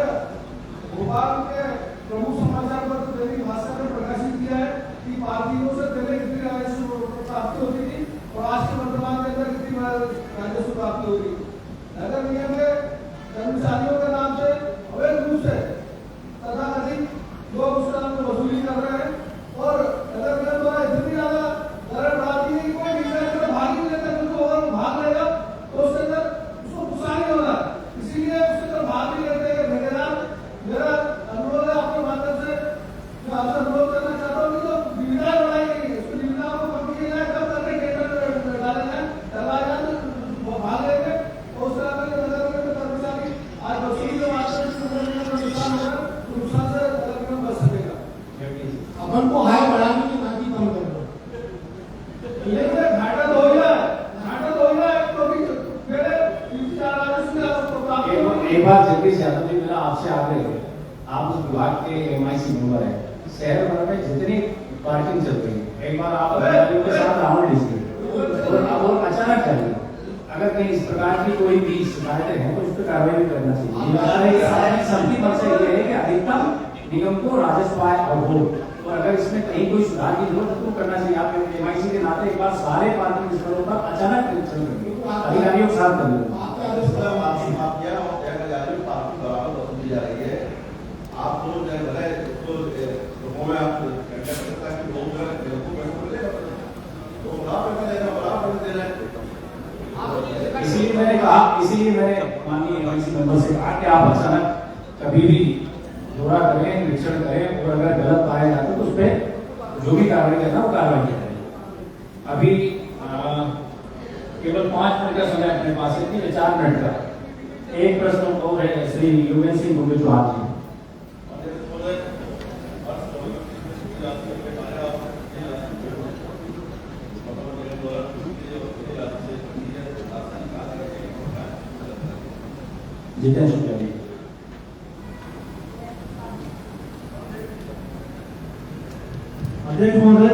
भोपाल के प्रमुख समाचार पत्र दैनिक भास्कर ने प्रकाशित किया है कि 5 दिनों से पहले कितनी राजस्व प्राप्ति होती थी और आज के वर्तमान के अंदर कितनी राजस्व प्राप्ति होगी। नगर निगम के कर्मचारियों के नाम से अवैध रूप से तथाकथित लोग उसका नाम वसूली कर रहे हैं और नगर निगम द्वारा इतनी ज्यादा दरें बढ़ाती है कि कोई निवेशक भाग नहीं लेता, क्योंकि और भाग लेगा तो उसके अंदर उसको गुस्सा नहीं होगा, इसीलिए उसके अंदर भाग नहीं लेते। मेरा अनुरोध है आपके माध्यम से, मैं आपसे अनुरोध करना चाहता हूँ कि जो निविदाएं बनाई गई है उसको निविदाओं को कम किया जाए, कब करके केंद्र में डाले जाए, डलवाए जाए तो भाग लेंगे। और उस तरह के नगर निगम के कर्मचारी आज वसूली के माध्यम से नगर निगम का नुकसान होगा, तो नुकसान से नगर निगम बच सकेगा। अपन को आय बढ़ाने की ताकि कम कर दो। घाटा तो हो गया, क्योंकि मेरे 3-4 राजस्व एक बार जगदीश यादव जी, मेरा आपसे आग्रह है, आप उस विभाग के MIC मेंबर हैं, शहर भर में जितनी पार्किंग चल रही है एक बार आप अधिकारियों के साथ राउंड लीजिए और अचानक करिए, अगर कहीं इस प्रकार की कोई भी शिकायतें हैं तो उस पर कार्रवाई भी करना चाहिए। सबकी मंशा ये है कि अधिकतम निगम को राजस्व आय हो, और अगर इसमें कहीं कोई सुधार की जरूरत है तो करना चाहिए। आप MIC के नाते एक बार सारे पार्किंग स्थलों पर अचानक निरीक्षण करिए, अधिकारियों के साथ करिए। जा रही है आप तो भले उसको लोगों में आप क्या कर सकता है कि लोग पैसा मिलेगा तो बड़ा पैसा देना, बड़ा पैसा देना है। इसीलिए मैंने माननीय MIC मेंबर से कहा कि आप अचानक कभी भी दौरा करें, निरीक्षण करें और अगर गलत पाया जाता है तो उस पर जो भी कार्रवाई करना वो कार्रवाई करें। अभी केवल 5 मिनट का समय अपने पास है, 4 मिनट का एक प्रश्न और है श्री युगेंद्र सिंह गुंडे जो हाथ हैं। जितेंद्र शुक्ला जी। अध्यक्ष महोदय,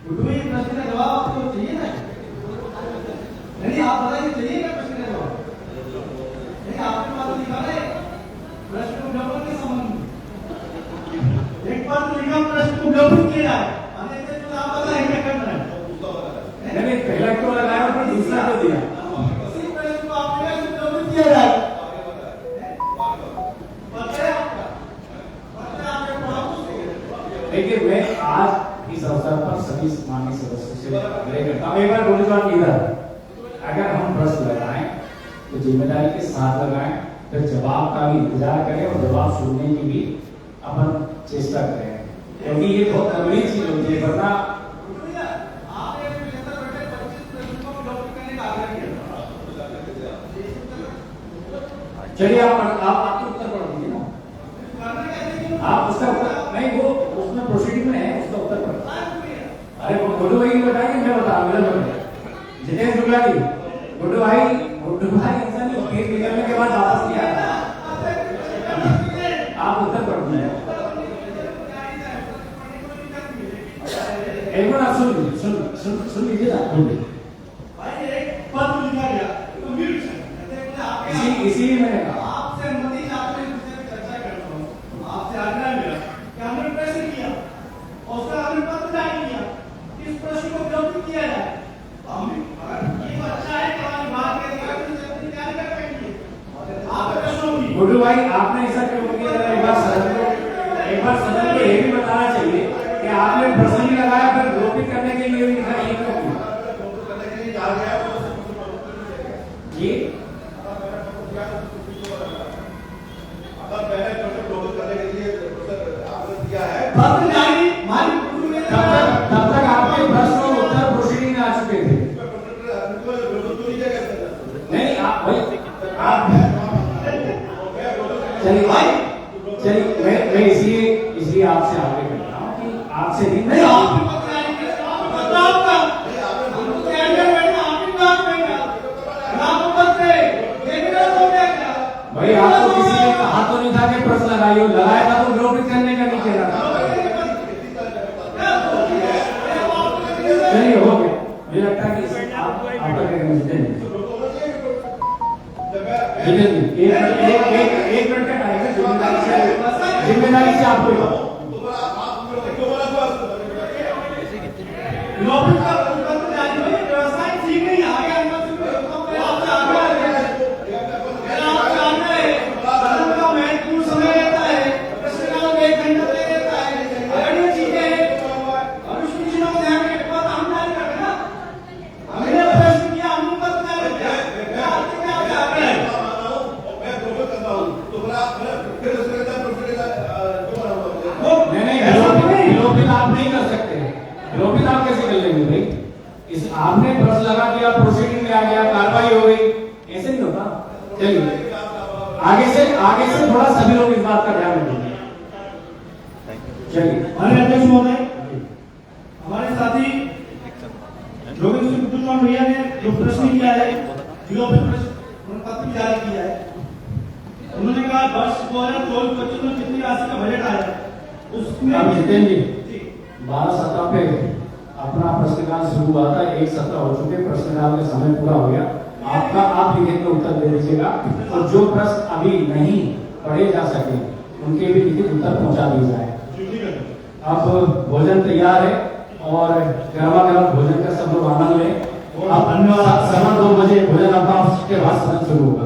प्रश्न का जवाब आपको चाहिए ना? नहीं, आप बताइए चाहिए क्या प्रश्न का जवाब? नहीं, आपके पास लिखा है प्रश्न उठाने के संबंध में एक बार तो लिखा प्रश्न उठाने किया जाए, तो आप बताएं क्या करना है। नहीं, पहला क्यों लगाया और दूसरा क्यों दिया? उसी प्रश्न को आपने उठाने किया जाए। देखिए, मैं आज इस अवसर पर सभी माननीय सदस्यों से आग्रह करता हूँ, एक बार बोले तो इधर अगर हम प्रश्न लगाएं तो जिम्मेदारी के साथ लगाएं, फिर जवाब का भी इंतजार करें और जवाब सुनने की भी अपन चेष्टा करें, क्योंकि ये बहुत गंभीर चीज होती है। वरना चलिए आप उत्तर पढ़ दीजिए ना, आप उसका उत्तर नहीं, वो उसमें प्रोसीडिंग में है, उसका उत्तर पढ़। अरे वो गुड्डू भाई ने बताया कि मैं बता जितेंद्र शुक्ला जी, गुड्डू भाई इंसान वकील निकलने के बाद वापस किया, आप उत्तर पढ़ दीजिए। एक बार आप सुन लीजिए ना। इसीलिए मैंने कहा आपसे अनुमति चाहते हुए चर्चा करता हूँ, आपसे आग्रह मेरा कि हमने प्रश्न किया और उसका हमने पत्र जारी किया, इस प्रश्न को उपलब्ध किया जाए। हम ये अच्छा है कि हमारी बात के अधिकारी तैयारी कर पाएंगे। आप प्रश्न होगी गुड्डू भाई, आपने ऐसा क्यों किया? एक बार सदन को ये भी बताना चाहिए कि आपने प्रश्न ही लगाया, फिर रोपित करने के लिए लिखा ये क्यों? जी अगर पहले प्रोसेस लोगों करने के लिए आपने दिया है पत्र जारी हमारी तब तक आपके प्रश्न और उत्तर प्रोसीडिंग में आ चुके थे। नहीं, आप चलिए भाई, चलिए मैं इसलिए आपसे आग्रह करता हूँ कि आपसे नहीं आपके आपका जितेंद्र एक मिनट का टाइम है, जिम्मेदारी से आपको व्यवस्था ठीक नहीं है, आगे अंदर महत्वपूर्ण समय रहता है, प्रश्नकाल में 1 घंटा तय रहता है। अगर ये चीजें और उस चीजों को ध्यान में रखना हम नहीं करते ना। हमने प्रश्न किया, हम उनका ध्यान रखा है। नहीं, विलोपित आप नहीं कर सकते। विलोपित आप कैसे कर लेंगे भाई? इस आपने प्रश्न लगा दिया, प्रोसीडिंग में आ गया, कार्रवाई हो गई, ऐसे नहीं होता। चलिए आगे से थोड़ा सभी लोग इस बात का ध्यान रखेंगे। चलिए हमारे अध्यक्ष महोदय, हमारे साथी योगेंद्र सिंह कुमार भैया ने जो प्रश्न किया है, विलोपित प्रश्न उन्होंने पत्र जारी किया है। उन्होंने कहा वर्ष 2024-25 में कितनी राशि का बजट आया, उसमें जितेंद्र जी 12 सत्र पे अपना प्रश्नकाल शुरू हुआ था, 1 सत्र हो चुके, प्रश्नकाल का समय पूरा हो गया। आपका आप लिखित में उत्तर दे दीजिएगा, और जो प्रश्न अभी नहीं पढ़े जा सके उनके भी लिखित उत्तर पहुंचा दिए जाए। अब भोजन तैयार है और गर्मा गर्म भोजन का सब लोग आनंद लें। अब 2:15 बजे भोजन अवकाश के बाद सदन शुरू होगा।